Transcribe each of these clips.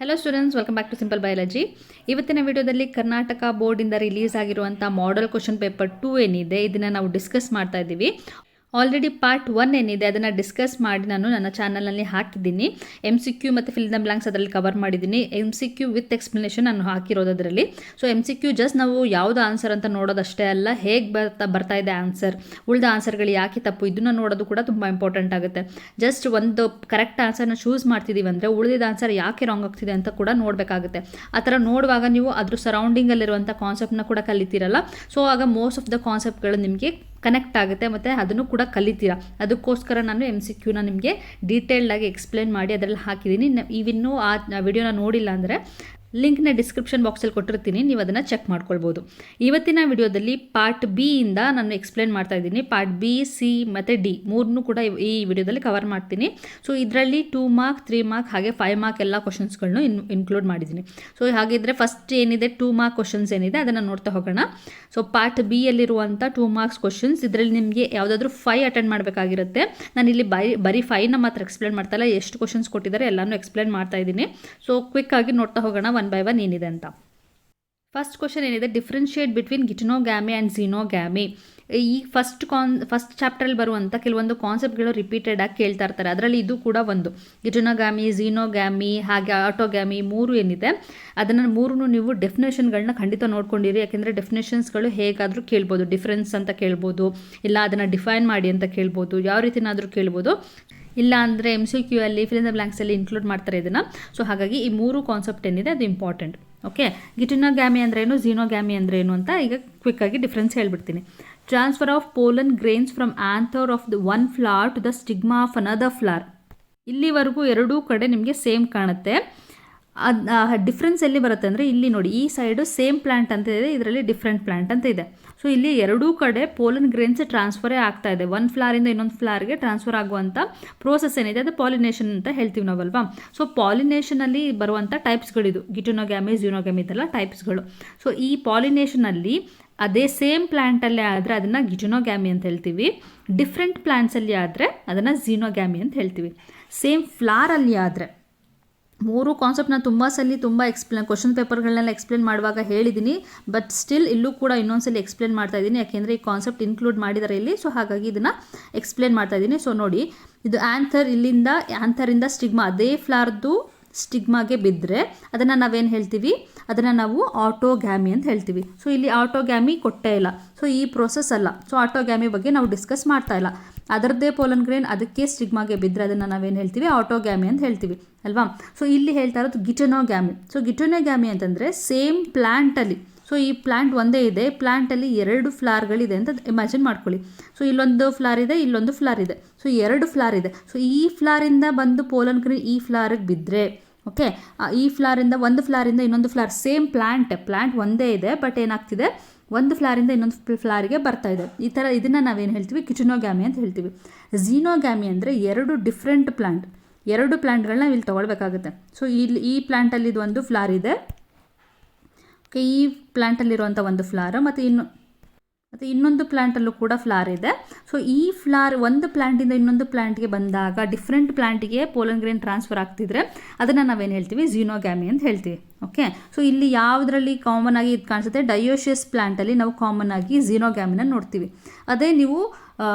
Hello students, welcome back to simple biology. ಇವತ್ತಿನ ವಿಡಿಯೋದಲ್ಲಿ ಕರ್ನಾಟಕ ಬೋರ್ಡಿಂದ ರಿಲೀಸ್ ಆಗಿರುವಂಥ ಮಾಡೆಲ್ ಕ್ವಶನ್ ಪೇಪರ್ 2 ಏನಿದೆ ಇದನ್ನು ನಾವು ಡಿಸ್ಕಸ್ ಮಾಡ್ತಾ ಇದ್ದೀವಿ. ಆಲ್ರೆಡಿ ಪಾರ್ಟ್ 1 ಏನಿದೆ ಅದನ್ನು ಡಿಸ್ಕಸ್ ಮಾಡಿ ನಾನು ನನ್ನ ಚಾನಲ್ನಲ್ಲಿ ಹಾಕಿದ್ದೀನಿ. MCQ ಮತ್ತು ಫಿಲ್ ದ ಬ್ಲಾಂಕ್ಸ್ ಅದರಲ್ಲಿ ಕವರ್ ಮಾಡಿದ್ದೀನಿ. MCQ ವಿತ್ ಎಕ್ಸ್ಪ್ಲನೇಷನ್ ನಾನು ಹಾಕಿರೋದರಲ್ಲಿ. ಸೊ MCQ ಜಸ್ಟ್ ನಾವು ಯಾವುದು ಆನ್ಸರ್ ಅಂತ ನೋಡೋದಷ್ಟೇ ಅಲ್ಲ, ಹೇಗೆ ಬರ್ತಾ ಇದೆ ಆನ್ಸರ್, ಉಳಿದ ಆನ್ಸರ್ಗಳು ಯಾಕೆ ತಪ್ಪು ಇದನ್ನು ನೋಡೋದು ಕೂಡ ತುಂಬ ಇಂಪಾರ್ಟೆಂಟ್ ಆಗುತ್ತೆ. ಜಸ್ಟ್ ಒಂದು ಕರೆಕ್ಟ್ ಆನ್ಸರ್ನ ಚೂಸ್ ಮಾಡ್ತಿದ್ದೀವಿ ಅಂದರೆ ಉಳಿದ ಆನ್ಸರ್ ಯಾಕೆ ರಾಂಗ್ ಆಗ್ತಿದೆ ಅಂತ ಕೂಡ ನೋಡಬೇಕಾಗುತ್ತೆ. ಆ ಥರ ನೋಡುವಾಗ ನೀವು ಅದ್ರ ಸರೌಂಡಿಂಗಲ್ಲಿರುವಂಥ ಕಾನ್ಸೆಪ್ಟ್ನ ಕೂಡ ಕಲಿತೀರಲ್ಲ, ಸೊ ಆಗ ಮೋಸ್ಟ್ ಆಫ್ ದ ಕಾನ್ಸೆಪ್ಟ್ಗಳು ನಿಮಗೆ ಕನೆಕ್ಟ್ ಆಗುತ್ತೆ ಮತ್ತು ಅದನ್ನು ಕೂಡ ಕಲಿತೀರಾ. ಅದಕ್ಕೋಸ್ಕರ ನಾನು MCQನ ನಿಮಗೆ ಡೀಟೇಲ್ಡಾಗಿ ಎಕ್ಸ್ಪ್ಲೇನ್ ಮಾಡಿ ಅದರಲ್ಲಿ ಹಾಕಿದ್ದೀನಿ. ನೀವಿನ್ನೂ ಆ ವಿಡಿಯೋನ ನೋಡಿಲ್ಲ ಅಂದರೆ ಲಿಂಕ್ನ ಡಿಸ್ಕ್ರಿಪ್ಷನ್ ಬಾಕ್ಸಲ್ಲಿ ಕೊಟ್ಟಿರ್ತೀನಿ, ನೀವು ಅದನ್ನು ಚೆಕ್ ಮಾಡ್ಕೊಳ್ಬೋದು. ಇವತ್ತಿನ ವಿಡಿಯೋದಲ್ಲಿ ಪಾರ್ಟ್ ಬಿ ಇಂದ ನಾನು ಎಕ್ಸ್ಪ್ಲೇನ್ ಮಾಡ್ತಾ ಇದ್ದೀನಿ. ಪಾರ್ಟ್ ಬಿ, ಸಿ ಮತ್ತು ಡಿ ಮೂರನ್ನೂ ಕೂಡ ಈ ವಿಡಿಯೋದಲ್ಲಿ ಕವರ್ ಮಾಡ್ತೀನಿ. ಸೊ ಇದರಲ್ಲಿ 2 ಮಾರ್ಕ್, 3 ಮಾರ್ಕ್ ಹಾಗೆ 5 ಮಾರ್ಕ್ ಎಲ್ಲ ಕ್ವಶನ್ಸ್ಗಳನ್ನು ಇನ್ಕ್ಲೂಡ್ ಮಾಡಿದ್ದೀನಿ. ಸೊ ಹಾಗಿದ್ರೆ ಫಸ್ಟ್ ಏನಿದೆ 2 ಮಾರ್ಕ್ ಕ್ವಶನ್ಸ್ ಏನಿದೆ ಅದನ್ನು ನೋಡ್ತಾ ಹೋಗೋಣ. ಸೊ ಪಾರ್ಟ್ ಬಿ ಯಲ್ಲಿರುವಂಥ 2 ಮಾರ್ಕ್ಸ್ ಕ್ವಶನ್ಸ್, ಇದರಲ್ಲಿ ನಿಮಗೆ ಯಾವುದಾದ್ರೂ 5 ಅಟೆಂಡ್ ಮಾಡಬೇಕಾಗಿರುತ್ತೆ. ನಾನು ಇಲ್ಲಿ ಬರೀ 5ನ ಮಾತ್ರ ಎಕ್ಸ್ಪ್ಲೇನ್ ಮಾಡ್ತಾ ಇಲ್ಲ, ಎಷ್ಟು ಕ್ವಶನ್ಸ್ ಕೊಟ್ಟಿದ್ದಾರೆ ಎಲ್ಲನೂ ಎಕ್ಸ್ಪ್ಲೇನ್ ಮಾಡ್ತಾ ಇದ್ದೀನಿ. ಸೊ ಕ್ವಿಕ್ ಆಗಿ ನೋಡ್ತಾ ಹೋಗೋಣ ಒನ್ ಬೈ ಒನ್ ಏನಿದೆ ಅಂತ. ಫಸ್ಟ್ ಕ್ವಶನ್ ಏನಿದೆ, ಡಿಫ್ರೆನ್ಷಿಯೇಟ್ ಬಿಟ್ವೀನ್ ಗಿಟನೋಗ್ಯಾಮಿ ಆ್ಯಂಡ್ ಝೀನೋಗ್ಯಾಮಿ. ಈ ಫಸ್ಟ್ ಚಾಪ್ಟರಲ್ಲಿ ಬರುವಂಥ ಕೆಲವೊಂದು ಕಾನ್ಸೆಪ್ಟ್ಗಳು ರಿಪೀಟೆಡ್ ಆಗಿ ಕೇಳ್ತಾ ಇರ್ತಾರೆ. ಅದರಲ್ಲಿ ಇದು ಕೂಡ ಒಂದು. ಗಿಟನೋಗ್ಯಾಮಿ, ಝೀನೋಗ್ಯಾಮಿ ಹಾಗೆ ಆಟೋಗ್ಯಾಮಿ 3 ಏನಿದೆ ಅದನ್ನು 3 ನೀವು ಡೆಫಿನೇಷನ್ಗಳನ್ನ ಖಂಡಿತ ನೋಡ್ಕೊಂಡಿರಿ. ಯಾಕೆಂದರೆ ಡೆಫಿನೇಷನ್ಸ್ಗಳು ಹೇಗಾದರೂ ಕೇಳ್ಬೋದು. ಡಿಫ್ರೆನ್ಸ್ ಅಂತ ಕೇಳ್ಬೋದು, ಇಲ್ಲ ಅದನ್ನು ಡಿಫೈನ್ ಮಾಡಿ ಅಂತ ಕೇಳ್ಬೋದು, ಯಾವ ರೀತಿನಾದರೂ ಕೇಳ್ಬೋದು. ಇಲ್ಲ ಅಂದರೆ MCQ ಅಲ್ಲಿ ಫಿಲ್ ಇನ್ ದ ಬ್ಲಾಂಕ್ಸಲ್ಲಿ ಇನ್ಕ್ಲೂಡ್ ಮಾಡ್ತಾರೆ ಇದನ್ನು. ಸೊ ಹಾಗಾಗಿ ಈ 3 ಕಾನ್ಸೆಪ್ಟ್ ಏನಿದೆ ಅದು ಇಂಪಾರ್ಟೆಂಟ್. ಓಕೆ, ಗಿಟನೋಗ್ಯಾಮಿ ಅಂದ್ರೇನು, ಝೀನೋಗ್ಯಾಮಿ ಅಂದ್ರೇನು ಅಂತ ಈಗ ಕ್ವಿಕ್ಕಾಗಿ ಡಿಫ್ರೆನ್ಸ್ ಹೇಳ್ಬಿಡ್ತೀನಿ. Transfer of pollen grains from anther of the one flower to the stigma of another flower. ಇಲ್ಲಿವರೆಗೂ ಎರಡೂ ಕಡೆ ನಿಮಗೆ ಸೇಮ್ ಕಾಣುತ್ತೆ. ಡಿಫ್ರೆನ್ಸ್ ಎಲ್ಲಿ ಬರುತ್ತೆ ಅಂದರೆ ಇಲ್ಲಿ ನೋಡಿ, ಈ ಸೈಡು ಸೇಮ್ ಪ್ಲ್ಯಾಂಟ್ ಅಂತ ಇದೆ, ಇದರಲ್ಲಿ ಡಿಫ್ರೆಂಟ್ ಪ್ಲ್ಯಾಂಟ್ ಅಂತ ಇದೆ. ಸೊ ಇಲ್ಲಿ ಎರಡೂ ಕಡೆ ಪೋಲನ್ ಗ್ರೇನ್ಸ್ ಟ್ರಾನ್ಸ್ಫರೇ ಆಗ್ತಾ ಇದೆ. ಒಂದು ಫ್ಲವರಿಂದ ಇನ್ನೊಂದು ಫ್ಲವರ್ಗೆ ಟ್ರಾನ್ಸ್ಫರ್ ಆಗುವಂಥ ಪ್ರೋಸೆಸ್ ಏನಿದೆ ಅದು ಪಾಲಿನೇಷನ್ ಅಂತ ಹೇಳ್ತೀವಿ ನಾವಲ್ವಾ. ಸೊ ಪಾಲಿನೇಷನಲ್ಲಿ ಬರುವಂಥ ಟೈಪ್ಸ್ಗಳಿದು, ಗಿಟನೋಗ್ಯಾಮಿ, ಝೀನೋಗ್ಯಾಮಿ ಇದೆಲ್ಲ ಟೈಪ್ಸ್ಗಳು. ಸೊ ಈ ಪಾಲಿನೇಷನಲ್ಲಿ ಅದೇ ಸೇಮ್ ಪ್ಲ್ಯಾಂಟಲ್ಲೇ ಆದರೆ ಅದನ್ನು ಗಿಟನೋಗ್ಯಾಮಿ ಅಂತ ಹೇಳ್ತೀವಿ. ಡಿಫ್ರೆಂಟ್ ಪ್ಲ್ಯಾಂಟ್ಸಲ್ಲಿ ಆದರೆ ಅದನ್ನು ಝೀನೋಗ್ಯಾಮಿ ಅಂತ ಹೇಳ್ತೀವಿ. ಸೇಮ್ ಫ್ಲವರಲ್ಲಿ ಆದರೆ 3 ಕಾನ್ಸೆಪ್ಟ್ನ ತುಂಬ ಕ್ವಶನ್ ಪೇಪರ್ಗಳನ್ನೆಲ್ಲ ಎಕ್ಸ್ಪ್ಲೇನ್ ಮಾಡುವಾಗ ಹೇಳಿದ್ದೀನಿ. ಬಟ್ ಸ್ಟಿಲ್ ಇಲ್ಲೂ ಕೂಡ ಇನ್ನೊಂದ್ಸಲಿ ಎಕ್ಸ್ಪ್ಲೇನ್ ಮಾಡ್ತಾ ಇದ್ದೀನಿ, ಯಾಕೆಂದರೆ ಈ ಕಾನ್ಸೆಪ್ಟ್ ಇನ್ಕ್ಲೂಡ್ ಮಾಡಿದ್ದಾರೆ ಇಲ್ಲಿ. ಸೊ ಹಾಗಾಗಿ ಇದನ್ನು ಎಕ್ಸ್ಪ್ಲೇನ್ ಮಾಡ್ತಾ ಇದ್ದೀನಿ. ಸೊ ನೋಡಿ, ಇದು ಆ್ಯಂಥರಿಂದ ಸ್ಟಿಗ್ಮಾ, ಅದೇ ಫ್ಲವರ್ದು ಸ್ಟಿಗ್ಮಾಗೆ ಬಿದ್ದರೆ ಅದನ್ನು ನಾವೇನು ಹೇಳ್ತೀವಿ, ಅದನ್ನು ನಾವು ಆಟೋಗ್ಯಾಮಿ ಅಂತ ಹೇಳ್ತೀವಿ. ಸೊ ಇಲ್ಲಿ ಆಟೋಗ್ಯಾಮಿ ಕೊಟ್ಟೇ ಇಲ್ಲ, ಸೊ ಈ ಪ್ರೋಸೆಸ್ ಅಲ್ಲ. ಸೊ ಆಟೋಗ್ಯಾಮಿ ಬಗ್ಗೆ ನಾವು ಡಿಸ್ಕಸ್ ಮಾಡ್ತಾ ಇಲ್ಲ. ಅದರದ್ದೇ ಪೋಲನ್ ಗ್ರೇನ್ ಅದಕ್ಕೆ ಸ್ಟಿಗ್ಮಾಗೆ ಬಿದ್ದರೆ ಅದನ್ನು ನಾವೇನು ಹೇಳ್ತೀವಿ, ಆಟೋಗ್ಯಾಮಿ ಅಂತ ಹೇಳ್ತೀವಿ ಅಲ್ವಾ. ಸೊ ಇಲ್ಲಿ ಹೇಳ್ತಾ ಇರೋದು ಗಿಟನೋಗ್ಯಾಮಿ. ಸೊ ಗಿಟನೋಗ್ಯಾಮಿ ಅಂತಂದರೆ ಸೇಮ್ ಪ್ಲ್ಯಾಂಟಲ್ಲಿ, ಸೊ ಈ ಪ್ಲ್ಯಾಂಟ್ ಒಂದೇ ಇದೆ, ಪ್ಲ್ಯಾಂಟಲ್ಲಿ 2 ಫ್ಲವರ್ಗಳಿದೆ ಅಂತ ಇಮ್ಯಾಜಿನ್ ಮಾಡ್ಕೊಳ್ಳಿ. ಸೊ ಇಲ್ಲೊಂದು ಫ್ಲವರ್ ಇದೆ, ಇಲ್ಲೊಂದು ಫ್ಲವರ್ ಇದೆ, ಸೊ 2 ಫ್ಲವರ್ ಇದೆ. ಸೊ ಈ ಫ್ಲವರಿಂದ ಬಂದು ಪೋಲನ್ ಗ್ರೇನ್ ಈ ಫ್ಲವರ್ಗೆ ಬಿದ್ದರೆ, ಓಕೆ, ಈ ಒಂದು ಫ್ಲವರಿಂದ ಇನ್ನೊಂದು ಫ್ಲವರ್, ಸೇಮ್ ಪ್ಲ್ಯಾಂಟ್ ಒಂದೇ ಇದೆ, ಬಟ್ ಏನಾಗ್ತಿದೆ, ಒಂದು ಫ್ಲವರಿಂದ ಇನ್ನೊಂದು ಫ್ಲವರ್ಗೆ ಬರ್ತಾ ಇದೆ. ಈ ಥರ ಇದನ್ನು ನಾವೇನು ಹೇಳ್ತೀವಿ, ಗಿಟನೋಗ್ಯಾಮಿ ಅಂತ ಹೇಳ್ತೀವಿ. ಝೀನೋಗ್ಯಾಮಿ ಅಂದರೆ 2 ಡಿಫ್ರೆಂಟ್ ಪ್ಲ್ಯಾಂಟ್, 2 ಪ್ಲ್ಯಾಂಟ್ಗಳನ್ನ ಇಲ್ಲಿ ತೊಗೊಳ್ಬೇಕಾಗುತ್ತೆ. ಸೊ ಇಲ್ಲಿ ಈ ಪ್ಲ್ಯಾಂಟಲ್ಲಿ ಇದು ಒಂದು ಫ್ಲವರ್ ಇದೆ, ಓಕೆ, ಈ ಪ್ಲ್ಯಾಂಟಲ್ಲಿರುವಂಥ ಒಂದು ಫ್ಲವರ್ ಮತ್ತು ಇನ್ನೊಂದು ಪ್ಲ್ಯಾಂಟಲ್ಲೂ ಕೂಡ ಫ್ಲವರ್ ಇದೆ. ಸೊ ಈ ಫ್ಲವರ್ ಒಂದು ಪ್ಲ್ಯಾಂಟಿಂದ ಇನ್ನೊಂದು ಪ್ಲ್ಯಾಂಟ್ಗೆ ಬಂದಾಗ ಡಿಫ್ರೆಂಟ್ ಪ್ಲ್ಯಾಂಟಿಗೆ ಪೋಲನ್ ಗ್ರೇನ್ ಟ್ರಾನ್ಸ್ಫರ್ ಆಗ್ತಿದ್ರೆ ಅದನ್ನು ನಾವೇನು ಹೇಳ್ತೀವಿ, ಝೀನೋಗ್ಯಾಮಿ ಅಂತ ಹೇಳ್ತೀವಿ. ಓಕೆ, ಸೊ ಇಲ್ಲಿ ಯಾವುದರಲ್ಲಿ ಕಾಮನ್ ಆಗಿ ಇದು ಕಾಣಿಸುತ್ತೆ, ಡಯೋಷಿಯಸ್ ಪ್ಲ್ಯಾಂಟಲ್ಲಿ ನಾವು ಕಾಮನ್ ಆಗಿ ಝೀನೋಗ್ಯಾಮಿನ ನೋಡ್ತೀವಿ. ಅದೇ ನೀವು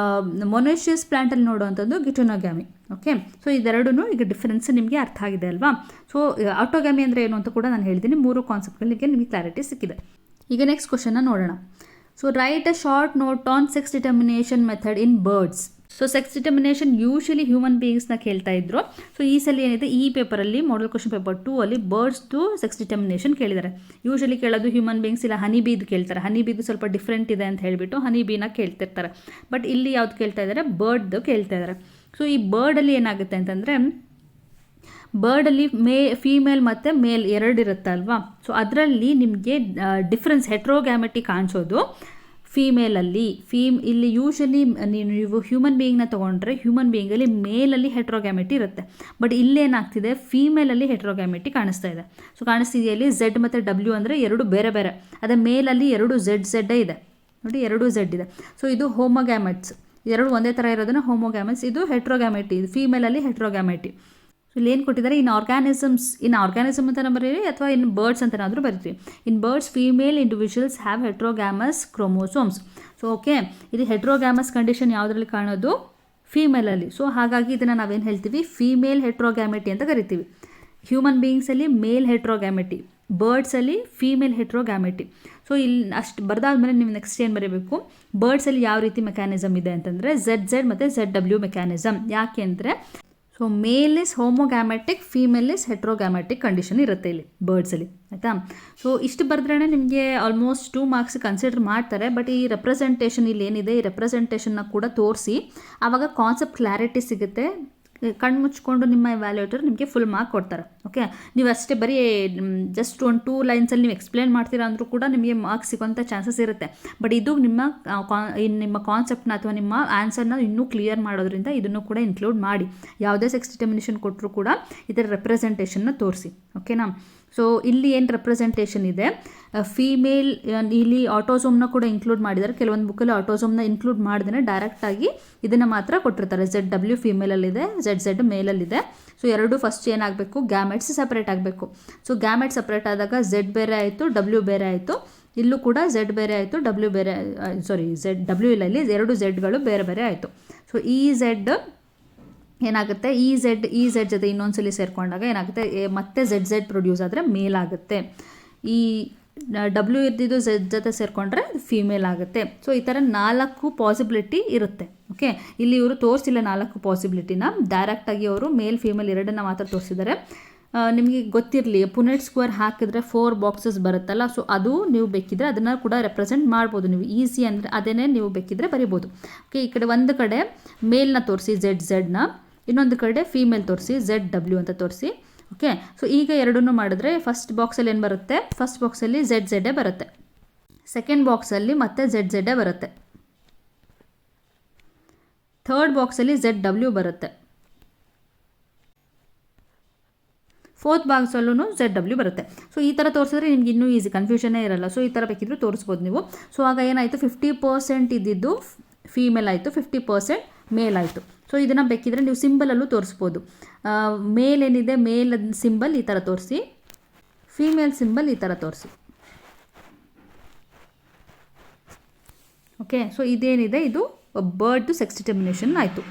ಮೊನೋಷಿಯಸ್ ಪ್ಲ್ಯಾಂಟಲ್ಲಿ ನೋಡುವಂಥದ್ದು ಗಿಟನೋಗ್ಯಾಮಿ. ಓಕೆ, ಸೊ ಇದೆರಡೂ ಈಗ ಡಿಫ್ರೆನ್ಸ್ ನಿಮಗೆ ಅರ್ಥ ಆಗಿದೆ ಅಲ್ವಾ. ಸೊ ಆಟೋಗ್ಯಾಮಿ ಅಂದರೆ ಏನು ಅಂತ ಕೂಡ ನಾನು ಹೇಳಿದ್ದೀನಿ. 3 ಕಾನ್ಸೆಪ್ಟ್ಗಳಿಗೆ ನಿಮಗೆ ಕ್ಲಾರಿಟಿ ಸಿಕ್ಕಿದೆ. ಈಗ ನೆಕ್ಸ್ಟ್ ಕ್ವಶನ್ನ ನೋಡೋಣ. So write a short note on sex determination method in birds. So sex determination usually human ಬೀಯಿಂಗ್ಸ್ನ ಕೇಳ್ತಾ ಇದ್ರು. ಸೊ ಈ ಸಲ ಏನಿದೆ, ಈ ಪೇಪರಲ್ಲಿ ಮಾಡೆಲ್ ಕ್ವಶನ್ ಪೇಪರ್ 2 ಅಲ್ಲಿ ಬರ್ಡ್ಸ್ದು ಸೆಕ್ಸ್ ಡಿಟರ್ಮಿನೇಷನ್ ಕೇಳಿದ್ದಾರೆ. ಯೂಶಲಿ ಕೇಳೋದು ಹ್ಯೂಮನ್ ಬೀಯಿಂಗ್ಸ್ ಇಲ್ಲ ಹನಿ ಬೀದು ಕೇಳ್ತಾರೆ. ಹನಿ ಬೀದು ಸ್ವಲ್ಪ ಡಿಫ್ರೆಂಟ್ ಇದೆ ಅಂತ ಹೇಳಿಬಿಟ್ಟು ಹನಿ ಬೀನ ಕೇಳ್ತಿರ್ತಾರೆ. ಬಟ್ ಇಲ್ಲಿ ಯಾವ್ದು ಕೇಳ್ತಾ ಇದ್ದಾರೆ, ಬರ್ಡ್ದು ಕೇಳ್ತಾ ಇದ್ದಾರೆ. ಸೊ ಈ ಬರ್ಡಲ್ಲಿ ಏನಾಗುತ್ತೆ ಅಂತಂದರೆ, ಬರ್ಡಲ್ಲಿ ಫೀಮೇಲ್ ಮತ್ತು ಮೇಲ್ 2 ಇರುತ್ತೆ ಅಲ್ವಾ. ಸೊ ಅದರಲ್ಲಿ ನಿಮಗೆ ಡಿಫ್ರೆನ್ಸ್ ಹೆಟ್ರೋಗ್ಯಾಮೆಟಿ ಕಾಣಿಸೋದು ಫೀಮೇಲಲ್ಲಿ. ಇಲ್ಲಿ ಯೂಶಲಿ ನೀವು ಹ್ಯೂಮನ್ ಬೀಯಿಂಗ್ನ ತೊಗೊಂಡ್ರೆ ಹ್ಯೂಮನ್ ಬೀಯಿಂಗಲ್ಲಿ ಮೇಲಲ್ಲಿ ಹೆಟ್ರೋಗ್ಯಾಮೆಟಿ ಇರುತ್ತೆ. ಬಟ್ ಇಲ್ಲೇನಾಗ್ತಿದೆ, ಫೀಮೇಲಲ್ಲಿ ಹೆಟ್ರೋಗ್ಯಾಮೆಟಿ ಕಾಣಿಸ್ತಾ ಇದೆ. ಸೊ ಕಾಣಿಸ್ತಿದೆಯಲ್ಲಿ Z ಮತ್ತು W ಅಂದರೆ 2 ಬೇರೆ ಬೇರೆ. ಅದೇ ಮೇಲಲ್ಲಿ 2 Z ಇದೆ ನೋಡಿ, 2 Z ಇದೆ. ಸೊ ಇದು ಹೋಮೋಗ್ಯಾಮೆಟ್ಸ್, 2 ಒಂದೇ ಥರ ಇರೋದನ್ನು ಹೋಮೋಗ್ಯಾಮೆಟ್ಸ್. ಇದು ಹೆಟ್ರೋಗ್ಯಾಮೆಟಿ, ಇದು ಫೀಮೇಲಲ್ಲಿ ಹೆಟ್ರೋಗ್ಯಾಮೆಟಿ. ಸೊ ಇಲ್ಲಿ ಏನು ಕೊಟ್ಟಿದ್ದಾರೆ, ಇನ್ ಆರ್ಗ್ಯಾನಿಸಮ್ ಅಂತ ಬರೀರಿ ಅಥವಾ ಇನ್ ಬರ್ಡ್ಸ್ ಅಂತನಾದರೂ ಬರೀತೀವಿ. In birds female individuals have heterogamous chromosomes. So okay, ಇಲ್ಲಿ ಹೆಟ್ರೋಗ್ಯಾಮಸ್ ಕಂಡೀಷನ್ ಯಾವುದರಲ್ಲಿ ಕಾಣೋದು, ಫೀಮೇಲಲ್ಲಿ. ಸೊ ಹಾಗಾಗಿ ಇದನ್ನು ನಾವೇನು ಹೇಳ್ತೀವಿ, ಫೀಮೇಲ್ ಹೆಟ್ರೋಗ್ಯಾಮೆಟಿ ಅಂತ ಕರಿತೀವಿ. ಹ್ಯೂಮನ್ ಬೀಯಿಂಗ್ಸಲ್ಲಿ ಮೇಲ್ ಹೆಟ್ರೋಗ್ಯಾಮೆಟಿ, ಬರ್ಡ್ಸಲ್ಲಿ ಫೀಮೇಲ್ ಹೆಟ್ರೋಗ್ಯಾಮೆಟಿ. ಸೊ ಇಲ್ಲಿ ಅಷ್ಟು ಬರೆದಾದ್ಮೇಲೆ ನೀವು ನೆಕ್ಸ್ಟ್ ಏನು ಬರೀಬೇಕು, ಬರ್ಡ್ಸಲ್ಲಿ ಯಾವ ರೀತಿ ಮೆಕ್ಯಾನಿಸಮ್ ಇದೆ ಅಂತಂದರೆ ZZ ಮತ್ತು ZW ಮೆಕ್ಯಾನಿಸಮ್. ಯಾಕೆ ಅಂದರೆ so male is homogametic, female is heterogametic condition ಇರುತ್ತೆ ಇಲ್ಲಿ ಬರ್ಡ್ಸಲ್ಲಿ, ಆಯಿತಾ. ಸೊ ಇಷ್ಟು ಬರೆದ್ರೇ ನಿಮಗೆ ಆಲ್ಮೋಸ್ಟ್ 2 ಮಾರ್ಕ್ಸ್ ಕನ್ಸಿಡರ್ ಮಾಡ್ತಾರೆ. ಬಟ್ ಈ ರೆಪ್ರೆಸೆಂಟೇಷನ್ ಇಲ್ಲಿ ಏನಿದೆ, ಈ ರೆಪ್ರೆಸೆಂಟೇಷನ್ನ ಕೂಡ ತೋರಿಸಿ, ಆವಾಗ ಕಾನ್ಸೆಪ್ಟ್ ಕ್ಲಾರಿಟಿ ಸಿಗುತ್ತೆ. ಕಣ್ಣು ಮುಚ್ಕೊಂಡು ನಿಮ್ಮ ವ್ಯಾಲ್ಯೂಟರ್ ನಿಮಗೆ ಫುಲ್ ಮಾರ್ಕ್ ಕೊಡ್ತಾರೆ. ಓಕೆ, ನೀವು ಅಷ್ಟೇ ಬರೀ ಜಸ್ಟ್ 1-2 ಲೈನ್ಸಲ್ಲಿ ನೀವು ಎಕ್ಸ್ಪ್ಲೇನ್ ಮಾಡ್ತೀರಾ ಅಂದರೂ ಕೂಡ ನಿಮಗೆ ಮಾರ್ಕ್ಸ್ ಸಿಗೋಂಥ ಚಾನ್ಸಸ್ ಇರುತ್ತೆ. ಬಟ್ ಇದು ನಿಮ್ಮ ಕಾನ್ಸೆಪ್ಟ್ನ ಅಥವಾ ನಿಮ್ಮ ಆನ್ಸರ್ನ ಇನ್ನೂ ಕ್ಲಿಯರ್ ಮಾಡೋದ್ರಿಂದ ಇದನ್ನು ಕೂಡ ಇನ್ಕ್ಲೂಡ್ ಮಾಡಿ. ಯಾವುದೇ ಸೆಕ್ಸ್ ಡಿಟರ್ಮಿನೇಷನ್ ಕೊಟ್ಟರು ಕೂಡ ಇದರ ರೆಪ್ರೆಸೆಂಟೇಷನ್ನ ತೋರಿಸಿ. ಓಕೆನಾ. ಸೊ ಇಲ್ಲಿ ಏನು ರೆಪ್ರೆಸೆಂಟೇಷನ್ ಇದೆ, ಫೀಮೇಲ್, ಇಲ್ಲಿ ಆಟೋಸೋಮ್ನ ಕೂಡ ಇನ್ಕ್ಲೂಡ್ ಮಾಡಿದ್ದಾರೆ. ಕೆಲವೊಂದು ಬುಕ್ಕಲ್ಲಿ ಆಟೋಸೋಮ್ನ ಇನ್ಕ್ಲೂಡ್ ಮಾಡಿದ್ರೆ ಡೈರೆಕ್ಟಾಗಿ ಇದನ್ನು ಮಾತ್ರ ಕೊಟ್ಟಿರ್ತಾರೆ. ZW ಫೀಮೇಲಲ್ಲಿದೆ, ZZ ಮೇಲಲ್ಲಿದೆ. ಸೊ ಎರಡು ಫಸ್ಟ್ ಏನಾಗಬೇಕು, ಗ್ಯಾಮೆಟ್ಸ್ ಸಪ್ರೇಟ್ ಆಗಬೇಕು. ಸೊ ಗ್ಯಾಮೆಟ್ ಸಪ್ರೇಟ್ ಆದಾಗ Z ಬೇರೆ ಆಯಿತು, W ಬೇರೆ ಆಯಿತು. ಇಲ್ಲೂ ಕೂಡ Z ಬೇರೆ ಆಯಿತು, W ಬೇರೆ, W ಇಲ್ಲ, ಇಲ್ಲಿ 2 Zಗಳು ಬೇರೆ ಬೇರೆ ಆಯಿತು. ಸೊ ಈ Z ಏನಾಗುತ್ತೆ, ಈ Z ಜೊತೆ ಇನ್ನೊಂದ್ಸಲಿ ಸೇರಿಕೊಂಡಾಗ ಏನಾಗುತ್ತೆ, ಮತ್ತೆ ZZ ಪ್ರೊಡ್ಯೂಸ್ ಆದರೆ ಮೇಲ್ ಆಗುತ್ತೆ. ಈ W ಇದ್ದಿದ್ದು Z ಜೊತೆ ಸೇರಿಕೊಂಡ್ರೆ ಫೀಮೇಲ್ ಆಗುತ್ತೆ. ಸೊ ಈ ಥರ 4 ಪಾಸಿಬಿಲಿಟಿ ಇರುತ್ತೆ. ಓಕೆ, ಇಲ್ಲಿ ಇವರು ತೋರಿಸಿಲ್ಲ 4 ಪಾಸಿಬಿಲಿಟಿನ, ಡೈರೆಕ್ಟಾಗಿ ಅವರು ಮೇಲ್ ಫೀಮೇಲ್ ಎರಡನ್ನ ಮಾತ್ರ ತೋರಿಸಿದ್ದಾರೆ. ನಿಮಗೆ ಗೊತ್ತಿರಲಿ, ಪುನೆಟ್ ಸ್ಕ್ವೇರ್ ಹಾಕಿದ್ರೆ 4 ಬಾಕ್ಸಸ್ ಬರುತ್ತಲ್ಲ. ಸೊ ಅದು ನೀವು ಬೇಕಿದ್ರೆ ಅದನ್ನು ಕೂಡ ರೆಪ್ರೆಸೆಂಟ್ ಮಾಡ್ಬೋದು. ನೀವು ಈಸಿ ಅಂದರೆ ಅದೇನೇ ನೀವು ಬೇಕಿದ್ರೆ ಬರಿಬೋದು. ಓಕೆ, ಈ ಕಡೆ ಒಂದು ಕಡೆ ಮೇಲ್ನ ತೋರಿಸಿ ZZನ, ಇನ್ನೊಂದು ಕಡೆ ಫೀಮೇಲ್ ತೋರಿಸಿ ZW ಅಂತ ತೋರಿಸಿ. ಓಕೆ, ಸೊ ಈಗ ಎರಡನ್ನೂ ಮಾಡಿದ್ರೆ ಫಸ್ಟ್ ಬಾಕ್ಸಲ್ಲಿ ಏನು ಬರುತ್ತೆ, ಫಸ್ಟ್ ಬಾಕ್ಸಲ್ಲಿ ZZ ಬರುತ್ತೆ, ಸೆಕೆಂಡ್ ಬಾಕ್ಸಲ್ಲಿ ಮತ್ತೆ ZZ ಬರುತ್ತೆ, ಥರ್ಡ್ ಬಾಕ್ಸಲ್ಲಿ ZW ಬರುತ್ತೆ, ಫೋರ್ತ್ ಬಾಕ್ಸಲ್ಲೂ ZW ಬರುತ್ತೆ. ಸೊ ಈ ಥರ ತೋರಿಸಿದ್ರೆ ನಿಮ್ಗೆ ಇನ್ನೂ ಈಸಿ, ಕನ್ಫ್ಯೂಷನ್ನೇ ಇರಲ್ಲ. ಸೊ ಈ ಥರ ಬೇಕಿದ್ರೂ ತೋರಿಸ್ಬೋದು ನೀವು. ಸೊ ಆಗ ಏನಾಯಿತು, 50% ಇದ್ದಿದ್ದು ಫೀಮೇಲ್ ಆಯಿತು, 50% ಮೇಲ್ ಆಯಿತು. ಸೊ ಇದನ್ನು ಬೇಕಿದ್ರೆ ನೀವು ಸಿಂಬಲಲ್ಲೂ ತೋರಿಸ್ಬೋದು. ಮೇಲ್ ಏನಿದೆ, ಮೇಲ್ ಸಿಂಬಲ್ ಈ ಥರ ತೋರಿಸಿ, ಫೀಮೇಲ್ ಸಿಂಬಲ್ ಈ ಥರ ತೋರಿಸಿ. ಓಕೆ, ಸೊ ಇದೇನಿದೆ ಇದು ಬರ್ಡ್ದು ಸೆಕ್ಸ್ ಡಿಟರ್ಮಿನೇಷನ್ ಆಯಿತು.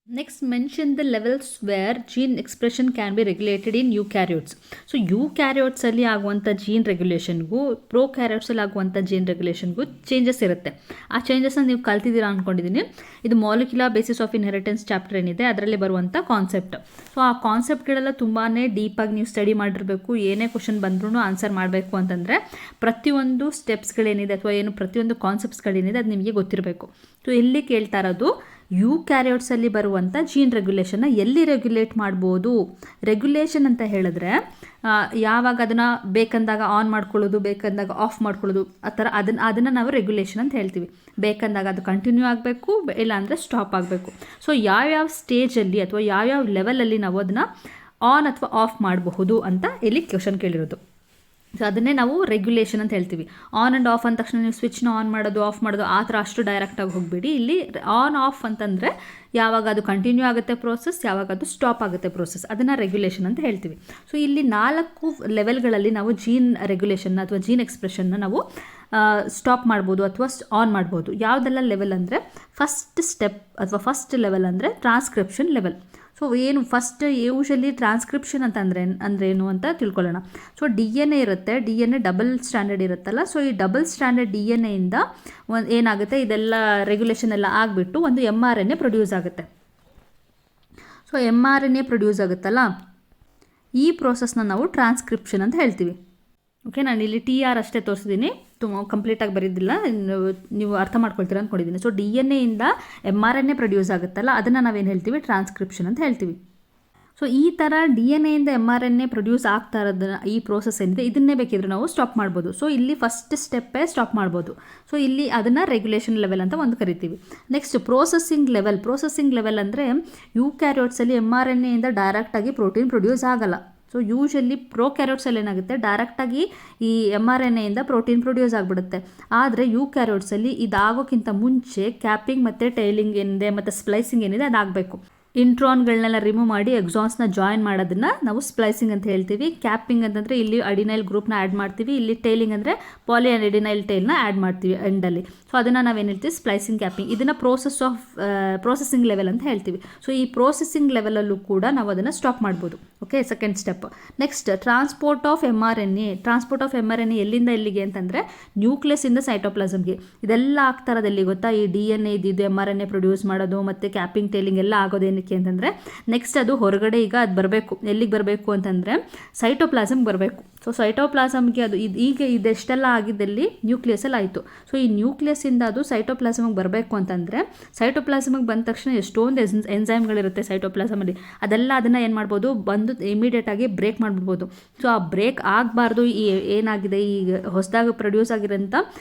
Next mention the levels where gene expression can be regulated in eukaryotes. So ಯುಕ್ಯಾರಿಯೋಟ್ಸಲ್ಲಿ ಆಗುವಂಥ ಜೀನ್ ರೆಗ್ಯುಲೇಷನ್ಗೂ ಪ್ರೋಕ್ಯಾರಿಯೋಟ್ಸಲ್ಲಿ ಆಗುವಂಥ ಜೀನ್ ರೆಗ್ಯುಲೇಷನ್ಗೂ ಚೇಂಜಸ್ ಇರುತ್ತೆ. ಆ ಚೇಂಜಸ್ನ ನೀವು ಕಲ್ತಿದ್ದೀರಾ ಅಂದ್ಕೊಂಡಿದ್ದೀನಿ. ಇದು molecular basis of inheritance chapter ಏನಿದೆ ಅದರಲ್ಲಿ ಬರುವಂಥ ಕಾನ್ಸೆಪ್ಟ್. ಸೊ ಆ ಕಾನ್ಸೆಪ್ಟ್ಗಳೆಲ್ಲ ತುಂಬಾ ಡೀಪಾಗಿ ನೀವು ಸ್ಟಡಿ ಮಾಡಿರಬೇಕು. ಏನೇ ಕ್ವಶನ್ ಬಂದ್ರೂ ಆನ್ಸರ್ ಮಾಡಬೇಕು ಅಂತಂದರೆ ಪ್ರತಿಯೊಂದು ಸ್ಟೆಪ್ಸ್ಗಳೇನಿದೆ ಅಥವಾ ಏನು ಪ್ರತಿಯೊಂದು ಕಾನ್ಸೆಪ್ಟ್ಸ್ಗಳೇನಿದೆ ಅದು ನಿಮಗೆ ಗೊತ್ತಿರಬೇಕು. ಸೊ ಎಲ್ಲಿ ಕೇಳ್ತಾ ಇರೋದು, ಯುಕ್ಯಾರಿಯೋಟ್ಸಲ್ಲಿ ಬರುವಂಥ ಜೀನ್ ರೆಗ್ಯುಲೇಷನ್ನ ಎಲ್ಲಿ ರೆಗ್ಯುಲೇಟ್ ಮಾಡ್ಬೋದು. ರೆಗ್ಯುಲೇಷನ್ ಅಂತ ಹೇಳಿದ್ರೆ ಯಾವಾಗ ಅದನ್ನು ಬೇಕಂದಾಗ ಆನ್ ಮಾಡ್ಕೊಳ್ಳೋದು, ಬೇಕಂದಾಗ ಆಫ್ ಮಾಡ್ಕೊಳ್ಳೋದು, ಆ ಥರ ಅದನ್ನು ನಾವು ರೆಗ್ಯುಲೇಷನ್ ಅಂತ ಹೇಳ್ತೀವಿ. ಬೇಕಂದಾಗ ಅದು ಕಂಟಿನ್ಯೂ ಆಗಬೇಕು, ಇಲ್ಲಾಂದರೆ ಸ್ಟಾಪ್ ಆಗಬೇಕು. ಸೊ ಯಾವ್ಯಾವ ಸ್ಟೇಜಲ್ಲಿ ಅಥವಾ ಯಾವ್ಯಾವ ಲೆವೆಲಲ್ಲಿ ನಾವು ಅದನ್ನು ಆನ್ ಅಥವಾ ಆಫ್ ಮಾಡಬಹುದು ಅಂತ ಇಲ್ಲಿ ಕ್ವಶನ್ ಕೇಳಿರೋದು. ಸೊ ಅದನ್ನೇ ನಾವು ರೆಗ್ಯುಲೇಷನ್ ಅಂತ ಹೇಳ್ತೀವಿ. ಆನ್ ಆ್ಯಂಡ್ ಆಫ್ ಅಂದ ತಕ್ಷಣ ನೀವು ಸ್ವಿಚ್ನ ಆನ್ ಮಾಡೋದು, ಆಫ್ ಮಾಡೋದು ಆ ಥರ ಅಷ್ಟು ಡೈರೆಕ್ಟಾಗಿ ಹೋಗಬೇಡಿ. ಇಲ್ಲಿ ಆನ್ ಆಫ್ ಅಂತಂದರೆ ಯಾವಾಗ ಅದು ಕಂಟಿನ್ಯೂ ಆಗುತ್ತೆ ಪ್ರೋಸೆಸ್, ಯಾವಾಗ ಅದು ಸ್ಟಾಪ್ ಆಗುತ್ತೆ ಪ್ರೋಸೆಸ್, ಅದನ್ನು ರೆಗ್ಯುಲೇಷನ್ ಅಂತ ಹೇಳ್ತೀವಿ. ಸೊ ಇಲ್ಲಿ 4 ಲೆವೆಲ್ಗಳಲ್ಲಿ ನಾವು ಜೀನ್ ರೆಗ್ಯುಲೇಷನ್ನ ಅಥವಾ ಜೀನ್ ಎಕ್ಸ್ಪ್ರೆಷನ್ನ ನಾವು ಸ್ಟಾಪ್ ಮಾಡ್ಬೋದು ಅಥವಾ ಆನ್ ಮಾಡ್ಬೋದು. ಯಾವುದೆಲ್ಲ ಲೆವೆಲ್ ಅಂದರೆ, ಫಸ್ಟ್ ಸ್ಟೆಪ್ ಅಥವಾ ಫಸ್ಟ್ ಲೆವೆಲ್ ಅಂದರೆ ಟ್ರಾನ್ಸ್ಕ್ರಿಪ್ಷನ್ ಲೆವೆಲ್. ಸೊ ಏನು ಫಸ್ಟ್ ಯೂಶಲಿ ಟ್ರಾನ್ಸ್ಕ್ರಿಪ್ಷನ್ ಅಂದ್ರೇನು ಅಂತ ತಿಳ್ಕೊಳ್ಳೋಣ. ಸೊ DNA ಇರುತ್ತೆ, DNA ಡಬಲ್ ಸ್ಟ್ಯಾಂಡರ್ಡ್ ಇರುತ್ತಲ್ಲ. ಸೊ ಈ ಡಬಲ್ ಸ್ಟ್ಯಾಂಡರ್ಡ್ DNAಯಿಂದ ಏನಾಗುತ್ತೆ, ಇದೆಲ್ಲ ರೆಗ್ಯುಲೇಷನ್ ಎಲ್ಲ ಆಗಿಬಿಟ್ಟು ಒಂದು mRNA ಪ್ರೊಡ್ಯೂಸ್ ಆಗುತ್ತೆ. ಸೊ mRNA ಪ್ರೊಡ್ಯೂಸ್ ಆಗುತ್ತಲ್ಲ, ಈ ಪ್ರೋಸೆಸ್ನ ನಾವು ಟ್ರಾನ್ಸ್ಕ್ರಿಪ್ಷನ್ ಅಂತ ಹೇಳ್ತೀವಿ. ಓಕೆ, ನಾನು ಇಲ್ಲಿ TR ಅಷ್ಟೇ ತೋರಿಸಿದ್ದೀನಿ, ಕಂಪ್ಲೀಟಾಗಿ ಬರೀದಿಲ್ಲ, ನೀವು ಅರ್ಥ ಮಾಡ್ಕೊಳ್ತೀರ ಅಂದ್ಕೊಂಡಿದ್ದೀನಿ. ಸೊ DNAಯಿಂದ mRNA ಪ್ರೊಡ್ಯೂಸ್ ಆಗುತ್ತಲ್ಲ, ಅದನ್ನು ನಾವೇನು ಹೇಳ್ತೀವಿ, ಟ್ರಾನ್ಸ್ಕ್ರಿಪ್ಷನ್ ಅಂತ ಹೇಳ್ತೀವಿ. ಸೊ ಈ ಥರ DNAಯಿಂದ mRNA ಪ್ರೊಡ್ಯೂಸ್ ಆಗ್ತಾ ಇರೋದನ್ನ, ಈ ಪ್ರೋಸೆಸ್ ಏನಿದೆ ಇದನ್ನೇ ಬೇಕಿದ್ರೆ ನಾವು ಸ್ಟಾಪ್ ಮಾಡ್ಬೋದು. ಸೊ ಇಲ್ಲಿ ಫಸ್ಟ್ ಸ್ಟೆಪ್ಪೇ ಸ್ಟಾಪ್ ಮಾಡ್ಬೋದು. ಸೊ ಇಲ್ಲಿ ಅದನ್ನು ರೆಗ್ಯುಲೇಷನ್ ಲೆವೆಲ್ ಅಂತ ಒಂದು ಕರಿತೀವಿ. ನೆಕ್ಸ್ಟ್ ಪ್ರೋಸೆಸಿಂಗ್ ಲೆವೆಲ್ ಅಂದರೆ ಯುಕ್ಯಾರಿಯೋಟ್ಸಲ್ಲಿ mRNAಯಿಂದ ಡೈರೆಕ್ಟಾಗಿ ಪ್ರೋಟೀನ್ ಪ್ರೊಡ್ಯೂಸ್ ಆಗಲ್ಲ. ಸೊ ಯೂಶಲಿ ಪ್ರೋಕ್ಯಾರಿಯೋಟ್ಸಲ್ಲಿ ಏನಾಗುತ್ತೆ, ಡೈರೆಕ್ಟಾಗಿ ಈ mRNAಯಿಂದ ಪ್ರೋಟೀನ್ ಪ್ರೊಡ್ಯೂಸ್ ಆಗಿಬಿಡುತ್ತೆ. ಆದರೆ ಯುಕ್ಯಾರಿಯೋಟ್ಸಲ್ಲಿ ಇದಾಗೋಕ್ಕಿಂತ ಮುಂಚೆ ಕ್ಯಾಪಿಂಗ್ ಮತ್ತು ಟೈಲಿಂಗ್ ಏನಿದೆ ಮತ್ತು ಸ್ಪ್ಲೈಸಿಂಗ್ ಏನಿದೆ ಅದಾಗಬೇಕು. ಇಂಟ್ರಾನ್ಗಳನ್ನೆಲ್ಲ ರಿಮೂವ್ ಮಾಡಿ ಎಕ್ಸಾನ್ಸ್ನ ಜಾಯಿನ್ ಮಾಡೋದನ್ನ ನಾವು ಸ್ಪ್ಲೈಸಿಂಗ್ ಅಂತ ಹೇಳ್ತೀವಿ. ಕ್ಯಾಪಿಂಗ್ ಅಂತಂದರೆ ಇಲ್ಲಿ ಅಡಿನೈಲ್ ಗ್ರೂಪ್ನ ಆ್ಯಡ್ ಮಾಡ್ತೀವಿ, ಇಲ್ಲಿ ಟೈಲಿಂಗ್ ಅಂದರೆ ಪಾಲಿ ಅಡಿನೈಲ್ ಟೈಲ್ನ ಆ್ಯಡ್ ಮಾಡ್ತೀವಿ ಎಂಡಲ್ಲಿ. ಸೊ ಅದನ್ನು ನಾವೇನು ಹೇಳ್ತೀವಿ ಸ್ಪ್ಲೈಸಿಂಗ್, ಕ್ಯಾಪಿಂಗ್. ಇದನ್ನು ಪ್ರೋಸೆಸಿಂಗ್ ಲೆವೆಲ್ ಅಂತ ಹೇಳ್ತೀವಿ. ಸೊ ಈ ಪ್ರೋಸೆಸಿಂಗ್ ಲೆವೆಲಲ್ಲೂ ಕೂಡ ನಾವು ಅದನ್ನು ಸ್ಟಾಪ್ ಮಾಡ್ಬೋದು. Okay, second step. Next transport of mRNA. Transport of mRNA ಎಲ್ಲಿಂದ ಎಲ್ಲಿಗೆ ಅಂತಂದರೆ ನ್ಯೂಕ್ಲಿಯಸ್ಸಿಂದ ಸೈಟೋಪ್ಲಾಸಮ್ಗೆ. ಇದೆಲ್ಲ ಆಗ್ತಾ ಇರೋದಲ್ಲಿ ಗೊತ್ತಾ, ಈ DNA ಇದ್ದಿದ್ದು mRNA ಪ್ರೊಡ್ಯೂಸ್ ಮಾಡೋದು ಮತ್ತು ಕ್ಯಾಪಿಂಗ್ ಟೈಲಿಂಗ್ ಎಲ್ಲ ಆಗೋದೇನಕ್ಕೆ ಅಂತಂದರೆ ನೆಕ್ಸ್ಟ್ ಅದು ಹೊರಗಡೆ ಈಗ ಅದು ಬರಬೇಕು. ಎಲ್ಲಿಗೆ ಬರಬೇಕು ಅಂತಂದರೆ ಸೈಟೋಪ್ಲಾಸಮ್ಗೆ ಬರಬೇಕು. ಸೊ ಸೈಟೋಪ್ಲಾಸಮ್ಗೆ ಅದು ಈಗ ಇದೆಷ್ಟೆಲ್ಲ ಆಗಿದ್ದಲ್ಲಿ ನ್ಯೂಕ್ಲಿಯಸಲ್ಲಿ ಆಯಿತು. ಸೊ ಈ ನ್ಯೂಕ್ಲಿಯಸ್ಸಿಂದ ಅದು ಸೈಟೋಪ್ಲಾಸಮ್ಗೆ ಬರಬೇಕು ಅಂತಂದರೆ ಸೈಟೋಪ್ಲಾಸಮ್ಗೆ ಬಂದ ತಕ್ಷಣ ಎಷ್ಟೊಂದು ಎನ್ಸೈಮ್ಗಳಿರುತ್ತೆ ಸೈಟೋಪ್ಲಾಸಮಲ್ಲಿ. ಅದೆಲ್ಲ ಅದನ್ನು ಏನು ಮಾಡ್ಬೋದು, ಬಂದು ಇಮಿಡಿಯೇಟಾಗಿ ಬ್ರೇಕ್ ಮಾಡಿಬಿಡ್ಬೋದು. ಸೊ ಆ ಬ್ರೇಕ್ ಆಗಬಾರ್ದು. ಈ ಏನಾಗಿದೆ ಈಗ ಹೊಸದಾಗಿ ಪ್ರೊಡ್ಯೂಸ್ ಆಗಿರೋಂಥ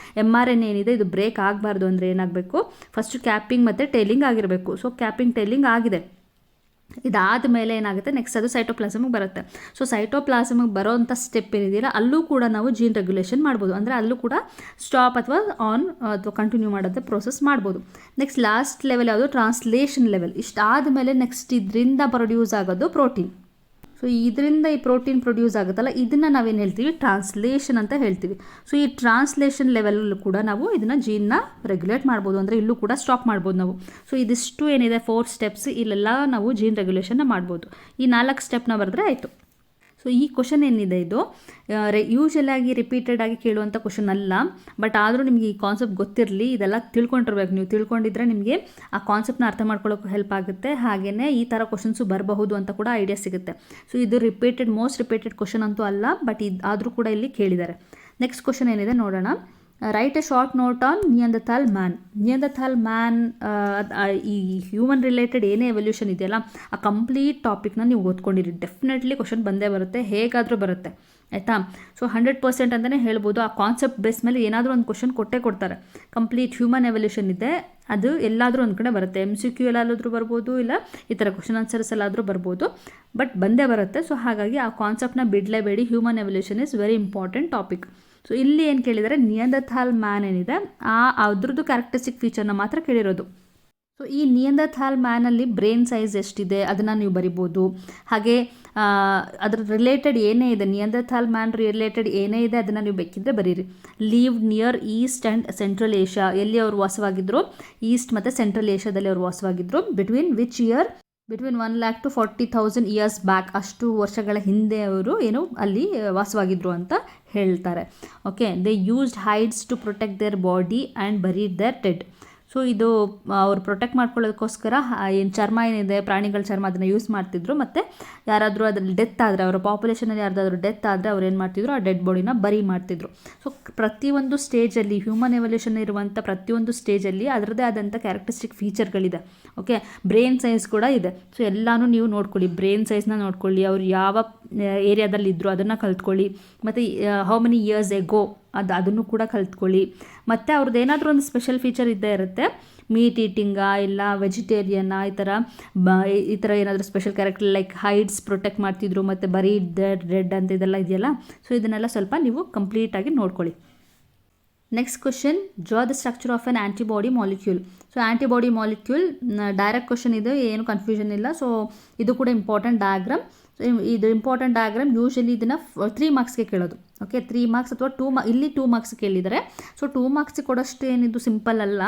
mRNA ಏನಿದೆ ಇದು ಬ್ರೇಕ್ ಆಗಬಾರ್ದು ಅಂದರೆ ಏನಾಗಬೇಕು, ಫಸ್ಟು ಕ್ಯಾಪಿಂಗ್ ಮತ್ತು ಟೈಲಿಂಗ್ ಆಗಿರಬೇಕು. ಸೊ ಕ್ಯಾಪಿಂಗ್ ಟೈಲಿಂಗ್ ಆಗಿದೆ. ಇದಾದ ಮೇಲೆ ಏನಾಗುತ್ತೆ, ನೆಕ್ಸ್ಟ್ ಅದು ಸೈಟೋಪ್ಲಾಸಮ್ಗೆ ಬರುತ್ತೆ. ಸೊ ಸೈಟೋಪ್ಲಾಸಮ್ಗೆ ಬರೋವಂಥ ಸ್ಟೆಪ್ ಏನಿದೆಯಲ್ಲ ಅಲ್ಲೂ ಕೂಡ ನಾವು ಜೀನ್ ರೆಗ್ಯುಲೇಷನ್ ಮಾಡ್ಬೋದು. ಅಂದರೆ ಅಲ್ಲೂ ಕೂಡ ಸ್ಟಾಪ್ ಅಥವಾ ಆನ್ ಅಥವಾ ಕಂಟಿನ್ಯೂ ಮಾಡೋದು ಪ್ರೋಸೆಸ್ ಮಾಡ್ಬೋದು. ನೆಕ್ಸ್ಟ್ ಲಾಸ್ಟ್ ಲೆವೆಲ್ ಯಾವುದು, ಟ್ರಾನ್ಸ್ಲೇಷನ್ ಲೆವೆಲ್. ಇಷ್ಟಾದ ಮೇಲೆ ನೆಕ್ಸ್ಟ್ ಇದರಿಂದ ಪ್ರೊಡ್ಯೂಸ್ ಆಗೋದು ಪ್ರೋಟೀನ್. ಸೊ ಇದರಿಂದ ಈ ಪ್ರೋಟೀನ್ ಪ್ರೊಡ್ಯೂಸ್ ಆಗುತ್ತಲ್ಲ, ಇದನ್ನು ನಾವೇನು ಹೇಳ್ತೀವಿ, ಟ್ರಾನ್ಸ್ಲೇಷನ್ ಅಂತ ಹೇಳ್ತೀವಿ. ಸೊ ಈ ಟ್ರಾನ್ಸ್ಲೇಷನ್ ಲೆವೆಲಲ್ಲೂ ಕೂಡ ನಾವು ಇದನ್ನು ಜೀನ್ನ ರೆಗ್ಯುಲೇಟ್ ಮಾಡ್ಬೋದು, ಅಂದರೆ ಇಲ್ಲೂ ಕೂಡ ಸ್ಟಾಪ್ ಮಾಡ್ಬೋದು ನಾವು. ಸೊ ಇದಿಷ್ಟು ಏನಿದೆ 4 ಸ್ಟೆಪ್ಸ್, ಇಲ್ಲೆಲ್ಲ ನಾವು ಜೀನ್ ರೆಗ್ಯುಲೇಷನ್ನ ಮಾಡ್ಬೋದು. ಈ 4 ಸ್ಟೆಪ್ನ ಬರೆದ್ರೆ ಆಯಿತು. ಸೊ ಈ ಕ್ವಶನ್ ಏನಿದೆ ಇದು ಯೂಶಲಾಗಿ ರಿಪೀಟೆಡ್ ಆಗಿ ಕೇಳುವಂಥ ಕ್ವಶನ್ ಅಲ್ಲ, ಬಟ್ ಆದರೂ ನಿಮಗೆ ಈ ಕಾನ್ಸೆಪ್ಟ್ ಗೊತ್ತಿರಲಿ, ಇದೆಲ್ಲ ತಿಳ್ಕೊಂಡಿರ್ಬೇಕು. ನೀವು ತಿಳ್ಕೊಂಡಿದ್ರೆ ನಿಮಗೆ ಆ ಕಾನ್ಸೆಪ್ಟ್ನ ಅರ್ಥ ಮಾಡ್ಕೊಳ್ಳೋಕೆ ಹೆಲ್ಪ್ ಆಗುತ್ತೆ. ಹಾಗೆಯೇ ಈ ಥರ ಕ್ವಶನ್ಸು ಬರಬಹುದು ಅಂತ ಕೂಡ ಐಡಿಯಾ ಸಿಗುತ್ತೆ. ಸೊ ಇದು ಮೋಸ್ಟ್ ರಿಪೀಟೆಡ್ ಕ್ವಶನ್ ಅಂತೂ ಅಲ್ಲ, ಬಟ್ ಆದರೂ ಕೂಡ ಇಲ್ಲಿ ಕೇಳಿದ್ದಾರೆ. ನೆಕ್ಸ್ಟ್ ಕ್ವಶನ್ ಏನಿದೆ ನೋಡೋಣ. Write a short note on Neanderthal man. Neanderthal man ಈ ಹ್ಯೂಮನ್ ರಿಲೇಟೆಡ್ ಏನೇ ಎವಲ್ಯೂಷನ್ ಇದೆಯಲ್ಲ ಆ ಕಂಪ್ಲೀಟ್ ಟಾಪಿಕ್ನ ನೀವು ಓದ್ಕೊಂಡಿರಿ. ಡೆಫಿನೆಟ್ಲಿ ಕ್ವಶನ್ ಬಂದೇ ಬರುತ್ತೆ, ಹೇಗಾದರೂ ಬರುತ್ತೆ, ಆಯಿತಾ. ಸೊ 100% ಅಂತಲೇ ಹೇಳ್ಬೋದು. ಆ ಕಾನ್ಸೆಪ್ಟ್ ಬೇಸ್ ಮೇಲೆ ಏನಾದರೂ ಒಂದು ಕ್ವಶನ್ ಕೊಟ್ಟೇ ಕೊಡ್ತಾರೆ. ಕಂಪ್ಲೀಟ್ ಹ್ಯೂಮನ್ ಎವಲ್ಯೂಷನ್ ಇದೆ, ಅದು ಎಲ್ಲಾದರೂ ಒಂದು ಕಡೆ ಬರುತ್ತೆ. MCQ ಎಲ್ಲಾದರೂ ಬರ್ಬೋದು, ಇಲ್ಲ ಈ ಥರ ಕ್ವಶನ್ ಆನ್ಸರ್ಸ್ ಎಲ್ಲಾದರೂ ಬರ್ಬೋದು, ಬಟ್ ಬಂದೇ ಬರುತ್ತೆ. ಸೊ ಹಾಗಾಗಿ ಆ ಕಾನ್ಸೆಪ್ಟ್ನ ಬಿಡಲೇಬೇಡಿ. Human evolution is very important topic. So ಇಲ್ಲಿ ಏನು ಕೇಳಿದರೆ, ನಿಯಂಡರ್ಥಾಲ್ ಮ್ಯಾನ್ ಏನಿದೆ ಅದ್ರದ್ದು ಕ್ಯಾರೆಕ್ಟರಿಸ್ಟಿಕ್ ಫೀಚರ್ನ ಮಾತ್ರ ಕೇಳಿರೋದು. ಸೊ ಈ ನಿಯಂಡರ್ಥಾಲ್ ಮ್ಯಾನಲ್ಲಿ ಬ್ರೈನ್ ಸೈಜ್ ಎಷ್ಟಿದೆ ಅದನ್ನು ನೀವು ಬರಿಬೋದು. ಹಾಗೆ ಅದ್ರ ರಿಲೇಟೆಡ್ ಏನೇ ಇದೆ, ನಿಯಂಡರ್ಥಾಲ್ ಮ್ಯಾನ್ ರಿಲೇಟೆಡ್ ಏನೇ ಇದೆ ಅದನ್ನು ನೀವು ಬೇಕಿದ್ದರೆ ಬರೀರಿ. Live near east and central Asia. ಎಲ್ಲಿ ಅವರು ವಾಸವಾಗಿದ್ದರು, ಈಸ್ಟ್ ಮತ್ತು ಸೆಂಟ್ರಲ್ ಏಷ್ಯಾದಲ್ಲಿ ಅವರು ವಾಸವಾಗಿದ್ದರು. Between 1,00,000 to 40,000 years back. ಅಷ್ಟು ವರ್ಷಗಳ ಹಿಂದೆ ಅವರು ಅಲ್ಲಿ ವಾಸವಾಗಿದ್ದರು ಅಂತ ಹೇಳ್ತಾರೆ. Okay, they used hides to protect their body and buried their dead. So ಇದು ಅವ್ರು ಪ್ರೊಟೆಕ್ಟ್ ಮಾಡ್ಕೊಳ್ಳೋದಕ್ಕೋಸ್ಕರ ಏನು ಚರ್ಮ ಏನಿದೆ, ಪ್ರಾಣಿಗಳ ಚರ್ಮ, ಅದನ್ನು ಯೂಸ್ ಮಾಡ್ತಿದ್ರು. ಮತ್ತು ಯಾರಾದರೂ ಅದ್ರಲ್ಲಿ ಡೆತ್ ಆದರೆ, ಅವರ ಪಾಪ್ಯುಲೇಷನಲ್ಲಿ ಯಾರ್ದಾದ್ರೂ ಡೆತ್ ಆದರೆ ಅವ್ರು ಏನು ಮಾಡ್ತಿದ್ರು, ಆ ಡೆಡ್ ಬಾಡಿನ ಬರಿ ಮಾಡ್ತಿದ್ರು. ಸೊ ಪ್ರತಿಯೊಂದು ಸ್ಟೇಜಲ್ಲಿ ಹ್ಯೂಮನ್ ಎವಲ್ಯೂಷನ್ ಇರುವಂಥ ಪ್ರತಿಯೊಂದು ಸ್ಟೇಜಲ್ಲಿ ಅದರದ್ದೇ ಆದಂಥ ಕ್ಯಾರೆಕ್ಟರಿಸ್ಟಿಕ್ ಫೀಚರ್ಗಳಿದೆ. ಓಕೆ, ಬ್ರೈನ್ ಸೈಜ್ ಕೂಡ ಇದೆ. ಸೊ ಎಲ್ಲನೂ ನೀವು ನೋಡ್ಕೊಳ್ಳಿ, ಬ್ರೈನ್ ಸೈಜ್ನ ನೋಡ್ಕೊಳ್ಳಿ, ಅವ್ರು ಯಾವ ಏರಿಯಾದಲ್ಲಿ ಇದ್ದರು ಅದನ್ನು ಕಲ್ತ್ಕೊಳ್ಳಿ, ಮತ್ತು ಹೌ ಮೆನಿ ಇಯರ್ಸ್ ಎಗೋ ಅದನ್ನು ಕೂಡ ಕಲ್ತ್ಕೊಳ್ಳಿ. ಮತ್ತು ಅವ್ರದ್ದು ಏನಾದರೂ ಒಂದು ಸ್ಪೆಷಲ್ ಫೀಚರ್ ಇದ್ದೇ ಇರುತ್ತೆ. ಮೀಟ್ ಈಟಿಂಗಾ, ಇಲ್ಲ ವೆಜಿಟೇರಿಯನ್ನ, ಈ ಥರ ಏನಾದರೂ ಸ್ಪೆಷಲ್ ಕ್ಯಾರೆಕ್ಟರ್ ಲೈಕ್ ಹೈಡ್ಸ್ ಪ್ರೊಟೆಕ್ಟ್ ಮಾಡ್ತಿದ್ರು, ಮತ್ತು ಬರೀ ಡೆಡ್ ಅಂತ ಇದೆಲ್ಲ ಇದೆಯಲ್ಲ. ಸೊ ಇದನ್ನೆಲ್ಲ ಸ್ವಲ್ಪ ನೀವು ಕಂಪ್ಲೀಟಾಗಿ ನೋಡ್ಕೊಳ್ಳಿ. Next question, draw the structure of on antibody molecule. So antibody molecule direct question ಇದೆ, ಏನು ಕನ್ಫ್ಯೂಷನ್ ಇಲ್ಲ. ಸೊ ಇದು ಕೂಡ ಇಂಪಾರ್ಟೆಂಟ್ ಡಯಾಗ್ರಾಮ್. ಇದು ಇಂಪಾರ್ಟೆಂಟ್ ಡಯಾಗ್ರಾಮ್. ಯೂಶಲಿ ಇದನ್ನು 3 ಮಾರ್ಕ್ಸ್ಗೆ ಕೇಳೋದು. ಓಕೆ, 3 ಮಾರ್ಕ್ಸ್ ಅಥವಾ ಇಲ್ಲಿ 2 ಮಾರ್ಕ್ಸ್ ಕೇಳಿದ್ದಾರೆ. ಸೊ 2 ಮಾರ್ಕ್ಸ್ ಕೊಡೋಷ್ಟು ಏನಿದು ಸಿಂಪಲ್ ಅಲ್ಲ,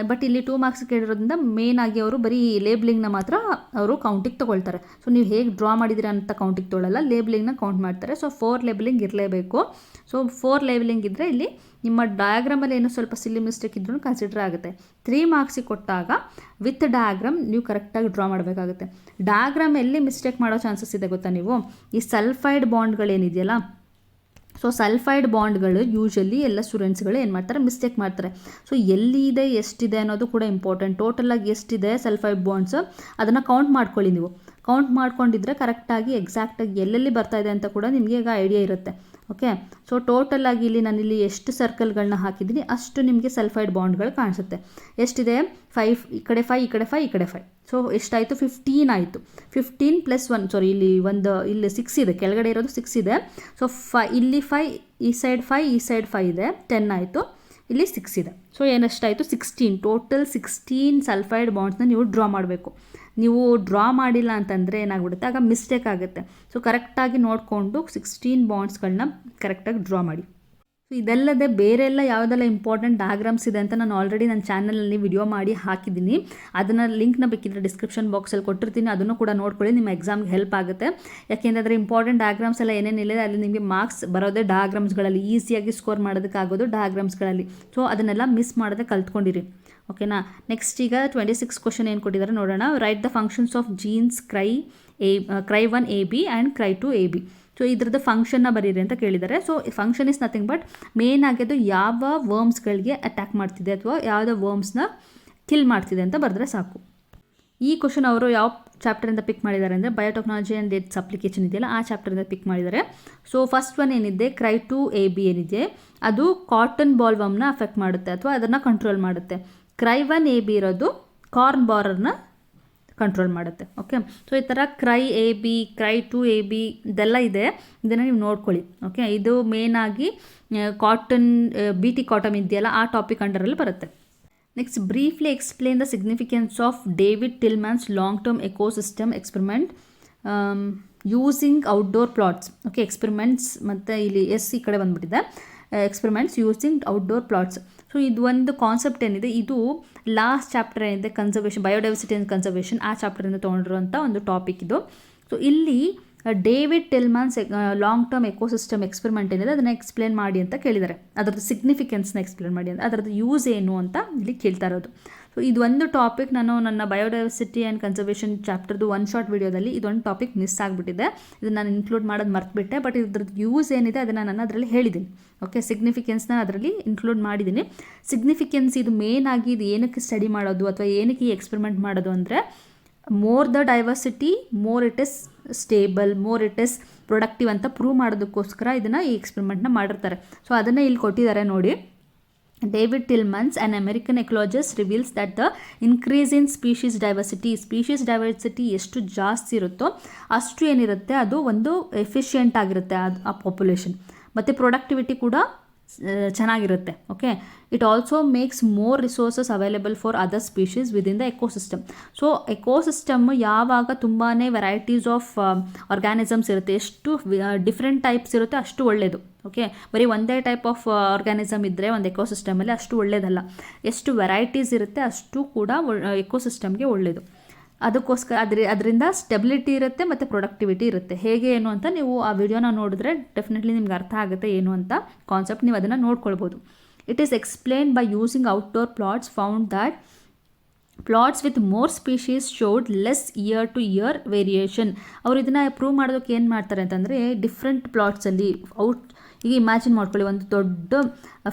ಬಟ್ ಇಲ್ಲಿ 2 ಮಾರ್ಕ್ಸ್ ಕೇಳಿರೋದ್ರಿಂದ ಮೇನ್ ಆಗಿ ಅವರು ಬರೀ ಲೇಬ್ಲಿಂಗ್ನ ಮಾತ್ರ ಅವರು ಕೌಂಟಿಗೆ ತೊಗೊಳ್ತಾರೆ. ಸೊ ನೀವು ಹೇಗೆ ಡ್ರಾ ಮಾಡಿದ್ದೀರಾ ಅಂತ ಕೌಂಟಿಗೆ ತೊಗೊಳ್ಳಲ್ಲ, ಲೇಬ್ಲಿಂಗ್ನ ಕೌಂಟ್ ಮಾಡ್ತಾರೆ. ಸೊ 4 ಲೇಬಲಿಂಗ್ ಇರಲೇಬೇಕು. ಸೊ 4 ಲೇಬಲಿಂಗ್ ಇದ್ದರೆ ಇಲ್ಲಿ ನಿಮ್ಮ ಡಯಾಗ್ರಾಮಲ್ಲಿ ಏನೋ ಸ್ವಲ್ಪ ಸಿಲ್ಲಿ ಮಿಸ್ಟೇಕ್ ಇದ್ರೂ ಕನ್ಸಿಡರ್ ಆಗುತ್ತೆ. 3 ಮಾರ್ಕ್ಸಿಗೆ ಕೊಟ್ಟಾಗ ವಿತ್ ಡಯಾಗ್ರಾಮ್ ನೀವು ಕರೆಕ್ಟಾಗಿ ಡ್ರಾ ಮಾಡಬೇಕಾಗುತ್ತೆ. ಡಯಾಗ್ರಾಮ್ ಎಲ್ಲಿ ಮಿಸ್ಟೇಕ್ ಮಾಡೋ ಚಾನ್ಸಸ್ ಇದೆ ಗೊತ್ತಾ ನೀವು, ಈ ಸಲ್ಫೈಡ್ ಬಾಂಡ್ಗಳೇನಿದೆಯಲ್ಲ, ಸೊ ಸಲ್ಫೈಡ್ ಬಾಂಡ್ಗಳು ಯೂಶಲಿ ಎಲ್ಲ ಸ್ಟೂಡೆಂಟ್ಸ್ಗಳು ಏನು ಮಾಡ್ತಾರೆ, ಮಿಸ್ಟೇಕ್ ಮಾಡ್ತಾರೆ. ಸೊ ಎಲ್ಲಿದೆ ಎಷ್ಟಿದೆ ಅನ್ನೋದು ಕೂಡ ಇಂಪಾರ್ಟೆಂಟ್. ಟೋಟಲಾಗಿ ಎಷ್ಟಿದೆ ಸಲ್ಫೈಡ್ ಬಾಂಡ್ಸ್ ಅದನ್ನು ಕೌಂಟ್ ಮಾಡ್ಕೊಳ್ಳಿ. ನೀವು ಕೌಂಟ್ ಮಾಡ್ಕೊಂಡಿದ್ರೆ ಕರೆಕ್ಟಾಗಿ ಎಕ್ಸಾಕ್ಟಾಗಿ ಎಲ್ಲೆಲ್ಲಿ ಬರ್ತಾ ಇದೆ ಅಂತ ಕೂಡ ನಿಮಗೆ ಈಗ ಐಡಿಯಾ ಇರುತ್ತೆ. ಓಕೆ, ಸೊ ಟೋಟಲಾಗಿ ಇಲ್ಲಿ ನಾನಿಲ್ಲಿ ಎಷ್ಟು ಸರ್ಕಲ್ಗಳನ್ನ ಹಾಕಿದ್ದೀನಿ ಅಷ್ಟು ನಿಮಗೆ ಸಲ್ಫೈಡ್ ಬಾಂಡ್ಗಳು ಕಾಣಿಸುತ್ತೆ. ಎಷ್ಟಿದೆ, 5, ಈ ಕಡೆ 5, ಈ ಕಡೆ 5, ಈ ಕಡೆ 5. ಸೊ ಎಷ್ಟಾಯಿತು, 15 ಆಯಿತು. 15 + 1, ಸಾರಿ ಇಲ್ಲಿ 6 ಇದೆ, ಕೆಳಗಡೆ ಇರೋದು 6 ಇದೆ. ಸೊ ಇಲ್ಲಿ 5, ಈ ಸೈಡ್ 5, ಈ ಸೈಡ್ 5 ಇದೆ, 10 ಆಯಿತು. ಇಲ್ಲಿ 6 ಇದೆ. ಸೊ ಏನಷ್ಟಾಯಿತು 16, ಟೋಟಲ್ 16 ಸಲ್ಫೈಡ್ ಬಾಂಡ್ಸ್ನ ನೀವು ಡ್ರಾ ಮಾಡಬೇಕು. ನೀವು ಡ್ರಾ ಮಾಡಿಲ್ಲ ಅಂತಂದರೆ ಏನಾಗ್ಬಿಡುತ್ತೆ, ಆಗ ಮಿಸ್ಟೇಕ್ ಆಗುತ್ತೆ. ಸೊ ಕರೆಕ್ಟಾಗಿ ನೋಡಿಕೊಂಡು 16 ಬಾಂಡ್ಸ್ಗಳನ್ನ ಕರೆಕ್ಟಾಗಿ ಡ್ರಾ ಮಾಡಿ. ಸೊ ಇದಲ್ಲದೆ ಬೇರೆ ಎಲ್ಲ ಯಾವುದೆಲ್ಲ ಇಂಪಾರ್ಟೆಂಟ್ ಡಯಾಗ್ರಾಮ್ಸ್ ಇದೆ ಅಂತ ನಾನು ಆಲ್ರೆಡಿ ನನ್ನ ಚಾನಲಲ್ಲಿ ವಿಡಿಯೋ ಮಾಡಿ ಹಾಕಿದ್ದೀನಿ. ಅದನ್ನು ಲಿಂಕ್ನ ಬೇಕಿದ್ರೆ ಡಿಸ್ಕ್ರಿಪ್ಷನ್ ಬಾಕ್ಸಲ್ಲಿ ಕೊಟ್ಟಿರ್ತೀನಿ, ಅದನ್ನು ಕೂಡ ನೋಡ್ಕೊಳ್ಳಿ, ನಿಮ್ಮ ಎಕ್ಸಾಮ್ಗೆ ಹೆಲ್ಪ್ ಆಗುತ್ತೆ. ಯಾಕೆಂದರೆ ಇಂಪಾರ್ಟೆಂಟ್ ಡಯಾಗ್ರಾಮ್ಸ್ ಎಲ್ಲ ಏನೇನಿಲ್ಲ ಅಲ್ಲಿ ನಿಮಗೆ ಮಾರ್ಕ್ಸ್ ಬರೋದೇ ಡಯಾಗ್ರಾಮ್ಸ್ಗಳಲ್ಲಿ, ಈಸಿಯಾಗಿ ಸ್ಕೋರ್ ಮಾಡೋದಕ್ಕಾಗೋದು ಡಯಾಗ್ರಾಮ್ಸ್ಗಳಲ್ಲಿ. ಸೊ ಅದನ್ನೆಲ್ಲ ಮಿಸ್ ಮಾಡದೆ ಕಲ್ತ್ಕೊಂಡಿರಿ, ಓಕೆನಾ. ನೆಕ್ಸ್ಟ್ ಈಗ 26 ಕ್ವಶನ್ ಏನು ಕೊಟ್ಟಿದ್ದಾರೆ ನೋಡೋಣ. Right the functions of jeans CRY 1 AB and CRY 2 AB. So ಇದ್ರದ್ದು ಫಂಕ್ಷನ್ನ ಬರೀರಿ ಅಂತ ಕೇಳಿದ್ದಾರೆ. So function is nothing but main ಆಗಿದ್ದು ಯಾವ ವರ್ಮ್ಸ್ಗಳಿಗೆ ಅಟ್ಯಾಕ್ ಮಾಡ್ತಿದೆ ಅಥವಾ ಯಾವುದೋ ವರ್ಮ್ಸ್ನ ಕಿಲ್ ಮಾಡ್ತಿದೆ ಅಂತ ಬರೆದ್ರೆ ಸಾಕು. ಈ ಕ್ವಶನ್ ಅವರು ಯಾವ ಚಾಪ್ಟರಿಂದ ಪಿಕ್ ಮಾಡಿದ್ದಾರೆ ಅಂದರೆ ಬಯೋಟೆಕ್ನಾಲಜಿ ಆ್ಯಂಡ್ ಇಟ್ಸ್ ಅಪ್ಲಿಕೇಶನ್ ಇದೆಯಲ್ಲ ಆ ಚಾಪ್ಟರಿಂದ ಪಿಕ್ ಮಾಡಿದ್ದಾರೆ. ಸೊ ಫಸ್ಟ್ ಒನ್ ಏನಿದೆ ಕ್ರೈ 2 AB ಏನಿದೆ ಅದು ಕಾಟನ್ ಬಾಲ್ ವರ್ಮ್ನ ಅಫೆಕ್ಟ್ ಮಾಡುತ್ತೆ ಅಥವಾ ಅದನ್ನು ಕಂಟ್ರೋಲ್ ಮಾಡುತ್ತೆ. ಕ್ರೈ 1 AB ಇರೋದು ಕಾರ್ನ್ ಬಾರರ್ನ ಕಂಟ್ರೋಲ್ ಮಾಡುತ್ತೆ. ಓಕೆ, ಸೊ ಈ ಥರ ಕ್ರೈ AB, ಕ್ರೈ 2 AB ಇದೆಲ್ಲ ಇದೆ, ಇದನ್ನು ನೀವು ನೋಡ್ಕೊಳ್ಳಿ. ಓಕೆ, ಇದು ಮೇನಾಗಿ ಕಾಟನ್ BT ಕಾಟನ್ ಇದೆಯಲ್ಲ ಆ ಟಾಪಿಕ್ ಅಂಡರಲ್ಲಿ ಬರುತ್ತೆ. Next briefly explain the significance of David Tilman's long term ecosystem experiment using outdoor plots. Okay, experiments ಮತ್ತು ಇಲ್ಲಿ ಈ ಕಡೆ ಬಂದುಬಿಟ್ಟಿದೆ, experiments using outdoor plots. So ಇದು ಒಂದು ಕಾನ್ಸೆಪ್ಟ್ ಏನಿದೆ, ಇದು ಲಾಸ್ಟ್ ಚಾಪ್ಟರ್ ಏನಿದೆ ಕನ್ಸರ್ವೇಷನ್, ಬಯೋಡೈವರ್ಸಿಟಿ ಆ್ಯಂಡ್ ಕನ್ಸರ್ವೇಷನ್, ಆ ಚಾಪ್ಟರಿಂದ ತೊಗೊಂಡಿರುವಂಥ ಒಂದು ಟಾಪಿಕ್ ಇದು. ಸೊ ಇಲ್ಲಿ David Tilman's long term ecosystem experiment ಏನಿದೆ ಅದನ್ನು ಎಕ್ಸ್ಪ್ಲೇನ್ ಮಾಡಿ ಅಂತ ಕೇಳಿದ್ದಾರೆ. ಅದರದ್ದು ಸಿಗ್ನಿಫಿಕೆನ್ಸ್ನ ಎಕ್ಸ್ಪ್ಲೇನ್ ಮಾಡಿ ಅಂತ, ಅದರದ್ದು ಯೂಸ್ ಏನು ಅಂತ ಇಲ್ಲಿ ಕೇಳ್ತಾ ಇರೋದು. ಸೊ ಇದೊಂದು ಟಾಪಿಕ್ ನಾನು ನನ್ನ ಬಯೋಡೈವರ್ಸಿಟಿ ಆ್ಯಂಡ್ ಕನ್ಸರ್ವೇಷನ್ ಚಾಪ್ಟರ್ದು ಒನ್ ಶಾರ್ಟ್ ವಿಡಿಯೋದಲ್ಲಿ ಇದೊಂದು ಟಾಪಿಕ್ ಮಿಸ್ ಆಗಿಬಿಟ್ಟಿದೆ, ಇದನ್ನು ನಾನು ಇನ್ಕ್ಲೂಡ್ ಮಾಡೋದು ಮರ್ತುಬಿಟ್ಟೆ. ಬಟ್ ಇದ್ರದ್ದು ಯೂಸ್ ಏನಿದೆ ಅದನ್ನು ನಾನು ಅದರಲ್ಲಿ ಹೇಳಿದ್ದೀನಿ. ಓಕೆ, ಸಿಗ್ನಿಫಿಕೆನ್ಸ್ನ ಅದರಲ್ಲಿ ಇನ್ಕ್ಲೂಡ್ ಮಾಡಿದ್ದೀನಿ. ಸಿಗ್ನಿಫಿಕೆನ್ಸ್ ಇದು ಮೇನ್ ಆಗಿ ಇದು ಏನಕ್ಕೆ ಸ್ಟಡಿ ಮಾಡೋದು ಅಥವಾ ಏನಕ್ಕೆ ಈ ಎಕ್ಸ್ಪೆರಿಮೆಂಟ್ ಮಾಡೋದು ಅಂದರೆ more the diversity more it is stable, more it is productive ಅಂತ ಪ್ರೂವ್ ಮಾಡೋದಕ್ಕೋಸ್ಕರ ಇದನ್ನು ಈ ಎಕ್ಸ್ಪೆರಿಮೆಂಟ್ನ ಮಾಡಿರ್ತಾರೆ. ಸೊ ಅದನ್ನೇ ಇಲ್ಲಿ ಕೊಟ್ಟಿದ್ದಾರೆ ನೋಡಿ. David Tillmans, an American ecologist, reveals that the increase in species diversity ಎಷ್ಟು ಜಾಸ್ತಿ ಇರುತ್ತೋ ಅಷ್ಟು ಏನಿರುತ್ತೆ ಅದು ಒಂದು ಎಫಿಷಿಯೆಂಟ್ ಆಗಿರುತ್ತೆ ಆ ಪಾಪ್ಯುಲೇಷನ್, ಮತ್ತು ಪ್ರೊಡಕ್ಟಿವಿಟಿ ಕೂಡ ಚೆನ್ನಾಗಿರುತ್ತೆ. Okay, it also makes more resources available for other species within the ecosystem. So ecosystem ಯಾವಾಗ ತುಂಬಾ ವೆರೈಟೀಸ್ ಆಫ್ ಆರ್ಗ್ಯಾನಿಸಮ್ಸ್ ಇರುತ್ತೆ, ಎಷ್ಟು ಡಿಫ್ರೆಂಟ್ ಟೈಪ್ಸ್ ಇರುತ್ತೆ ಅಷ್ಟು ಒಳ್ಳೆಯದು. ಓಕೆ, ಬರೀ ಒಂದೇ ಟೈಪ್ ಆಫ್ ಆರ್ಗ್ಯಾನಿಸಮ್ ಇದ್ದರೆ ಒಂದು ಎಕೋಸಿಸ್ಟಮಲ್ಲಿ ಅಷ್ಟು ಒಳ್ಳೆಯದಲ್ಲ. ಎಷ್ಟು ವೆರೈಟೀಸ್ ಇರುತ್ತೆ ಅಷ್ಟು ಕೂಡ ಎಕೋಸಿಸ್ಟಮ್ಗೆ ಒಳ್ಳೆಯದು. ಅದಕ್ಕೋಸ್ಕರ ಅದರಿಂದ ಸ್ಟೆಬಿಲಿಟಿ ಇರುತ್ತೆ ಮತ್ತು ಪ್ರೊಡಕ್ಟಿವಿಟಿ ಇರುತ್ತೆ. ಹೇಗೆ ಏನು ಅಂತ ನೀವು ಆ ವಿಡಿಯೋನ ನೋಡಿದ್ರೆ ಡೆಫಿನೆಟ್ಲಿ ನಿಮ್ಗೆ ಅರ್ಥ ಆಗುತ್ತೆ ಏನು ಅಂತ ಕಾನ್ಸೆಪ್ಟ್, ನೀವು ಅದನ್ನು ನೋಡ್ಕೊಳ್ಬೋದು. It is explained by using outdoor plots found that plots with more species showed less year to year variation. ಅವರು ಇದನ್ನು ಪ್ರೂವ್ ಮಾಡೋದಕ್ಕೆ ಏನು ಮಾಡ್ತಾರೆ ಅಂತಂದರೆ ಡಿಫ್ರೆಂಟ್ ಪ್ಲಾಟ್ಸಲ್ಲಿ ಈಗ ಇಮ್ಯಾಜಿನ್ ಮಾಡ್ಕೊಳ್ಳಿ, ಒಂದು ದೊಡ್ಡ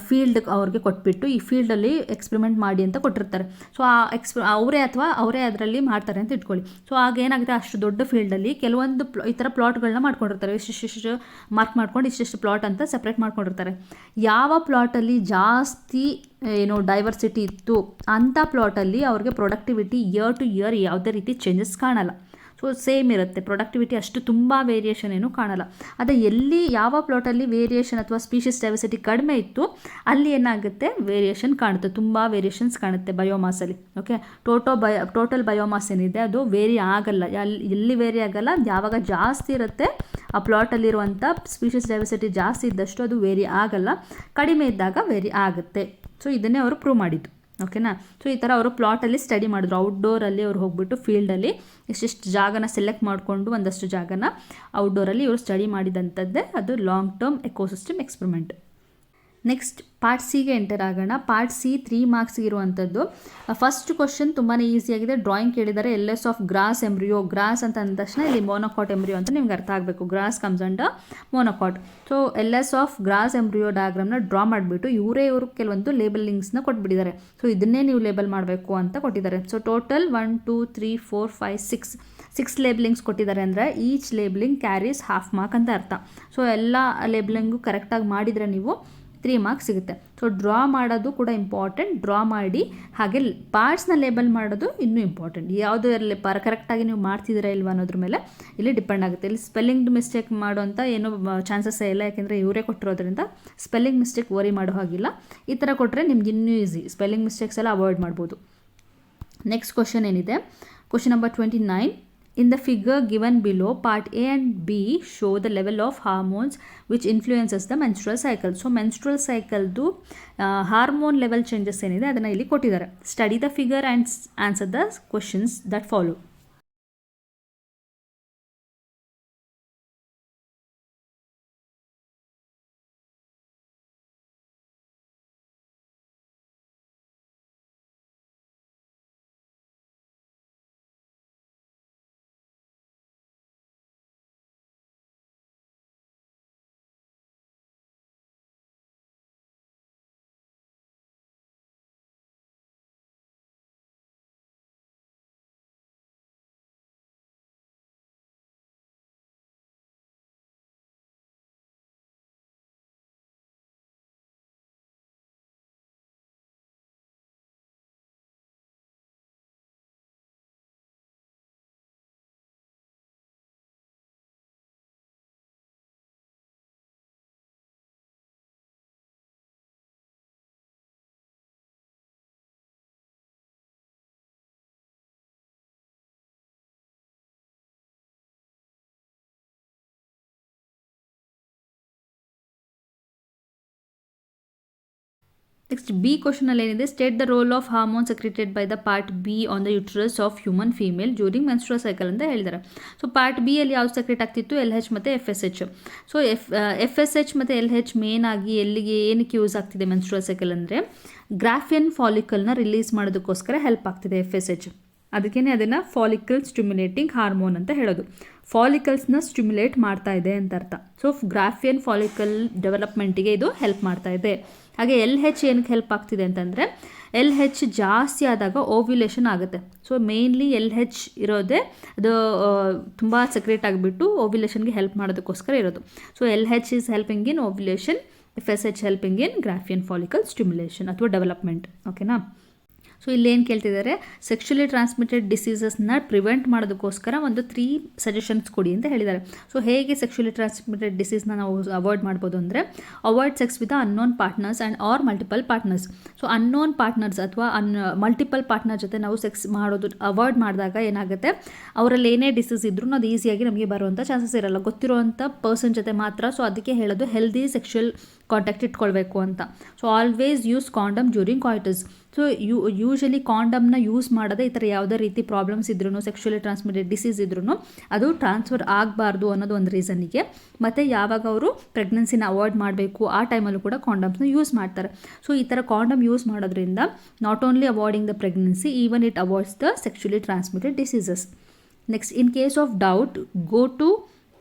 ಫೀಲ್ಡ್ ಅವ್ರಿಗೆ ಕೊಟ್ಬಿಟ್ಟು ಈ ಫೀಲ್ಡಲ್ಲಿ ಎಕ್ಸ್ಪೆರಿಮೆಂಟ್ ಮಾಡಿ ಅಂತ ಕೊಟ್ಟಿರ್ತಾರೆ. ಸೊ ಆ ಅವರೇ ಅದರಲ್ಲಿ ಮಾಡ್ತಾರೆ ಅಂತ ಇಟ್ಕೊಳ್ಳಿ. ಸೊ ಆಗ ಏನಾಗುತ್ತೆ, ಅಷ್ಟು ದೊಡ್ಡ ಫೀಲ್ಡಲ್ಲಿ ಕೆಲವೊಂದು ಈ ಥರ ಪ್ಲಾಟ್ಗಳನ್ನ ಮಾಡ್ಕೊಂಡಿರ್ತಾರೆ, ಇಷ್ಟಿಷ್ಟು ಮಾರ್ಕ್ ಮಾಡ್ಕೊಂಡು ಇಷ್ಟಿಷ್ಟು ಪ್ಲಾಟ್ ಅಂತ ಸಪ್ರೇಟ್ ಮಾಡ್ಕೊಂಡಿರ್ತಾರೆ. ಯಾವ ಪ್ಲಾಟಲ್ಲಿ ಜಾಸ್ತಿ ಡೈವರ್ಸಿಟಿ ಇತ್ತು ಅಂಥ ಪ್ಲಾಟಲ್ಲಿ ಅವ್ರಿಗೆ ಪ್ರೊಡಕ್ಟಿವಿಟಿ ಇಯರ್ ಟು ಇಯರ್ ಯಾವುದೇ ರೀತಿ ಚೇಂಜಸ್ ಕಾಣಲ್ಲ. ಸೊ ಸೇಮ್ ಇರುತ್ತೆ, ಪ್ರೊಡಕ್ಟಿವಿಟಿ ಅಷ್ಟು ತುಂಬ ವೇರಿಯೇಷನ್ ಏನೂ ಕಾಣಲ್ಲ. ಅದೇ ಎಲ್ಲಿ ಯಾವ ಪ್ಲಾಟಲ್ಲಿ ವೇರಿಯೇಷನ್ ಅಥವಾ ಸ್ಪೀಷೀಸ್ ಡೈವರ್ಸಿಟಿ ಕಡಿಮೆ ಇತ್ತು ಅಲ್ಲಿ ಏನಾಗುತ್ತೆ, ವೇರಿಯೇಷನ್ ಕಾಣುತ್ತೆ, ತುಂಬ ವೇರಿಯೇಷನ್ಸ್ ಕಾಣುತ್ತೆ ಬಯೋಮಾಸಲ್ಲಿ. ಓಕೆ, ಟೋಟಲ್ ಬಯೋಮಾಸ್ ಏನಿದೆ ಅದು ವೇರಿ ಆಗಲ್ಲ, ಎಲ್ಲಿ ವೇರಿ ಆಗಲ್ಲ. ಯಾವಾಗ ಜಾಸ್ತಿ ಇರುತ್ತೆ ಆ ಪ್ಲಾಟಲ್ಲಿರುವಂಥ ಸ್ಪೀಷೀಸ್ ಡೈವರ್ಸಿಟಿ ಜಾಸ್ತಿ ಇದ್ದಷ್ಟು ಅದು ವೇರಿ ಆಗಲ್ಲ, ಕಡಿಮೆ ಇದ್ದಾಗ ವೇರಿ ಆಗುತ್ತೆ. ಸೊ ಇದನ್ನೇ ಅವರು ಪ್ರೂವ್ ಮಾಡಿದ್ದು. ಓಕೆನಾ. ಸೊ ಈ ಥರ ಅವರು ಪ್ಲಾಟಲ್ಲಿ ಸ್ಟಡಿ ಮಾಡಿದ್ರು, ಔಟ್ಡೋರಲ್ಲಿ ಅವ್ರು ಹೋಗ್ಬಿಟ್ಟು ಫೀಲ್ಡಲ್ಲಿ ಇಷ್ಟಿಷ್ಟು ಜಾಗನ ಸೆಲೆಕ್ಟ್ ಮಾಡಿಕೊಂಡು ಒಂದಷ್ಟು ಜಾಗನ ಔಟ್ಡೋರಲ್ಲಿ ಇವರು ಸ್ಟಡಿ ಮಾಡಿದಂಥದ್ದೇ ಅದು long term ecosystem experiment. Next part ಸಿಗೆ ಎಂಟರ್ ಆಗೋಣ. ಪಾರ್ಟ್ ಸಿ 3 ಮಾರ್ಕ್ಸ್ಗೆ ಇರುವಂಥದ್ದು. ಫಸ್ಟ್ ಕ್ವಶನ್ ತುಂಬಾ ಈಸಿಯಾಗಿದೆ. ಡ್ರಾಯಿಂಗ್ ಕೇಳಿದ್ದಾರೆ, LS of grass embryo. Grass ಅಂತ ಅಂದ ತಕ್ಷಣ ಇಲ್ಲಿ ಮೋನೋಕಾಟ್ ಎಂಬ್ರಿಯೋ ಅಂತ ನಿಮ್ಗೆ ಅರ್ಥ ಆಗಬೇಕು. Grass comes under monocot. So LS of grass embryo ಡಯಾಗ್ರಾಮ್ನ ಡ್ರಾ ಮಾಡಿಬಿಟ್ಟು ಇವರು ಕೆಲವೊಂದು ಲೇಬಲಿಂಗ್ಸ್ನ ಕೊಟ್ಬಿಟ್ಟಿದ್ದಾರೆ. ಸೊ ಇದನ್ನೇ ನೀವು ಲೇಬಲ್ ಮಾಡಬೇಕು ಅಂತ ಕೊಟ್ಟಿದ್ದಾರೆ. ಸೊ ಟೋಟಲ್ 1 2 3 4 5 6 ಲೇಬಲಿಂಗ್ಸ್ ಕೊಟ್ಟಿದ್ದಾರೆ. ಅಂದರೆ each labelling carries half mark ಅಂತ ಅರ್ಥ. ಸೊ ಎಲ್ಲ ಲೇಬಲಿಂಗು ಕರೆಕ್ಟಾಗಿ ಮಾಡಿದರೆ ನೀವು 3 ಮಾರ್ಕ್ಸ್ ಸಿಗುತ್ತೆ. ಸೊ ಡ್ರಾ ಮಾಡೋದು ಕೂಡ ಇಂಪಾರ್ಟೆಂಟ್, ಡ್ರಾ ಮಾಡಿ. ಹಾಗೆ ಪಾರ್ಟ್ಸ್ನ ಲೇಬಲ್ ಮಾಡೋದು ಇನ್ನೂ ಇಂಪಾರ್ಟೆಂಟ್. ಯಾವುದು ಕರೆಕ್ಟಾಗಿ ನೀವು ಮಾಡ್ತಿದ್ದೀರಾ ಇಲ್ವಾ ಅನ್ನೋದ್ರ ಮೇಲೆ ಇಲ್ಲಿ ಡಿಪೆಂಡ್ ಆಗುತ್ತೆ. ಇಲ್ಲಿ ಸ್ಪೆಲ್ಲಿಂಗ್ ಮಿಸ್ಟೇಕ್ ಮಾಡೋಂಥ ಏನೂ ಚಾನ್ಸಸ್ಸೇ ಇಲ್ಲ, ಯಾಕೆಂದರೆ ಇವರೇ ಕೊಟ್ಟಿರೋದ್ರಿಂದ ಸ್ಪೆಲ್ಲಿಂಗ್ ಮಿಸ್ಟೇಕ್ ವರಿ ಮಾಡೋ ಹಾಗಿಲ್ಲ. ಈ ಥರ ಕೊಟ್ಟರೆ ನಿಮ್ಗೆ ಇನ್ನೂ ಈಸಿ, ಸ್ಪೆಲ್ಲಿಂಗ್ ಮಿಸ್ಟೇಕ್ಸ್ ಎಲ್ಲ ಅವಾಯ್ಡ್ ಮಾಡ್ಬೋದು. ನೆಕ್ಸ್ಟ್ ಕ್ವಶನ್ ಏನಿದೆ, question number 29. In the figure given below, part A and B show the level of hormones which influences the menstrual cycle. So menstrual cycle ದು ಹಾರ್ಮೋನ್ ಲೆವೆಲ್ ಚೇಂಜಸ್ ಏನಿದೆ ಅದನ್ನು ಇಲ್ಲಿ ಕೊಟ್ಟಿದ್ದಾರೆ. Study the figure and answer the questions that follow. Next B ಕ್ವಶನಲ್ಲಿ ಏನಿದೆ, state the role of hormone secreted by the part B on the uterus of human female during menstrual cycle ಅಂತ ಹೇಳಿದ್ದಾರೆ. So part B ಅಲ್ಲಿ ಯಾವ್ದು secret ಆಗ್ತಿತ್ತು, LH ಮತ್ತು FSH. So FSH ಮತ್ತು LH main ಆಗಿ ಎಲ್ಲಿಗೆ ಏನಕ್ಕೆ ಯೂಸ್ ಆಗ್ತಿದೆ ಮೆನ್ಸ್ಟ್ರುವಲ್ ಸೈಕಲ್ ಅಂದರೆ ಗ್ರಾಫಿಯನ್ ಫಾಲಿಕಲ್ನ ರಿಲೀಸ್ ಮಾಡೋದಕ್ಕೋಸ್ಕರ ಹೆಲ್ಪ್ ಆಗ್ತಿದೆ FSH. ಅದಕ್ಕೇ ಅದನ್ನು ಫಾಲಿಕಲ್ ಸ್ಟಿಮ್ಯುಲೇಟಿಂಗ್ ಹಾರ್ಮೋನ್ ಅಂತ ಹೇಳೋದು. ಫಾಲಿಕಲ್ಸ್ನ ಸ್ಟಿಮ್ಯುಲೇಟ್ ಮಾಡ್ತಾ ಇದೆ ಅಂತ ಅರ್ಥ. ಸೊ ಗ್ರಾಫಿಯನ್ ಫಾಲಿಕಲ್ ಡೆವಲಪ್ಮೆಂಟಿಗೆ ಇದು ಹೆಲ್ಪ್ ಮಾಡ್ತಾ ಇದೆ. ಹಾಗೆ LH ಏನಕ್ಕೆ ಹೆಲ್ಪ್ ಆಗ್ತಿದೆ ಅಂತಂದರೆ LH ಜಾಸ್ತಿ ಆದಾಗ ಓವ್ಯುಲೇಷನ್ ಆಗುತ್ತೆ. ಸೊ ಮೇನ್ಲಿ LH ಇರೋದೇ ಅದು ತುಂಬ ಸೆಕ್ರೆಟ್ ಆಗಿಬಿಟ್ಟು ಓವ್ಯುಲೇಷನ್ಗೆ ಹೆಲ್ಪ್ ಮಾಡೋದಕ್ಕೋಸ್ಕರ ಇರೋದು. So LH is helping in ovulation, FSH helping in Graafian follicle stimulation ಅಥವಾ ಡೆವಲಪ್ಮೆಂಟ್. ಓಕೆನಾ. ಸೊ ಇಲ್ಲೇನು ಕೇಳ್ತಿದ್ದಾರೆ, ಸೆಕ್ಷುಲಿ ಟ್ರಾನ್ಸ್ಮಿಟೆಡ್ ಡಿಸೀಸಸ್ನ ಪ್ರಿವೆಂಟ್ ಮಾಡೋದಕ್ಕೋಸ್ಕರ ಒಂದು 3 ಸಜೆಷನ್ಸ್ ಕೊಡಿ ಅಂತ ಹೇಳಿದ್ದಾರೆ. ಸೊ ಹೇಗೆ ಸೆಕ್ಷುಲಿ ಟ್ರಾನ್ಸ್ಮಿಟೆಡ್ ಡಿಸೀಸ್ನ ನಾವು ಅವಾಯ್ಡ್ ಮಾಡ್ಬೋದು ಅಂದರೆ, avoid sex with unknown partners and are multiple partners. So unknown partners ಅಥವಾ ಮಲ್ಟಿಪಲ್ ಪಾರ್ಟ್ನರ್ ಜೊತೆ ನಾವು ಸೆಕ್ಸ್ ಮಾಡೋದು ಅವಾಯ್ಡ್ ಮಾಡಿದಾಗ ಏನಾಗುತ್ತೆ, ಅವರಲ್ಲಿ ಏನೇ ಡಿಸೀಸ್ ಇದ್ರೂ ಅದು ಈಸಿಯಾಗಿ ನಮಗೆ ಬರುವಂಥ ಚಾನ್ಸಸ್ ಇರಲ್ಲ, ಗೊತ್ತಿರುವಂಥ ಪರ್ಸನ್ ಜೊತೆ ಮಾತ್ರ. ಸೊ ಅದಕ್ಕೆ ಹೇಳೋದು ಹೆಲ್ದಿ ಸೆಕ್ಷುವಲ್ ಕಾಂಟ್ಯಾಕ್ಟ್ ಇಟ್ಕೊಳ್ಬೇಕು ಅಂತ. So always use condom during coitus. So usually ಕಾಂಡಮ್ನ ಯೂಸ್ ಮಾಡೋದೇ ಈ ಥರ ಯಾವುದೇ ರೀತಿ ಪ್ರಾಬ್ಲಮ್ಸ್ ಇದ್ರೂ, ಸೆಕ್ಷುಲಿ ಟ್ರಾನ್ಸ್ಮಿಟೆಡ್ ಡಿಸೀಸ್ ಇದ್ರೂ ಅದು ಟ್ರಾನ್ಸ್ಫರ್ ಆಗಬಾರ್ದು ಅನ್ನೋದು ಒಂದು ರೀಸನ್ನಿಗೆ. ಮತ್ತು ಯಾವಾಗ ಅವರು ಪ್ರೆಗ್ನೆನ್ಸಿನ ಅವಾಯ್ಡ್ ಮಾಡಬೇಕು ಆ ಟೈಮಲ್ಲೂ ಕೂಡ ಕಾಂಡಮ್ಸ್ನ ಯೂಸ್ ಮಾಡ್ತಾರೆ. ಸೊ ಈ ಥರ ಕಾಂಡಮ್ ಯೂಸ್ ಮಾಡೋದ್ರಿಂದ not only avoiding the pregnancy, even it avoids the sexually transmitted diseases. Next, in case of doubt, go to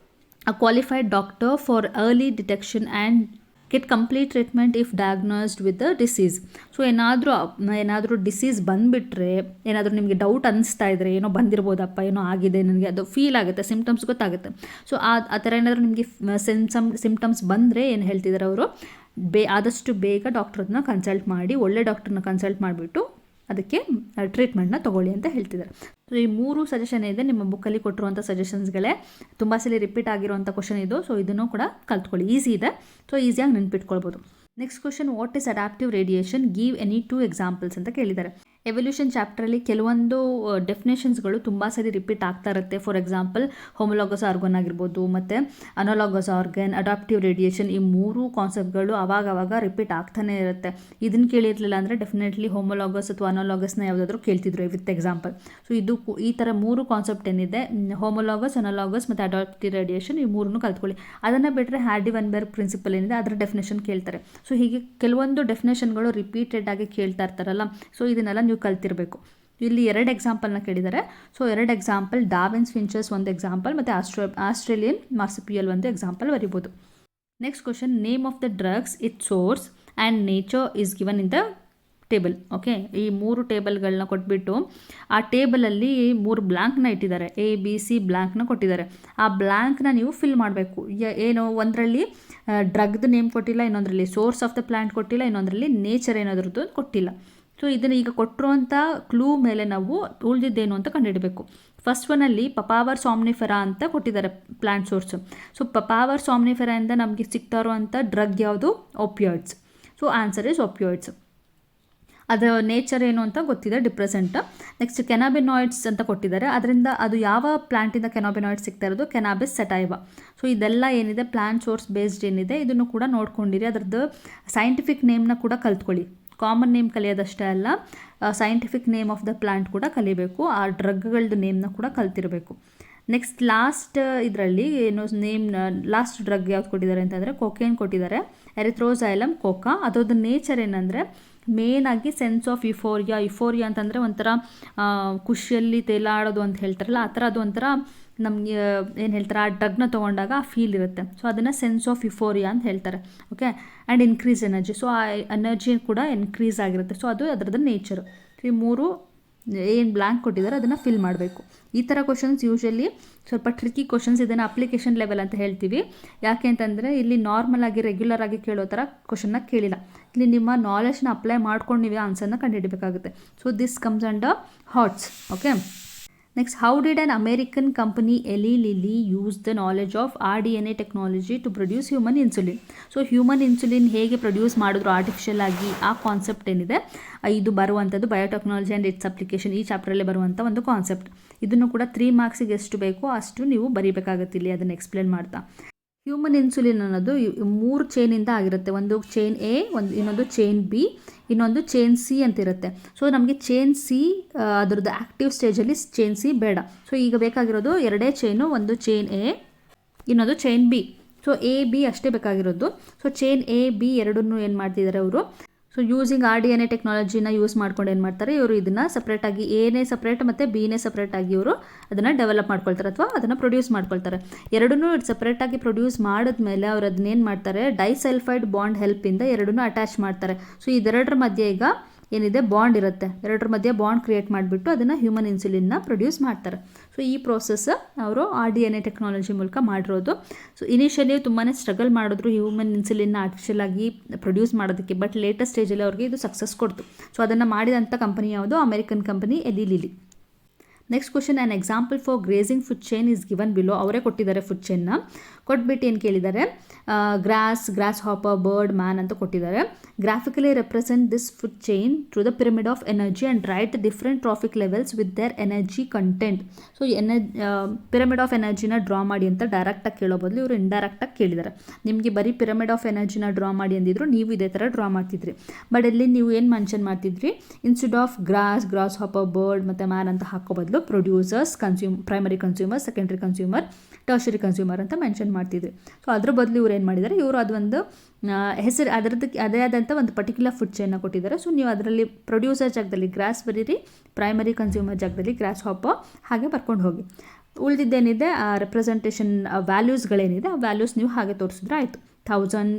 a qualified doctor for early detection and get complete treatment if diagnosed with the disease. So ಏನಾದರೂ disease ಬಂದುಬಿಟ್ರೆ, ಏನಾದರೂ ನಿಮಗೆ doubt ಅನಿಸ್ತಾ ಇದ್ದರೆ ಏನೋ ಬಂದಿರ್ಬೋದಪ್ಪ, ಏನೋ ಆಗಿದೆ ನನಗೆ, ಅದು ಫೀಲ್ ಆಗುತ್ತೆ, ಸಿಮ್ಟಮ್ಸ್ ಗೊತ್ತಾಗುತ್ತೆ. ಸೊ ಆ ಥರ ಏನಾದರೂ ನಿಮಗೆ ಸಿಮ್ಟಮ್ಸ್ ಬಂದರೆ ಏನು ಹೇಳ್ತಿದ್ದಾರೆ ಅವರು, ಆದಷ್ಟು ಬೇಗ ಡಾಕ್ಟ್ರನ್ನ ಕನ್ಸಲ್ಟ್ ಮಾಡಿ, ಒಳ್ಳೆ ಡಾಕ್ಟ್ರನ್ನ ಕನ್ಸಲ್ಟ್ ಮಾಡಿಬಿಟ್ಟು ಅದಕ್ಕೆ ಟ್ರೀಟ್ಮೆಂಟ್ನ ತೊಗೊಳ್ಳಿ ಅಂತ ಹೇಳ್ತಿದ್ದಾರೆ. ಸೊ ಈ 3 ಸಜೆಷನ್ ಇದೆ ನಿಮ್ಮ ಬುಕ್ಕಲ್ಲಿ ಕೊಟ್ಟಿರುವಂಥ ಸಜೆಷನ್ಸ್ಗಳೇ. ತುಂಬ ಸಲ ರಿಪೀಟ್ ಆಗಿರುವಂಥ ಕ್ವಶನ್ ಇದು. ಸೊ ಇದನ್ನು ಕೂಡ ಕಲ್ತ್ಕೊಳ್ಳಿ, ಈಸಿ ಇದೆ. ಸೊ ಈಸಿಯಾಗಿ ನೆನ್ಪಿಟ್ಕೊಳ್ಬೋದು. Next question, what is adaptive radiation, give any 2 examples ಅಂತ ಕೇಳಿದ್ದಾರೆ. ಎವಲ್ಯೂಷನ್ ಚಾಪ್ಟ್ರಲ್ಲಿ ಕೆಲವೊಂದು ಡೆಫಿನೇಷನ್ಸ್ಗಳು ತುಂಬ ಸರಿ ರಿಪೀಟ್ ಆಗ್ತಾ ಇರುತ್ತೆ. ಫಾರ್ ಎಕ್ಸಾಂಪಲ್ ಹೋಮೋಲಾಗಸ್ ಆರ್ಗನ್ ಆಗಿರ್ಬೋದು, ಮತ್ತು ಅನಾಲಾಗಸ್ ಆರ್ಗನ್, ಅಡಾಪ್ಟಿವ್ ರೇಡಿಯೇಷನ್, ಈ 3 ಕಾನ್ಸೆಪ್ಟ್ಗಳು ಆವಾಗ ರಿಪೀಟ್ ಆಗ್ತಾನೆ ಇರುತ್ತೆ. ಇದನ್ನು ಕೇಳಿರಲಿಲ್ಲ ಅಂದರೆ ಡೆಫಿನೆಟ್ಲಿ ಹೋಮೋಲಾಗಸ್ ಅಥವಾ ಅನಾಲಾಗಸ್ನ ಯಾವುದಾದ್ರೂ ಕೇಳ್ತಿದ್ರು ವಿತ್ ಎಕ್ಸಾಂಪಲ್. ಸೊ ಈ ಥರ 3 ಕಾನ್ಸೆಪ್ಟ್ ಏನಿದೆ, ಹೋಮೋಲಾಗಸ್, ಅನಾಲಾಗಸ್ ಮತ್ತು ಅಡಾಪ್ಟಿವ್ ರೇಡಿಯೇಷನ್, ಈ 3 ಕಲ್ತ್ಕೊಳ್ಳಿ. ಅದನ್ನು ಬಿಟ್ಟರೆ ಹ್ಯಾಡಿ ವೆನ್ಬರ್ಗ್ ಪ್ರಿನ್ಸಿಪಲ್ ಏನಿದೆ ಅದರ ಡೆಫಿನೇಷನ್ ಕೇಳ್ತಾರೆ. ಸೊ ಹೀಗೆ ಕೆಲವೊಂದು ಡೆಫಿನೇಷನ್ಗಳು ರಿಪೀಟೆಡ್ ಆಗಿ ಕೇಳ್ತಾ ಇರ್ತಾರಲ್ಲ, ಸೊ ಇದನ್ನೆಲ್ಲ ನೀವು ಕಲ್ತಿರಬೇಕು. ಇಲ್ಲಿ 2 ಎಕ್ಸಾಂಪಲ್ನ ಕೇಳಿದ್ದಾರೆ. ಸೊ 2 ಎಕ್ಸಾಂಪಲ್, ಡಾರ್ವಿನ್ಸ್ ಫಿಂಚರ್ಸ್ ಒಂದು ಎಕ್ಸಾಂಪಲ್, ಮತ್ತು ಆಸ್ಟ್ರೇಲಿಯನ್ ಮಾರ್ಸುಪಿಯಲ್ ಒಂದು ಎಕ್ಸಾಂಪಲ್ ಬರಿಬೋದು. Next question, name of the drugs, it source and nature is given in the table. Okay, ಈ 3 ಟೇಬಲ್ಗಳನ್ನ ಕೊಟ್ಬಿಟ್ಟು ಆ ಟೇಬಲಲ್ಲಿ 3 ಬ್ಲ್ಯಾಂಕ್ನ ಇಟ್ಟಿದ್ದಾರೆ, ಎ ಬಿ ಸಿ ಬ್ಲ್ಯಾಂಕ್ನ ಕೊಟ್ಟಿದ್ದಾರೆ. ಆ ಬ್ಲ್ಯಾಂಕ್ನ ನೀವು ಫಿಲ್ ಮಾಡಬೇಕು. ಏನು, ಒಂದರಲ್ಲಿ ಡ್ರಗ್ದು ನೇಮ್ ಕೊಟ್ಟಿಲ್ಲ, ಇನ್ನೊಂದರಲ್ಲಿ ಸೋರ್ಸ್ ಆಫ್ ದ ಪ್ಲ್ಯಾಂಟ್ ಕೊಟ್ಟಿಲ್ಲ, ಇನ್ನೊಂದರಲ್ಲಿ ನೇಚರ್ ಏನಾದ್ರದ್ದು ಕೊಟ್ಟಿಲ್ಲ. ಸೊ ಇದನ್ನು ಈಗ ಕೊಟ್ಟಿರುವಂಥ ಕ್ಲೂ ಮೇಲೆ ನಾವು ಉಳಿದಿದ್ದೇನು ಅಂತ ಕಂಡುಹಿಡಬೇಕು. ಫಸ್ಟ್ ಒನ್ನಲ್ಲಿ ಪಪಾವರ್ ಸಾಮ್ನಿಫೆರಾ ಅಂತ ಕೊಟ್ಟಿದ್ದಾರೆ ಪ್ಲ್ಯಾಂಟ್ ಸೋರ್ಸು. ಸೊ ಪಪಾವರ್ ಸಾಮ್ನಿಫೆರಾಯಿಂದ ನಮಗೆ ಸಿಗ್ತಾ ಇರುವಂಥ ಡ್ರಗ್ ಯಾವುದು? Opioids. So answer is opioids. ಅದರ ನೇಚರ್ ಏನು ಅಂತ ಗೊತ್ತಿದೆ, ಡಿಪ್ರೆಸೆಂಟ್. ನೆಕ್ಸ್ಟ್ ಕೆನಾಬಿನಾಯ್ಡ್ಸ್ ಅಂತ ಕೊಟ್ಟಿದ್ದಾರೆ. ಅದರಿಂದ ಅದು ಯಾವ ಪ್ಲ್ಯಾಂಟಿಂದ ಕೆನಾಬಿನಾಯ್ಡ್ಸ್ ಸಿಗ್ತಾ ಇರೋದು? ಕೆನಾಬಿಸ್ ಸಟೈವಾ. ಸೊ ಇದೆಲ್ಲ ಏನಿದೆ ಪ್ಲ್ಯಾಂಟ್ ಸೋರ್ಸ್ ಬೇಸ್ಡ್ ಏನಿದೆ ಇದನ್ನು ಕೂಡ ನೋಡ್ಕೊಂಡಿರಿ. ಅದರದ್ದು ಸೈಂಟಿಫಿಕ್ ನೇಮ್ನ ಕೂಡ ಕಲ್ತ್ಕೊಳ್ಳಿ. ಕಾಮನ್ ನೇಮ್ ಕಲಿಯೋದಷ್ಟೇ ಅಲ್ಲ, scientific name of the plant ಕೂಡ ಕಲಿಬೇಕು. ಆ ಡ್ರಗ್ಗಳದ್ದು ನೇಮ್ನ ಕೂಡ ಕಲ್ತಿರಬೇಕು. ನೆಕ್ಸ್ಟ್ ಲಾಸ್ಟ್ ಇದರಲ್ಲಿ ಏನು ಲಾಸ್ಟ್ ಡ್ರಗ್ ಯಾವ್ದು ಕೊಟ್ಟಿದ್ದಾರೆ ಅಂತಂದರೆ ಕೊಕೇನ್ ಕೊಟ್ಟಿದ್ದಾರೆ, ಎರಿಥ್ರೋಸೈಲಮ್ ಕೋಕಾ. ಅದರದ್ದು ನೇಚರ್ ಏನಂದರೆ ಮೇನಾಗಿ ಸೆನ್ಸ್ ಆಫ್ ಯುಫೋರಿಯಾ ಅಂತಂದರೆ ಒಂಥರ ಖುಷಿಯಲ್ಲಿ ತೇಲಾಡೋದು ಅಂತ ಹೇಳ್ತಾರಲ್ಲ, ಆ ಥರ ಅದು ಒಂಥರ ನಮಗೆ ಏನು ಹೇಳ್ತಾರೆ, ಆ ಡ್ರಗ್ನ ತೊಗೊಂಡಾಗ ಆ ಫೀಲ್ ಇರುತ್ತೆ. ಸೊ ಅದನ್ನು ಸೆನ್ಸ್ ಆಫ್ ಯುಫೋರಿಯಾ ಅಂತ ಹೇಳ್ತಾರೆ. Okay, and increase energy. So ಆ ಎನರ್ಜಿ ಕೂಡ ಇನ್ಕ್ರೀಸ್ ಆಗಿರುತ್ತೆ. ಸೊ ಅದು ಅದರದ್ದು ನೇಚರು. ಈ 3 ಏನು ಬ್ಲ್ಯಾಂಕ್ ಕೊಟ್ಟಿದ್ದಾರೆ ಅದನ್ನು ಫಿಲ್ ಮಾಡಬೇಕು. ಈ ಥರ ಕ್ವಶನ್ಸ್ ಯೂಶಲಿ ಸ್ವಲ್ಪ ಟ್ರಿಕ್ಕಿ ಕ್ವಶನ್ಸ್. ಇದನ್ನು ಅಪ್ಲಿಕೇಶನ್ ಲೆವೆಲ್ ಅಂತ ಹೇಳ್ತೀವಿ. ಯಾಕೆ ಅಂತಂದರೆ ಇಲ್ಲಿ ನಾರ್ಮಲ್ ಆಗಿ ರೆಗ್ಯುಲರ್ ಆಗಿ ಕೇಳೋ ಥರ ಕ್ವಶನ್ನ ಕೇಳಿಲ್ಲ. ಇಲ್ಲಿ ನಿಮ್ಮ ನಾಲೆಜ್ನ ಅಪ್ಲೈ ಮಾಡ್ಕೊಂಡು ನೀವೇ ಆನ್ಸರ್ನ ಕಂಡುಹಿಡಬೇಕಾಗುತ್ತೆ. So this comes under HOTS. Okay, next, how did an American company Eli Lilly use the knowledge of RDNA technology to produce human insulin? So human insulin ಹೇಗೆ ಪ್ರೊಡ್ಯೂಸ್ ಮಾಡಿದ್ರು ಆರ್ಟಿಫಿಷಿಯಲ್ ಆಗಿ, ಆ ಕಾನ್ಸೆಪ್ಟ್ ಏನಿದೆ ಇದು ಬರುವಂಥದ್ದು ಬಯೋಟೆಕ್ನಾಲಜಿ ಆ್ಯಂಡ್ ಇಟ್ಸ್ ಅಪ್ಲಿಕೇಶನ್, ಈ ಚಾಪ್ಟ್ರಲ್ಲೇ ಬರುವಂಥ ಒಂದು ಕಾನ್ಸೆಪ್ಟ್. ಇದನ್ನು ಕೂಡ 3 ಮಾರ್ಕ್ಸಿಗೆ ಎಷ್ಟು ಬೇಕೋ ಅಷ್ಟು ನೀವು ಬರೀಬೇಕಾಗುತ್ತೆ. ಇಲ್ಲಿ ಅದನ್ನು ಎಕ್ಸ್ಪ್ಲೇನ್ ಮಾಡ್ತಾ, ಹ್ಯೂಮನ್ ಇನ್ಸುಲಿನ್ ಅನ್ನೋದು 3 ಚೈನಿಂದ ಆಗಿರುತ್ತೆ. ಒಂದು ಚೈನ್ A, ಇನ್ನೊಂದು ಚೈನ್ B, ಇನ್ನೊಂದು ಚೈನ್ C ಅಂತ ಇರುತ್ತೆ. ಸೊ ನಮಗೆ ಚೈನ್ C ಅದರದ್ದು ಆ್ಯಕ್ಟಿವ್ ಸ್ಟೇಜಲ್ಲಿ ಚೈನ್ C ಬೇಡ. ಸೊ ಈಗ ಬೇಕಾಗಿರೋದು 2 ಚೈನು, ಒಂದು ಚೈನ್ A, ಇನ್ನೊಂದು chain B. So A B ಅಷ್ಟೇ ಬೇಕಾಗಿರೋದು. ಸೊ ಚೈನ್ A B ಎರಡನ್ನೂ ಏನು ಮಾಡ್ತಿದ್ದಾರೆ ಅವರು, ಸೊ ಯೂಸಿಂಗ್ RDNA ಟೆಕ್ನಾಲಜಿನ ಯೂಸ್ ಮಾಡ್ಕೊಂಡು ಏನು ಮಾಡ್ತಾರೆ ಇವರು, ಇದನ್ನು ಸಪ್ರೇಟಾಗಿ Aನೇ ಸಪ್ರೇಟ್ ಮತ್ತು Bನೇ ಸಪ್ರೇಟಾಗಿ ಇವರು ಅದನ್ನು ಡೆವಲಪ್ ಮಾಡ್ಕೊಳ್ತಾರೆ ಅಥವಾ ಅದನ್ನು ಪ್ರೊಡ್ಯೂಸ್ ಮಾಡ್ಕೊಳ್ತಾರೆ. ಎರಡನ್ನೂ ಸಪ್ರೇಟಾಗಿ ಪ್ರೊಡ್ಯೂಸ್ ಮಾಡಿದ್ಮೇಲೆ ಅವ್ರು ಅದನ್ನೇನು ಮಾಡ್ತಾರೆ, ಡೈಸಲ್ಫೈಡ್ ಬಾಂಡ್ ಹೆಲ್ಪಿಂದ ಎರಡನ್ನೂ ಅಟ್ಯಾಚ್ ಮಾಡ್ತಾರೆ. ಸೊ ಇದೆರಡರ ಮಧ್ಯೆ ಈಗ ಏನಿದೆ ಬಾಂಡ್ ಇರುತ್ತೆ, ಎರಡರ ಮಧ್ಯೆ ಬಾಂಡ್ ಕ್ರಿಯೇಟ್ ಮಾಡಿಬಿಟ್ಟು ಅದನ್ನು ಹ್ಯೂಮನ್ ಇನ್ಸುಲಿನ್ನ ಪ್ರೊಡ್ಯೂಸ್ ಮಾಡ್ತಾರೆ. ಸೊ ಈ ಪ್ರೋಸೆಸ್ ಅವರು RDNA ಟೆಕ್ನಾಲಜಿ ಮೂಲಕ ಮಾಡಿರೋದು. ಸೊ ಇನಿಷಿಯಲಿ ತುಂಬಾ ಸ್ಟ್ರಗಲ್ ಮಾಡಿದ್ರು ಹ್ಯೂಮನ್ ಇನ್ಸುಲಿನ್ನ ಆರ್ಟಿಫಿಷಿಯಲ್ ಆಗಿ ಪ್ರೊಡ್ಯೂಸ್ ಮಾಡೋದಕ್ಕೆ, ಬಟ್ ಲೇಟೆಸ್ಟ್ ಸ್ಟೇಜಲ್ಲಿ ಅವ್ರಿಗೆ ಇದು ಸಕ್ಸಸ್ ಕೊಡ್ತು. ಸೊ ಅದನ್ನು ಮಾಡಿದಂಥ ಕಂಪನಿ ಯಾವುದು? American company Eli lily. Next question, an example for grazing food chain is given below. ಅವರೇ ಕೊಟ್ಟಿದ್ದಾರೆ ಫುಡ್ ಚೈನ್ನ. ಕೊಟ್ಬಿಟ್ಟು ಏನು ಕೇಳಿದ್ದಾರೆ, ಗ್ರಾಸ್ ಹಾಪರ್, ಬರ್ಡ್, ಮ್ಯಾನ್ ಅಂತ ಕೊಟ್ಟಿದ್ದಾರೆ. Graphically represent this food chain through the pyramid of energy and write the different trophic levels with their energy content. So pyramid of ಎನರ್ಜಿನ draw ಮಾಡಿ ಅಂತ ಡೈರೆಕ್ಟಾಗಿ ಕೇಳೋ ಬದಲು ಇವರು ಇಂಡೈರೆಕ್ಟಾಗಿ ಕೇಳಿದ್ದಾರೆ. ನಿಮಗೆ ಬರೀ ಪಿರಮಿಡ್ ಆಫ್ ಎನರ್ಜಿನ ಡ್ರಾ ಮಾಡಿ ಅಂದಿದ್ರು, ನೀವು ಇದೇ ಥರ ಡ್ರಾ ಮಾಡ್ತಿದ್ರಿ. ಬಟ್ ಇಲ್ಲಿ ನೀವು ಏನು ಮೆನ್ಷನ್ ಮಾಡ್ತಿದ್ರಿ, instead of grasshopper, bird ಮತ್ತು ಮ್ಯಾನ್ ಅಂತ ಹಾಕೋ ಬದಲು producers, primary consumer, secondary consumer, tertiary consumer ಅಂತ ಮೆನ್ಷನ್ ಮಾಡ್ತಿದ್ರಿ. ಸೊ ಅದ್ರ ಬದಲು ಇವ್ರು ಏನು ಮಾಡಿದ್ದಾರೆ, ಇವರು ಅದೊಂದು ಹೆಸರು ಅದರದ್ದು ಅದೇ ಆದಂಥ ಒಂದು ಪರ್ಟಿಕ್ಯುಲರ್ ಫುಡ್ ಚೈನ್ನ ಕೊಟ್ಟಿದ್ದಾರೆ. ಸೊ ನೀವು ಅದರಲ್ಲಿ ಪ್ರೊಡ್ಯೂಸರ್ ಜಾಗದಲ್ಲಿ ಗ್ರಾಸ್ ಬರೀರಿ, ಪ್ರೈಮರಿ ಕನ್ಸ್ಯೂಮರ್ ಜಾಗದಲ್ಲಿ ಗ್ರಾಸ್ ಹಾಪರ್, ಹಾಗೆ ಬರ್ಕೊಂಡು ಹೋಗಿ. ಉಳಿದಿದ್ದೇನಿದೆ ರೆಪ್ರೆಸೆಂಟೇಷನ್ ವ್ಯಾಲ್ಯೂಸ್ಗಳೇನಿದೆ ಆ ವ್ಯಾಲ್ಯೂಸ್ ನೀವು ಹಾಗೆ ತೋರಿಸಿದ್ರೆ ಆಯಿತು. 1000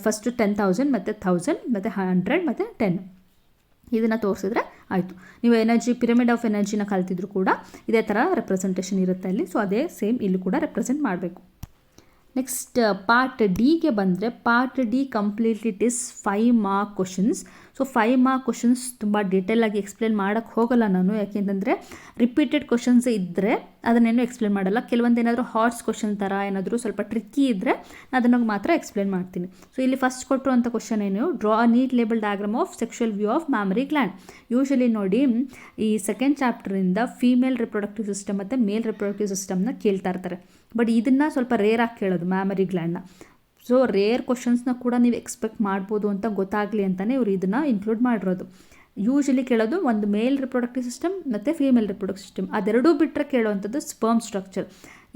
ಫಸ್ಟು 10,000 ಮತ್ತು 1000 ಮತ್ತು 100 ಮತ್ತು 10 ಇದನ್ನು ತೋರಿಸಿದ್ರೆ ಆಯಿತು. ನೀವು ಎನರ್ಜಿ ಪಿರಮಿಡ್ ಆಫ್ ಎನರ್ಜಿನ ಕಲ್ತಿದ್ರು ಕೂಡ ಇದೇ ಥರ ರೆಪ್ರೆಸೆಂಟೇಷನ್ ಇರುತ್ತೆ ಅಲ್ಲಿ. ಸೊ ಅದೇ ಸೇಮ್ ಇಲ್ಲಿ ಕೂಡ ರೆಪ್ರೆಸೆಂಟ್ ಮಾಡಬೇಕು. ನೆಕ್ಸ್ಟ್ ಪಾರ್ಟ್ ಡಿಗೆ ಬಂದರೆ, part D completely it is 5 mark questions. So 5 mark questions ತುಂಬ ಡೀಟೇಲಾಗಿ ಎಕ್ಸ್ಪ್ಲೇನ್ ಮಾಡೋಕ್ಕೆ ಹೋಗಲ್ಲ ನಾನು, ಯಾಕೆಂತಂದರೆ ರಿಪೀಟೆಡ್ ಕ್ವಶನ್ಸ್ ಇದ್ದರೆ ಅದನ್ನೇನು ಎಕ್ಸ್ಪ್ಲೇನ್ ಮಾಡಲ್ಲ. ಕೆಲವೊಂದು ಏನಾದರೂ ಹಾರ್ಡ್ಸ್ ಕ್ವಶನ್ ಥರ ಏನಾದರೂ ಸ್ವಲ್ಪ ಟ್ರಿಕ್ಕಿ ಇದ್ದರೆ ಅದನ್ನು ಮಾತ್ರ ಎಕ್ಸ್ಪ್ಲೇನ್ ಮಾಡ್ತೀನಿ. ಸೊ ಇಲ್ಲಿ ಫಸ್ಟ್ ಕೊಟ್ಟಿರುವಂಥ ಕ್ವಶನ್ ಏನು, draw a neat label diagram of sectional view of mammary gland. Usually ನೋಡಿ ಈ ಸೆಕೆಂಡ್ ಚಾಪ್ಟರಿಂದ ಫೀಮೇಲ್ ರಿಪ್ರೊಡಕ್ಟಿವ್ ಸಿಸ್ಟಮ್ ಮತ್ತು ಮೇಲ್ ರಿಪ್ರೊಡಕ್ಟಿವ್ ಸಿಸ್ಟಮ್ನ ಕೇಳ್ತಾ ಇರ್ತಾರೆ. ಬಟ್ ಇದನ್ನು ಸ್ವಲ್ಪ ರೇರ್ ಆಗಿ ಕೇಳೋದು ಮ್ಯಾಮರಿ ಗ್ಲ್ಯಾಂಡ್ನ. ಸೊ ರೇರ್ ಕ್ವಶನ್ಸ್ನ ಕೂಡ ನೀವು ಎಕ್ಸ್ಪೆಕ್ಟ್ ಮಾಡ್ಬೋದು ಅಂತ ಗೊತ್ತಾಗಲಿ ಅಂತಲೇ ಇವರು ಇದನ್ನು ಇನ್ಕ್ಲೂಡ್ ಮಾಡಿರೋದು. ಯೂಶಲಿ ಕೇಳೋದು ಒಂದು ಮೇಲ್ ರಿಪ್ರೊಡಕ್ಟಿವ್ ಸಿಸ್ಟಮ್ ಮತ್ತು ಫೀಮೇಲ್ ರಿಪ್ರೊಡಕ್ಟಿವ್ ಸಿಸ್ಟಮ್, ಅದೆರಡೂ ಬಿಟ್ಟರೆ ಕೇಳುವಂಥದ್ದು ಸ್ಪರ್ಮ್ ಸ್ಟ್ರಕ್ಚರ್.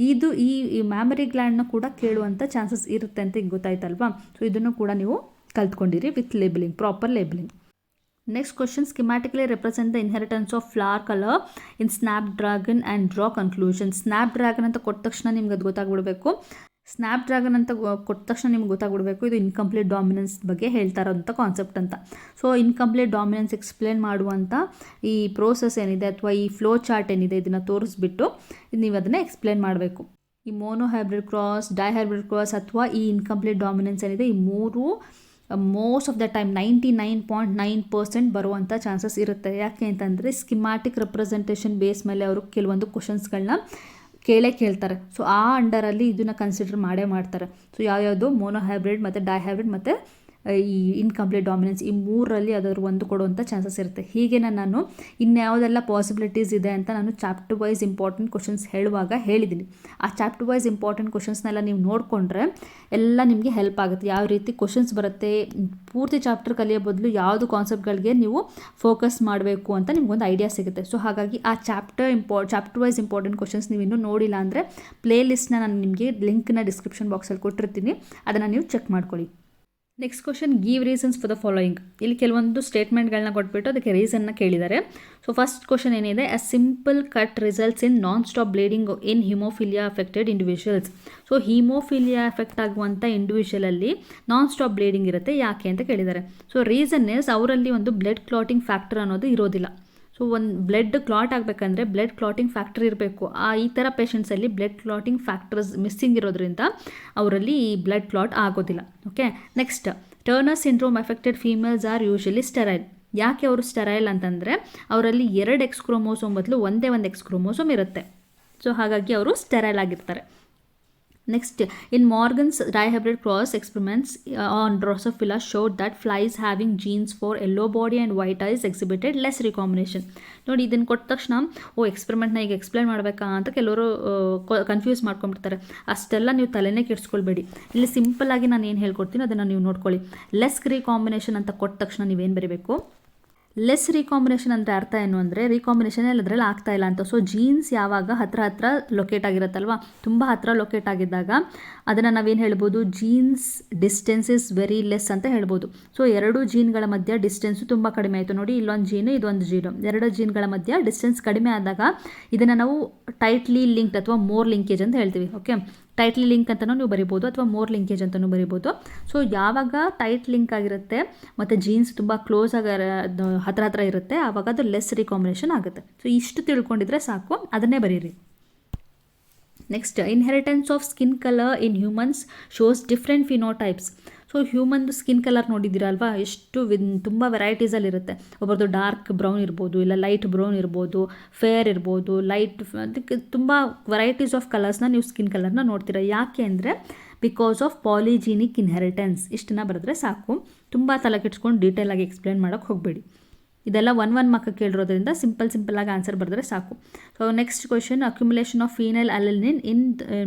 ಇದು ಈ ಮ್ಯಾಮರಿ ಗ್ಲ್ಯಾಂಡ್ನ ಕೂಡ ಕೇಳುವಂಥ ಚಾನ್ಸಸ್ ಇರುತ್ತೆ ಅಂತ ಈಗ ಗೊತ್ತಾಯ್ತಲ್ವಾ. ಸೊ ಇದನ್ನು ಕೂಡ ನೀವು ಕಲ್ತ್ಕೊಂಡಿರಿ with labelling, proper labelling. Next question, schematically represent the inheritance of flower colour in snapdragon and draw conclusion. Snapdragon ಅಂತ ಕೊಟ್ಟ ತಕ್ಷಣ ನಿಮ್ಗೆ ಅದು ಗೊತ್ತಾಗ್ಬಿಡಬೇಕು. ಸ್ನ್ಯಾಪ್ಡ್ರ್ಯಾಗನ್ ಅಂತ ಕೊಟ್ಟ ತಕ್ಷಣ ನಿಮ್ಗೆ ಗೊತ್ತಾಗ್ಬಿಡಬೇಕು ಇದು ಇನ್ಕಂಪ್ಲೀಟ್ ಡಾಮಿನೆನ್ಸ್ ಬಗ್ಗೆ ಹೇಳ್ತಾ ಇರೋಂಥ ಕಾನ್ಸೆಪ್ಟ್ ಅಂತ. ಸೊ ಇನ್ಕಂಪ್ಲೀಟ್ ಡಾಮಿನೆನ್ಸ್ ಎಕ್ಸ್ಪ್ಲೇನ್ ಮಾಡುವಂಥ ಈ ಪ್ರೋಸೆಸ್ ಏನಿದೆ ಅಥವಾ ಈ ಫ್ಲೋ ಚಾರ್ಟ್ ಏನಿದೆ ಇದನ್ನು ತೋರಿಸ್ಬಿಟ್ಟು ನೀವು ಅದನ್ನು ಎಕ್ಸ್ಪ್ಲೇನ್ ಮಾಡಬೇಕು. ಈ mono hybrid cross, dihybrid cross ಅಥವಾ ಈ ಇನ್ಕಂಪ್ಲೀಟ್ ಡಾಮಿನೆನ್ಸ್ ಏನಿದೆ ಈ ಮೂರು ಮೋಸ್ಟ್ ಆಫ್ ದ ಟೈಮ್ 99.9% ಬರುವಂಥ ಚಾನ್ಸಸ್ ಇರುತ್ತೆ. ಯಾಕೆ ಅಂತಂದರೆ ಸ್ಕಿಮ್ಯಾಟಿಕ್ ರೆಪ್ರೆಸೆಂಟೇಷನ್ ಬೇಸ್ ಮೇಲೆ ಅವರು ಕೆಲವೊಂದು ಕ್ವಶನ್ಸ್ಗಳನ್ನ ಕೇಳ್ತಾರೆ. ಸೊ ಆ ಅಂಡರಲ್ಲಿ ಇದನ್ನು ಕನ್ಸಿಡರ್ ಮಾಡ್ತಾರೆ. ಸೊ ಯಾವ್ಯಾವುದು ಮೋನೋ ಹೈಬ್ರಿಡ್ ಮತ್ತು ಡೈಹೈಬ್ರಿಡ್ ಮತ್ತು ಈ ಇನ್ಕಂಪ್ಲೀಟ್ ಡಾಮಿನೆನ್ಸ್ ಈ ಮೂರರಲ್ಲಿ ಅದಾದ್ರು ಒಂದು ಕೊಡುವಂಥ ಚಾನ್ಸಸ್ ಇರುತ್ತೆ. ಹೀಗೆ ನಾನು ಇನ್ಯಾವುದೆಲ್ಲ ಪಾಸಿಬಿಲಿಟೀಸ್ ಇದೆ ಅಂತ ನಾನು ಚಾಪ್ಟರ್ ವೈಸ್ ಇಂಪಾರ್ಟೆಂಟ್ ಕ್ವಶನ್ಸ್ ಹೇಳುವಾಗ ಹೇಳಿದ್ದೀನಿ. ಆ ಚಾಪ್ಟರ್ ವೈಸ್ ಇಂಪಾರ್ಟೆಂಟ್ ಕ್ವಶನ್ಸ್ನೆಲ್ಲ ನೀವು ನೋಡಿಕೊಂಡ್ರೆ ಎಲ್ಲ ನಿಮಗೆ ಹೆಲ್ಪ್ ಆಗುತ್ತೆ. ಯಾವ ರೀತಿ ಕ್ವಶನ್ಸ್ ಬರುತ್ತೆ, ಪೂರ್ತಿ ಚಾಪ್ಟರ್ ಕಲಿಯೋ ಬದಲು ಯಾವುದು ಕಾನ್ಸೆಪ್ಟ್ಗಳಿಗೆ ನೀವು ಫೋಕಸ್ ಮಾಡಬೇಕು ಅಂತ ನಿಮ್ಗೊಂದು ಐಡಿಯಾ ಸಿಗುತ್ತೆ. ಸೊ ಹಾಗಾಗಿ ಆ ಚಾಪ್ಟರ್ ವೈಸ್ ಇಂಪಾರ್ಟೆಂಟ್ ಕ್ವಶನ್ಸ್ ನೀವು ಇನ್ನೂ ನೋಡಿಲ್ಲ ಅಂದರೆ ಪ್ಲೇ ಲಿಸ್ಟ್ನ ನಾನು ನಿಮಗೆ ಲಿಂಕ್ನ ಡಿಸ್ಕ್ರಿಪ್ಷನ್ ಬಾಕ್ಸಲ್ಲಿ ಕೊಟ್ಟಿರ್ತೀನಿ, ಅದನ್ನು ನೀವು ಚೆಕ್ ಮಾಡ್ಕೊಳ್ಳಿ. Next question, give reasons for the following. ಇಲ್ಲಿ ಕೆಲವೊಂದು ಸ್ಟೇಟ್ಮೆಂಟ್ಗಳನ್ನ ಕೊಟ್ಬಿಟ್ಟು ಅದಕ್ಕೆ ರೀಸನ್ನ ಕೇಳಿದ್ದಾರೆ. ಸೊ ಫಸ್ಟ್ ಕ್ವಶನ್ ಏನಿದೆ, a simple cut results in non stop bleeding in haemophilia affected individuals. So haemophilia effect ಆಗುವಂಥ ಇಂಡಿವಿಜುವಲಲ್ಲಿ ನಾನ್ ಸ್ಟಾಪ್ ಬ್ಲೀಡಿಂಗ್ ಇರುತ್ತೆ, ಯಾಕೆ ಅಂತ ಕೇಳಿದ್ದಾರೆ. ಸೊ ರೀಸನ್ ಇಸ್ ಅವರಲ್ಲಿ ಒಂದು ಬ್ಲಡ್ ಕ್ಲಾಟಿಂಗ್ ಫ್ಯಾಕ್ಟರ್ ಅನ್ನೋದು ಇರೋದಿಲ್ಲ. ಸೊ ಒಂದು ಬ್ಲಡ್ ಕ್ಲಾಟ್ ಆಗಬೇಕಂದ್ರೆ ಬ್ಲಡ್ ಕ್ಲಾಟಿಂಗ್ ಫ್ಯಾಕ್ಟರ್ ಇರಬೇಕು. ಈ ಥರ ಪೇಷಂಟ್ಸಲ್ಲಿ ಬ್ಲಡ್ ಕ್ಲಾಟಿಂಗ್ ಫ್ಯಾಕ್ಟರ್ಸ್ ಮಿಸ್ಸಿಂಗ್ ಇರೋದ್ರಿಂದ ಅವರಲ್ಲಿ ಈ ಬ್ಲಡ್ ಕ್ಲಾಟ್ ಆಗೋದಿಲ್ಲ. Okay, next, turner syndrome affected females are usually sterile. ಯಾಕೆ ಅವರು ಸ್ಟೆರೈಲ್ ಅಂತಂದರೆ ಅವರಲ್ಲಿ 2 X ಕ್ರೋಮೋಸೋಮ್ ಬದಲು ಒಂದೇ ಒಂದು X ಕ್ರೋಮೋಸೋಮ್ ಇರುತ್ತೆ. ಸೊ ಹಾಗಾಗಿ ಅವರು ಸ್ಟೆರೈಲ್ ಆಗಿರ್ತಾರೆ. Next, in Morgan's dihybrid cross experiments on Drosophila showed that flies having genes for yellow body and white eyes exhibited less recombination. ನೋಡಿ, ಇದನ್ನು ಕೊಟ್ಟ ತಕ್ಷಣ ಎಕ್ಸ್ಪೆರಿಮೆಂಟ್ನ ಈಗ ಎಕ್ಸ್ಪ್ಲೇನ್ ಮಾಡಬೇಕಾ ಅಂತ ಕೆಲವರು ಕನ್ಫ್ಯೂಸ್ ಮಾಡ್ಕೊಂಡ್ಬಿಡ್ತಾರೆ. ಅಷ್ಟೆಲ್ಲ ನೀವು ತಲೆನೇ ಕೆಡಿಸ್ಕೊಳ್ಬೇಡಿ. ಇಲ್ಲಿ ಸಿಂಪಲ್ಲಾಗಿ ನಾನು ಏನು ಹೇಳ್ಕೊಡ್ತೀನಿ ಅದನ್ನು ನೀವು ನೋಡ್ಕೊಳ್ಳಿ. ಲೆಸ್ ರೀಕಾಂಬಿನೇಷನ್ ಅಂತ ಕೊಟ್ಟ ತಕ್ಷಣ ನೀವೇನು ಬರೀಬೇಕು, ಲೆಸ್ ರೀಕಾಂಬಿನೇಷನ್ ಅಂದರೆ ಅರ್ಥ ಏನು ಅಂದರೆ ರೀಕಾಂಬಿನೇಷನ್ ಎಲ್ಲದ್ರಲ್ಲಿ ಆಗ್ತಾ ಇಲ್ಲ ಅಂತ. ಸೊ ಜೀನ್ಸ್ ಯಾವಾಗ ಹತ್ರ ಲೊಕೇಟ್ ಆಗಿರುತ್ತಲ್ವ, ತುಂಬ ಹತ್ರ ಲೊಕೇಟ್ ಆಗಿದ್ದಾಗ ಅದನ್ನು ನಾವೇನು ಹೇಳ್ಬೋದು, jeans distance is very less ಅಂತ ಹೇಳ್ಬೋದು. ಸೊ 2 ಜೀನ್ಗಳ ಮಧ್ಯೆ ಡಿಸ್ಟೆನ್ಸು ತುಂಬ ಕಡಿಮೆ ಆಯಿತು. ನೋಡಿ, ಇಲ್ಲೊಂದು ಜೀನು ಇದೊಂದು ಜೀನು, 2 ಜೀನ್ಗಳ ಮಧ್ಯೆ ಡಿಸ್ಟೆನ್ಸ್ ಕಡಿಮೆ ಆದಾಗ ಇದನ್ನು ನಾವು ಟೈಟ್ಲಿ ಲಿಂಕ್ಡ್ ಅಥವಾ ಮೋರ್ ಲಿಂಕೇಜ್ ಅಂತ ಹೇಳ್ತೀವಿ. ಓಕೆ, ಟೈಟ್ಲಿ ಲಿಂಕ್ ಅಂತಲೂ ನೀವು ಬರಿಬೋದು ಅಥವಾ ಮೋರ್ ಲಿಂಕೇಜ್ ಅಂತಲೂ ಬರಿಬೋದು. ಸೊ ಯಾವಾಗ ಟೈಟ್ ಲಿಂಕ್ ಆಗಿರುತ್ತೆ ಮತ್ತು ಜೀನ್ಸ್ ತುಂಬ ಕ್ಲೋಸ್ ಆಗಿ ಹತ್ರ ಇರುತ್ತೆ ಆವಾಗ ಅದು ಲೆಸ್ ರೀಕಾಂಬಿನೇಷನ್ ಆಗುತ್ತೆ. ಸೊ ಇಷ್ಟು ತಿಳ್ಕೊಂಡಿದ್ರೆ ಸಾಕು, ಅದನ್ನೇ ಬರೀರಿ. Next, inheritance of skin colour in humans shows different phenotypes. So ಹ್ಯೂಮನ್ದು ಸ್ಕಿನ್ ಕಲರ್ ನೋಡಿದ್ದೀರಲ್ವಾ, ಎಷ್ಟು ತುಂಬ ವೆರೈಟೀಸಲ್ಲಿರುತ್ತೆ. ಒಬ್ಬರದು ಡಾರ್ಕ್ ಬ್ರೌನ್ ಇರ್ಬೋದು, ಇಲ್ಲ ಲೈಟ್ ಬ್ರೌನ್ ಇರ್ಬೋದು, ಫೇರ್ ಇರ್ಬೋದು, ಲೈಟ್, ಅದಕ್ಕೆ ತುಂಬ ವೆರೈಟೀಸ್ ಆಫ್ ಕಲರ್ಸ್ನ ನೀವು ಸ್ಕಿನ್ ಕಲರ್ನ ನೋಡ್ತೀರಾ. ಯಾಕೆ ಅಂದರೆ ಬಿಕಾಸ್ ಆಫ್ ಪಾಲಿಜೀನಿಕ್ ಇನ್ಹೆರಿಟೆನ್ಸ್. ಇಷ್ಟನ್ನ ಬರೆದ್ರೆ ಸಾಕು, ತುಂಬ ತಲೆ ಕೆಡ್ಸ್ಕೊಂಡು ಡೀಟೇಲಾಗಿ ಎಕ್ಸ್ಪ್ಲೇನ್ ಮಾಡೋಕ್ಕೆ ಹೋಗಬೇಡಿ. ಇದೆಲ್ಲ 1 ಮಾರ್ಕ್ ಕೇಳಿರೋದ್ರಿಂದ ಸಿಂಪಲ್ಲಾಗಿ ಆನ್ಸರ್ ಬರೆದ್ರೆ ಸಾಕು. So next question, accumulation of phenylalanine in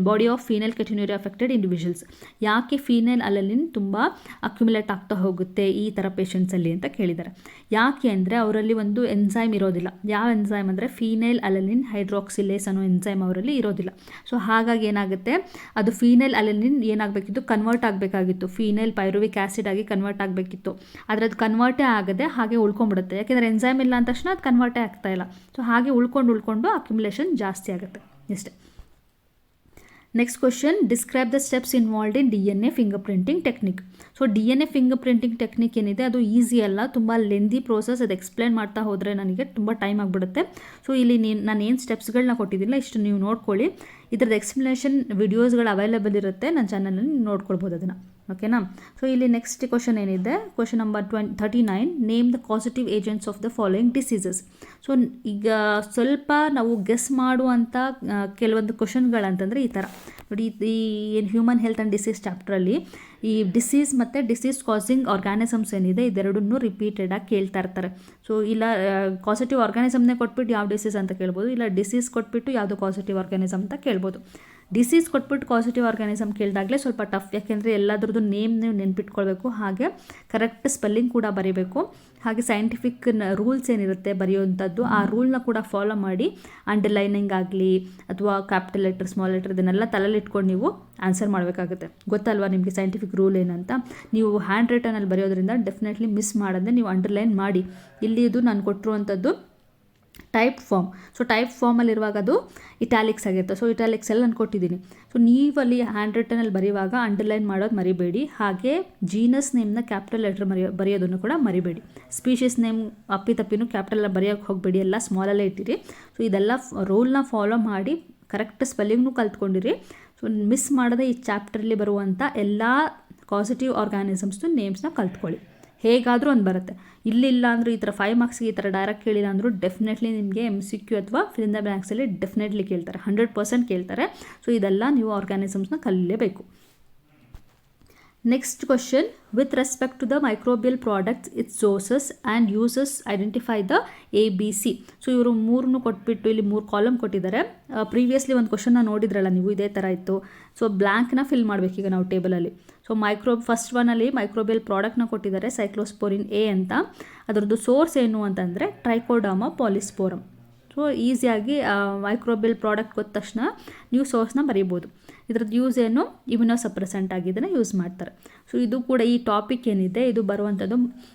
body of phenylketonuria affected individuals. ಯಾಕೆ ಫೀನೈಲ್ ಅಲೆನಿನ್ ತುಂಬ ಅಕ್ಯುಮುಲೇಟ್ ಆಗ್ತಾ ಹೋಗುತ್ತೆ ಈ ಥರ ಪೇಷಂಟ್ಸಲ್ಲಿ ಅಂತ ಕೇಳಿದ್ದಾರೆ. ಯಾಕೆ ಅಂದರೆ ಅವರಲ್ಲಿ ಒಂದು ಎನ್ಸೈಮ್ ಇರೋದಿಲ್ಲ. ಯಾವ ಎನ್ಸೈಮ್ ಅಂದರೆ ಫೀನೈಲ್ ಅಲೆನಿನ್ ಹೈಡ್ರಾಕ್ಸಿಲೇಸ್ ಅನ್ನೋ ಎನ್ಸೈಮ್ ಅವರಲ್ಲಿ ಇರೋದಿಲ್ಲ. ಸೊ ಹಾಗಾಗಿ ಏನಾಗುತ್ತೆ, ಅದು ಫೀನೈಲ್ ಅಲೆನಿನ್ ಏನಾಗಬೇಕಿತ್ತು, ಕನ್ವರ್ಟ್ ಆಗಬೇಕಾಗಿತ್ತು, ಫೀನೈಲ್ ಪೈರುವಿಕ್ ಆ್ಯಸಿಡ್ ಆಗಿ ಕನ್ವರ್ಟ್ ಆಗಬೇಕಿತ್ತು. ಆದರೆ ಅದು ಕನ್ವರ್ಟೇ ಆಗದೆ ಹಾಗೆ ಉಳ್ಕೊಂಡ್ಬಿಡುತ್ತೆ. ಯಾಕೆಂದರೆ ಎನ್ಸೈಮ್ ಇಲ್ಲ ಅಂದ ತಕ್ಷಣ ಅದು ಕನ್ವರ್ಟೇ ಆಗ್ತಾ ಇಲ್ಲ. ಸೊ ಹಾಗೆ ಉಳ್ಕೊಂಡು ಅಕ್ಯುಮುಲೇಷನ್ ಜಾಸ್ತಿ ಆಗುತ್ತೆ. ಇಷ್ಟೇ. Next question, describe the steps involved in DNA finger printing technique. So DNA finger printing technique ಏನಿದೆ ಅದು ಈಸಿ ಅಲ್ಲ, ತುಂಬ ಲೆಂದಿ ಪ್ರೋಸೆಸ್. ಅದು ಎಕ್ಸ್ಪ್ಲೇನ್ ಮಾಡ್ತಾ ಹೋದರೆ ನನಗೆ ತುಂಬ ಟೈಮ್ ಆಗಿಬಿಡುತ್ತೆ. ಸೊ ಇಲ್ಲಿ ನಾನು ಏನು ಸ್ಟೆಪ್ಸ್ಗಳನ್ನ ಕೊಟ್ಟಿದ್ದಿಲ್ಲ ಇಷ್ಟು ನೀವು ನೋಡ್ಕೊಳ್ಳಿ. ಇದರದ್ದು ಎಕ್ಸ್ಪ್ಲನೇಷನ್ ವಿಡಿಯೋಸ್ಗಳು ಅವೈಲೇಬಲ್ ಇರುತ್ತೆ ನನ್ನ ಚಾನಲಲ್ಲಿ, ನೋಡ್ಕೊಳ್ಬೋದು ಅದನ್ನು. ಓಕೆನಾ. ಸೊ ಇಲ್ಲಿ ನೆಕ್ಸ್ಟ್ ಕ್ವಶನ್ ಏನಿದೆ, question number 39, name the causative agents of the following diseases. So ಈಗ ಸ್ವಲ್ಪ ನಾವು ಗೆಸ್ ಮಾಡುವಂಥ ಕೆಲವೊಂದು ಕ್ವಶನ್ಗಳಂತಂದರೆ ಈ ಥರ ನೋಡಿ, ಈ ಏನು ಹ್ಯೂಮನ್ ಹೆಲ್ತ್ ಆ್ಯಂಡ್ ಡಿಸೀಸ್ ಚಾಪ್ಟ್ರಲ್ಲಿ ಈ ಡಿಸೀಸ್ ಮತ್ತು ಡಿಸೀಸ್ ಕಾಸಿಂಗ್ ಆರ್ಗ್ಯಾನಿಸಮ್ಸ್ ಏನಿದೆ ಇದೆರಡನ್ನೂ ರಿಪೀಟೆಡಾಗಿ ಕೇಳ್ತಾ ಇರ್ತಾರೆ. ಸೊ ಇಲ್ಲ ಕಾಸಿಟಿವ್ ಆರ್ಗ್ಯಾನಿಸಮ್ನೇ ಕೊಟ್ಬಿಟ್ಟು ಯಾವ ಡಿಸೀಸ್ ಅಂತ ಕೇಳ್ಬೋದು, ಇಲ್ಲ ಡಿಸೀಸ್ ಕೊಟ್ಬಿಟ್ಟು ಯಾವುದು ಕಾಸಿಟಿವ್ ಆರ್ಗ್ಯಾನಿಸಮ್ ಅಂತ ಕೇಳ್ಬೋದು. ಡಿಸೀಸ್ ಕೊಟ್ಬಿಟ್ಟು ಪಾಸಿಟಿವ್ ಆರ್ಗ್ಯಾನಿಸಮ್ ಕೇಳಿದಾಗಲೇ ಸ್ವಲ್ಪ ಟಫ್, ಯಾಕೆಂದರೆ ಎಲ್ಲದ್ರದ್ದು ನೇಮ್ ನೀವು ನೆನ್ಪಿಟ್ಕೊಳ್ಬೇಕು, ಹಾಗೆ ಕರೆಕ್ಟ್ ಸ್ಪೆಲ್ಲಿಂಗ್ ಕೂಡ ಬರೀಬೇಕು, ಹಾಗೆ ಸೈಂಟಿಫಿಕ್ ರೂಲ್ಸ್ ಏನಿರುತ್ತೆ ಬರೆಯುವಂಥದ್ದು ಆ ರೂಲ್ನ ಕೂಡ ಫಾಲೋ ಮಾಡಿ ಅಂಡರ್ಲೈನಿಂಗ್ ಆಗಲಿ ಅಥವಾ ಕ್ಯಾಪಿಟಲ್ ಲೆಟರ್ ಸ್ಮಾಲ್ ಲೆಟರ್ ಇದನ್ನೆಲ್ಲ ತಲೆಯಲ್ಲಿ ಇಟ್ಕೊಂಡು ನೀವು ಆನ್ಸರ್ ಮಾಡಬೇಕಾಗುತ್ತೆ. ಗೊತ್ತಲ್ವಾ ನಿಮಗೆ ಸೈಂಟಿಫಿಕ್ ರೂಲ್ ಏನಂತ. ನೀವು ಹ್ಯಾಂಡ್ ರೈಟನಲ್ಲಿ ಬರೆಯೋದ್ರಿಂದ ಡೆಫಿನೆಟ್ಲಿ ಮಿಸ್ ಮಾಡದೆ ನೀವು ಅಂಡರ್ಲೈನ್ ಮಾಡಿ. ಇಲ್ಲಿ ಇದು ನಾನು ಕೊಟ್ಟಿರುವಂಥದ್ದು ಟೈಪ್ ಫಾರ್ಮ್. ಸೊ ಟೈಪ್ ಫಾರ್ಮಲ್ಲಿರುವಾಗ ಅದು ಇಟ್ಯಾಲಿಕ್ಸ್ ಆಗಿರುತ್ತೆ. ಸೊ ಇಟ್ಯಾಲಿಕ್ಸ್ ಎಲ್ಲ ನಾನು ಕೊಟ್ಟಿದ್ದೀನಿ. ಸೊ ನೀವಲ್ಲಿ ಹ್ಯಾಂಡ್ ರಿಟನಲ್ಲಿ ಬರೆಯುವಾಗ ಅಂಡರ್ಲೈನ್ ಮಾಡೋದು ಮರಿಬೇಡಿ. ಹಾಗೆ ಜೀನಸ್ ನೇಮ್ನ ಕ್ಯಾಪಿಟಲ್ ಲೆಟರ್ ಬರೆಯೋದನ್ನು ಕೂಡ ಮರಿಬೇಡಿ. ಸ್ಪೀಷೀಸ್ ನೇಮ್ ಅಪ್ಪಿತಪ್ಪಿನೂ ಕ್ಯಾಪಿಟಲ್ ಬರೆಯೋಕ್ಕೆ ಹೋಗಬೇಡಿ, ಎಲ್ಲ ಸ್ಮಾಲಲ್ಲೇ ಇಟ್ಟಿರಿ. ಸೊ ಇದೆಲ್ಲ ರೂಲ್ನ ಫಾಲೋ ಮಾಡಿ ಕರೆಕ್ಟ್ ಸ್ಪೆಲ್ಲಿಂಗ್ನೂ ಕಲ್ತ್ಕೊಂಡಿರಿ. ಸೊ ಮಿಸ್ ಮಾಡದೆ ಈ ಚಾಪ್ಟ್ರಲ್ಲಿ ಬರುವಂಥ ಎಲ್ಲ ಕಾಸಿಟಿವ್ ಆರ್ಗ್ಯಾನಿಸಮ್ಸ್ದು ನೇಮ್ಸ್ನ ಕಲ್ತ್ಕೊಳ್ಳಿ. ಹೇಗಾದರೂ ಒಂದು ಬರುತ್ತೆ. ಇಲ್ಲಿಲ್ಲ ಅಂದರೂ ಈ ಥರ 5 ಮಾರ್ಕ್ಸ್ಗೆ ಈ ಥರ ಡೈರೆಕ್ಟ್ ಕೇಳಿಲ್ಲ ಅಂದರೂ ಡೆಫಿನೆಟ್ಲಿ ನಿಮಗೆ MCQ ಅಥವಾ ಫಿಲ್ ಇನ್ ದ ಬ್ಲ್ಯಾಂಕ್ಸಲ್ಲಿ ಡೆಫಿನೆಟ್ಲಿ ಕೇಳ್ತಾರೆ, 100% ಕೇಳ್ತಾರೆ. ಸೊ ಇದೆಲ್ಲ ನೀವು ಆರ್ಗ್ಯಾನಿಸಮ್ಸ್ನ ಕಲಿಯಲೇಬೇಕು. Next question, with respect to the microbial products its sources and uses identify the ABC. So ಇವರು 3 ಕೊಟ್ಬಿಟ್ಟು ಇಲ್ಲಿ 3 ಕಾಲಮ್ ಕೊಟ್ಟಿದ್ದಾರೆ. ಪ್ರೀವಿಯಸ್ಲಿ ಒಂದು ಕ್ವಶನ್ನ ನೋಡಿದ್ರಲ್ಲ ನೀವು, ಇದೇ ಥರ ಇತ್ತು. ಸೊ ಬ್ಲ್ಯಾಂಕ್ನ ಫಿಲ್ ಮಾಡಬೇಕೀಗ ನಾವು ಟೇಬಲಲ್ಲಿ. ಸೊ ಫಸ್ಟ್ ಒನ್ನಲ್ಲಿ ಮೈಕ್ರೋಬಿಯಲ್ ಪ್ರಾಡಕ್ಟ್ನ ಕೊಟ್ಟಿದ್ದಾರೆ, ಸೈಕ್ಲೋಸ್ಪೋರಿನ್ A ಅಂತ. ಅದರದ್ದು ಸೋರ್ಸ್ ಏನು ಅಂತಂದರೆ ಟ್ರೈಕೋಡರ್ಮಾ ಪಾಲಿಸ್ಪೋರಮ್. ಸೊ ಈಸಿಯಾಗಿ ಮೈಕ್ರೋಬಿಯಲ್ ಪ್ರಾಡಕ್ಟ್ ಗೊತ್ತ ತಕ್ಷಣ ನೀವು ಸೋರ್ಸ್ನ ಬರೀಬೋದು. ಇದ್ರದ್ದು ಯೂಸ್ ಏನು, ಇಮ್ಯುನೋಸಪ್ರೆಸೆಂಟ್ ಆಗಿ ಇದನ್ನು ಯೂಸ್ ಮಾಡ್ತಾರೆ. ಸೊ ಇದು ಕೂಡ ಈ ಟಾಪಿಕ್ ಏನಿದೆ ಇದು ಬರುವಂಥದ್ದು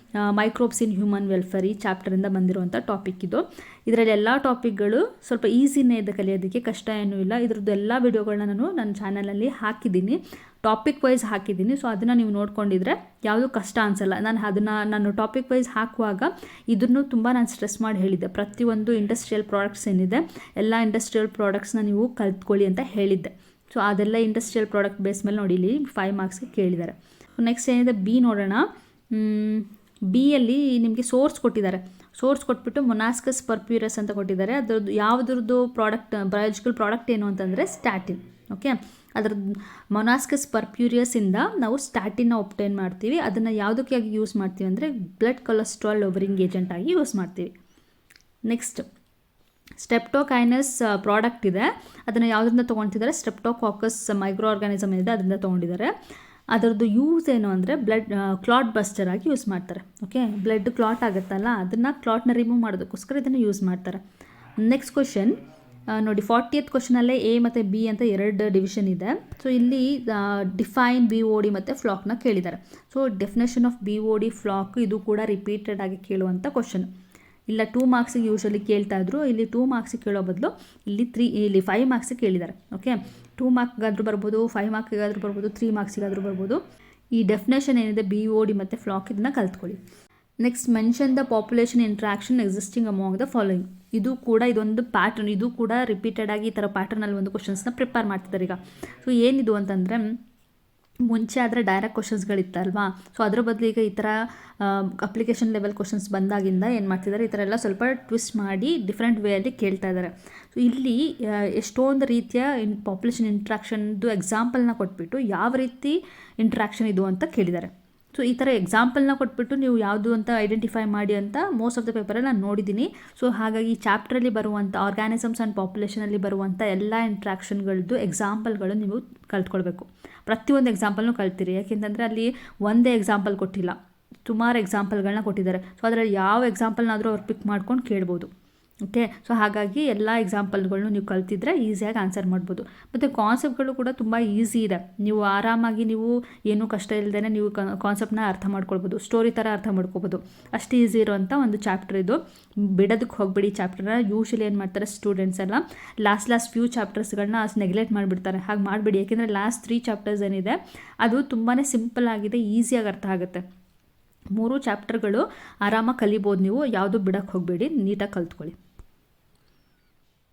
ಮೈಕ್ರೋಬ್ಸ್ ಇನ್ ಹ್ಯೂಮನ್ ವೆಲ್ಫೇರ್, ಈ ಚಾಪ್ಟರಿಂದ ಬಂದಿರುವಂಥ ಟಾಪಿಕ್ ಇದು. ಇದರಲ್ಲಿ ಎಲ್ಲ ಟಾಪಿಕ್ಗಳು ಸ್ವಲ್ಪ ಈಸಿನೇ ಇದೆ ಕಲಿಯೋದಕ್ಕೆ, ಕಷ್ಟ ಏನೂ ಇಲ್ಲ. ಇದ್ರದ್ದು ಎಲ್ಲ ವಿಡಿಯೋಗಳನ್ನ ನಾನು ನನ್ನ ಚಾನಲಲ್ಲಿ ಹಾಕಿದ್ದೀನಿ, ಟಾಪಿಕ್ ವೈಸ್ ಹಾಕಿದ್ದೀನಿ. ಸೊ ಅದನ್ನು ನೀವು ನೋಡ್ಕೊಂಡಿದ್ರೆ ಯಾವುದೂ ಕಷ್ಟ ಅನಿಸಲ್ಲ. ನಾನು ಟಾಪಿಕ್ ವೈಸ್ ಹಾಕುವಾಗ ಇದನ್ನು ತುಂಬ ನಾನು ಸ್ಟ್ರೆಸ್ ಮಾಡಿ ಹೇಳಿದ್ದೆ. ಪ್ರತಿಯೊಂದು ಇಂಡಸ್ಟ್ರಿಯಲ್ ಪ್ರಾಡಕ್ಟ್ಸ್ ಏನಿದೆ ಎಲ್ಲ ಇಂಡಸ್ಟ್ರಿಯಲ್ ಪ್ರಾಡಕ್ಟ್ಸ್ನ ನೀವು ಕಲ್ತ್ಕೊಳ್ಳಿ ಅಂತ ಹೇಳಿದ್ದೆ. ಸೊ ಅದೆಲ್ಲ ಇಂಡಸ್ಟ್ರಿಯಲ್ ಪ್ರಾಡಕ್ಟ್ ಬೇಸ್ ಮೇಲೆ ನೋಡಿ ಇಲ್ಲಿ 5 ಮಾರ್ಕ್ಸ್ಗೆ ಕೇಳಿದ್ದಾರೆ. ನೆಕ್ಸ್ಟ್ ಏನಿದೆ B ನೋಡೋಣ. ಬಿಯಲ್ಲಿ ನಿಮಗೆ ಸೋರ್ಸ್ ಕೊಟ್ಟಿದ್ದಾರೆ. ಸೋರ್ಸ್ ಕೊಟ್ಬಿಟ್ಟು ಮೊನಾಸ್ಕಸ್ ಪರ್ಪ್ಯೂರಸ್ ಅಂತ ಕೊಟ್ಟಿದ್ದಾರೆ. ಅದರದ್ದು ಯಾವುದ್ರದ್ದು ಪ್ರಾಡಕ್ಟ್ ಬಯಾಲಜಿಕಲ್ ಪ್ರಾಡಕ್ಟ್ ಏನು ಅಂತಂದರೆ ಸ್ಟ್ಯಾಟಿನ್. ಓಕೆ, ಅದರದ್ದು ಮೊನಾಸ್ಕಸ್ ಪರ್ಪ್ಯೂರಿಯಸಿಂದ ನಾವು ಸ್ಟ್ಯಾಟಿನ್ನ ಒಬ್ಟೈನ್ ಮಾಡ್ತೀವಿ. ಅದನ್ನು ಯಾವುದಕ್ಕೆ ಯೂಸ್ ಮಾಡ್ತೀವಿ ಅಂದರೆ ಬ್ಲಡ್ ಕೊಲೆಸ್ಟ್ರಾಲ್ ಲೋವರಿಂಗ್ ಏಜೆಂಟ್ ಆಗಿ ಯೂಸ್ ಮಾಡ್ತೀವಿ. ನೆಕ್ಸ್ಟ್ ಸ್ಟೆಪ್ಟೋಕೈನಸ್ ಪ್ರಾಡಕ್ಟ್ ಇದೆ, ಅದನ್ನು ಯಾವುದರಿಂದ ತೊಗೊಳ್ತಿದ್ದಾರೆ, ಸ್ಟೆಪ್ಟೋಕಾಕಸ್ ಮೈಕ್ರೋ ಆರ್ಗಾನಿಸಮ್ ಇದೆ ಅದರಿಂದ ತೊಗೊಂಡಿದ್ದಾರೆ. ಅದರದ್ದು ಯೂಸ್ ಏನು ಅಂದರೆ ಬ್ಲಡ್ ಕ್ಲಾಟ್ ಬಸ್ಟರ್ ಆಗಿ ಯೂಸ್ ಮಾಡ್ತಾರೆ. ಓಕೆ, ಬ್ಲಡ್ ಕ್ಲಾಟ್ ಆಗುತ್ತಲ್ಲ ಅದನ್ನು ಕ್ಲಾಟ್ನ ರಿಮೂವ್ ಮಾಡೋದಕ್ಕೋಸ್ಕರ ಇದನ್ನು ಯೂಸ್ ಮಾಡ್ತಾರೆ. ನೆಕ್ಸ್ಟ್ ಕ್ವಶನ್ ನೋಡಿ, 40th ಕ್ವಶನಲ್ಲೇ A ಮತ್ತು B ಅಂತ 2 ಡಿವಿಷನ್ ಇದೆ. ಸೊ ಇಲ್ಲಿ ಡಿಫೈನ್ BOD ಮತ್ತು ಫ್ಲಾಕ್ನ ಕೇಳಿದ್ದಾರೆ. ಸೊ ಡೆಫಿನೇಷನ್ ಆಫ್ BOD ಫ್ಲಾಕ್ ಇದು ಕೂಡ ರಿಪೀಟೆಡ್ ಆಗಿ ಕೇಳುವಂಥ ಕ್ವಶನ್. ಇಲ್ಲ 2 ಮಾರ್ಕ್ಸಿಗೆ ಯೂಶಲಿ ಕೇಳ್ತಾ ಇದ್ರು, ಇಲ್ಲಿ 2 ಮಾರ್ಕ್ಸಿಗೆ ಕೇಳೋ ಬದಲು ಇಲ್ಲಿ 5 ಮಾರ್ಕ್ಸಿಗೆ ಕೇಳಿದ್ದಾರೆ. ಓಕೆ, 2 ಮಾರ್ಕ್ಗಾದರೂ ಬರ್ಬೋದು, 5 ಮಾರ್ಕ್ಗಾದರೂ ಬರ್ಬೋದು, 3 ಮಾರ್ಕ್ಸಿಗಾದರೂ ಬರ್ಬೋದು. ಈ ಡೆಫಿನೇಷನ್ ಏನಿದೆ BOD ಮತ್ತು ಫ್ಲಾಕ್ ಇದನ್ನು ಕಲ್ತ್ಕೊಳ್ಳಿ. Next mention the population interaction existing among the following. ಇದೊಂದು ಪ್ಯಾಟರ್ನ್, ಇದು ಕೂಡ ರಿಪೀಟೆಡ್ ಆಗಿ ಈ ಥರ ಪ್ಯಾಟರ್ನಲ್ಲಿ ಒಂದು ಕ್ವಶನ್ಸ್ನ ಪ್ರಿಪೇರ್ ಮಾಡ್ತಿದ್ದಾರೆ ಈಗ. ಸೊ ಏನಿದು ಅಂತಂದರೆ ಮುಂಚೆ ಆದರೆ ಡೈರೆಕ್ಟ್ ಕ್ವಶನ್ಸ್ಗಳಿತ್ತಲ್ವಾ, ಸೊ ಅದ್ರ ಬದಲು ಈಗ ಈ ಥರ ಅಪ್ಲಿಕೇಶನ್ ಲೆವೆಲ್ ಕ್ವಶನ್ಸ್ ಬಂದಾಗಿಂದ ಏನು ಮಾಡ್ತಿದ್ದಾರೆ, ಈ ಥರ ಎಲ್ಲ ಸ್ವಲ್ಪ ಟ್ವಿಸ್ಟ್ ಮಾಡಿ ಡಿಫ್ರೆಂಟ್ ವೇಯಲ್ಲಿ ಕೇಳ್ತಾ ಇದ್ದಾರೆ. ಸೊ ಇಲ್ಲಿ ಎಷ್ಟೊಂದು ರೀತಿಯ ಪಾಪ್ಯುಲೇಷನ್ ಇಂಟ್ರಾಕ್ಷನ್ದು ಎಕ್ಸಾಂಪಲ್ನ ಕೊಟ್ಬಿಟ್ಟು ಯಾವ ರೀತಿ ಇಂಟ್ರಾಕ್ಷನ್ ಇದು ಅಂತ ಕೇಳಿದ್ದಾರೆ. ಸೊ ಈ ಥರ ಎಕ್ಸಾಂಪಲ್ನ ಕೊಟ್ಬಿಟ್ಟು ನೀವು ಯಾವುದು ಅಂತ ಐಡೆಂಟಿಫೈ ಮಾಡಿ ಅಂತ ಮೋಸ್ಟ್ ಆಫ್ ದ ಪೇಪರಲ್ಲಿ ನಾನು ನೋಡಿದ್ದೀನಿ. ಸೊ ಹಾಗಾಗಿ ಈ ಚಾಪ್ಟ್ರಲ್ಲಿ ಬರುವಂಥ ಆರ್ಗ್ಯಾನಿಸಮ್ಸ್ ಆ್ಯಂಡ್ ಪಾಪ್ಯುಲೇಷನಲ್ಲಿ ಬರುವಂಥ ಎಲ್ಲ ಇಂಟ್ರಾಕ್ಷನ್ಗಳದ್ದು ಎಕ್ಸಾಂಪಲ್ಗಳು ನೀವು ಕಲ್ತ್ಕೊಳ್ಬೇಕು. ಪ್ರತಿಯೊಂದು ಎಕ್ಸಾಂಪಲ್ನೂ ಕಲ್ತೀರಿ, ಯಾಕೆಂತಂದರೆ ಅಲ್ಲಿ ಒಂದೇ ಎಕ್ಸಾಂಪಲ್ ಕೊಟ್ಟಿಲ್ಲ, ಸುಮಾರು ಎಕ್ಸಾಂಪಲ್ಗಳನ್ನ ಕೊಟ್ಟಿದ್ದಾರೆ. ಸೊ ಅದರಲ್ಲಿ ಯಾವ ಎಕ್ಸಾಂಪಲ್ನಾದರೂ ಅವ್ರು ಪಿಕ್ ಮಾಡ್ಕೊಂಡು ಕೇಳ್ಬೋದು. ಓಕೆ, ಸೊ ಹಾಗಾಗಿ ಎಲ್ಲ ಎಕ್ಸಾಂಪಲ್ಗಳನ್ನು ನೀವು ಕಲ್ತಿದ್ರೆ ಈಸಿಯಾಗಿ ಆನ್ಸರ್ ಮಾಡ್ಬೋದು. ಮತ್ತು ಕಾನ್ಸೆಪ್ಟ್ಗಳು ಕೂಡ ತುಂಬ ಈಸಿ ಇದೆ. ನೀವು ಆರಾಮಾಗಿ ನೀವು ಏನೂ ಕಷ್ಟ ಇಲ್ಲದೇ ನೀವು ಕಾನ್ಸೆಪ್ಟನ್ನ ಅರ್ಥ ಮಾಡ್ಕೊಳ್ಬೋದು, ಸ್ಟೋರಿ ಥರ ಅರ್ಥ ಮಾಡ್ಕೊಬೋದು. ಅಷ್ಟು ಈಸಿ ಇರೋವಂಥ ಒಂದು ಚಾಪ್ಟರ್ ಇದು. ಬಿಡೋದಕ್ಕೆ ಹೋಗ್ಬೇಡಿ ಚಾಪ್ಟರ್ನ. ಯೂಶಲಿ ಏನು ಮಾಡ್ತಾರೆ ಸ್ಟೂಡೆಂಟ್ಸ್ ಎಲ್ಲ ಲಾಸ್ಟ್ ಫ್ಯೂ ಚಾಪ್ಟರ್ಸ್ಗಳನ್ನ ನೆಗ್ಲೆಕ್ಟ್ ಮಾಡಿಬಿಡ್ತಾರೆ. ಹಾಗೆ ಮಾಡಬೇಡಿ, ಯಾಕೆಂದರೆ ಲಾಸ್ಟ್ 3 ಚಾಪ್ಟರ್ಸ್ ಏನಿದೆ ಅದು ತುಂಬಾ ಸಿಂಪಲ್ ಆಗಿದೆ, ಈಸಿಯಾಗಿ ಅರ್ಥ ಆಗುತ್ತೆ. 3 ಚಾಪ್ಟರ್ಗಳು ಆರಾಮಾಗಿ ಕಲಿಬೋದು ನೀವು, ಯಾವುದೂ ಬಿಡೋಕ್ಕೆ ಹೋಗಬೇಡಿ, ನೀಟಾಗಿ ಕಲ್ತ್ಕೊಳ್ಳಿ.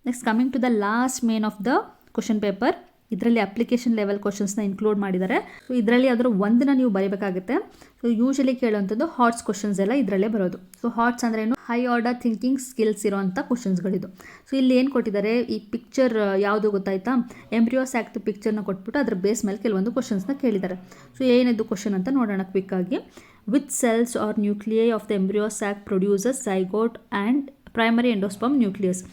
Next coming to the last main of the question paper. ಇದರಲ್ಲಿ ಅಪ್ಲಿಕೇಶನ್ ಲೆವೆಲ್ ಕ್ವಶನ್ಸ್ನ ಇನ್ಕ್ಲೂಡ್ ಮಾಡಿದ್ದಾರೆ. ಸೊ ಇದರಲ್ಲಿ ಅದರ ಒಂದನ್ನು ನೀವು ಬರೀಬೇಕಾಗುತ್ತೆ. ಸೊ ಯೂಶಲಿ ಕೇಳುವಂಥದ್ದು ಹಾಟ್ಸ್ ಕ್ವಶನ್ಸ್ ಎಲ್ಲ ಇದರಲ್ಲೇ ಬರೋದು. ಸೊ ಹಾಟ್ಸ್ ಅಂದರೆ ಏನು, ಹೈ ಆರ್ಡರ್ ಥಿಂಕಿಂಗ್ ಸ್ಕಿಲ್ಸ್ ಇರೋವಂಥ ಕ್ವಶನ್ಸ್ಗಳಿದು. ಸೊ ಇಲ್ಲಿ ಏನು ಕೊಟ್ಟಿದ್ದಾರೆ, ಈ ಪಿಕ್ಚರ್ ಯಾವುದು ಗೊತ್ತಾಯ್ತಾ, ಎಂಬ್ರಿಯೋಸ್ಯಾಕ್ ಪಿಕ್ಚರ್ನ ಕೊಟ್ಬಿಟ್ಟು ಅದ್ರ ಬೇಸ್ ಮೇಲೆ ಕೆಲವೊಂದು ಕ್ವಶನ್ಸ್ನ ಕೇಳಿದ್ದಾರೆ. ಸೊ ಏನಿದು ಕ್ವಶನ್ ಅಂತ ನೋಡೋಣ ಕ್ವಿಕ್ಕಾಗಿ. With cells or nuclei of the embryo sac produces zygote and primary endosperm nucleus.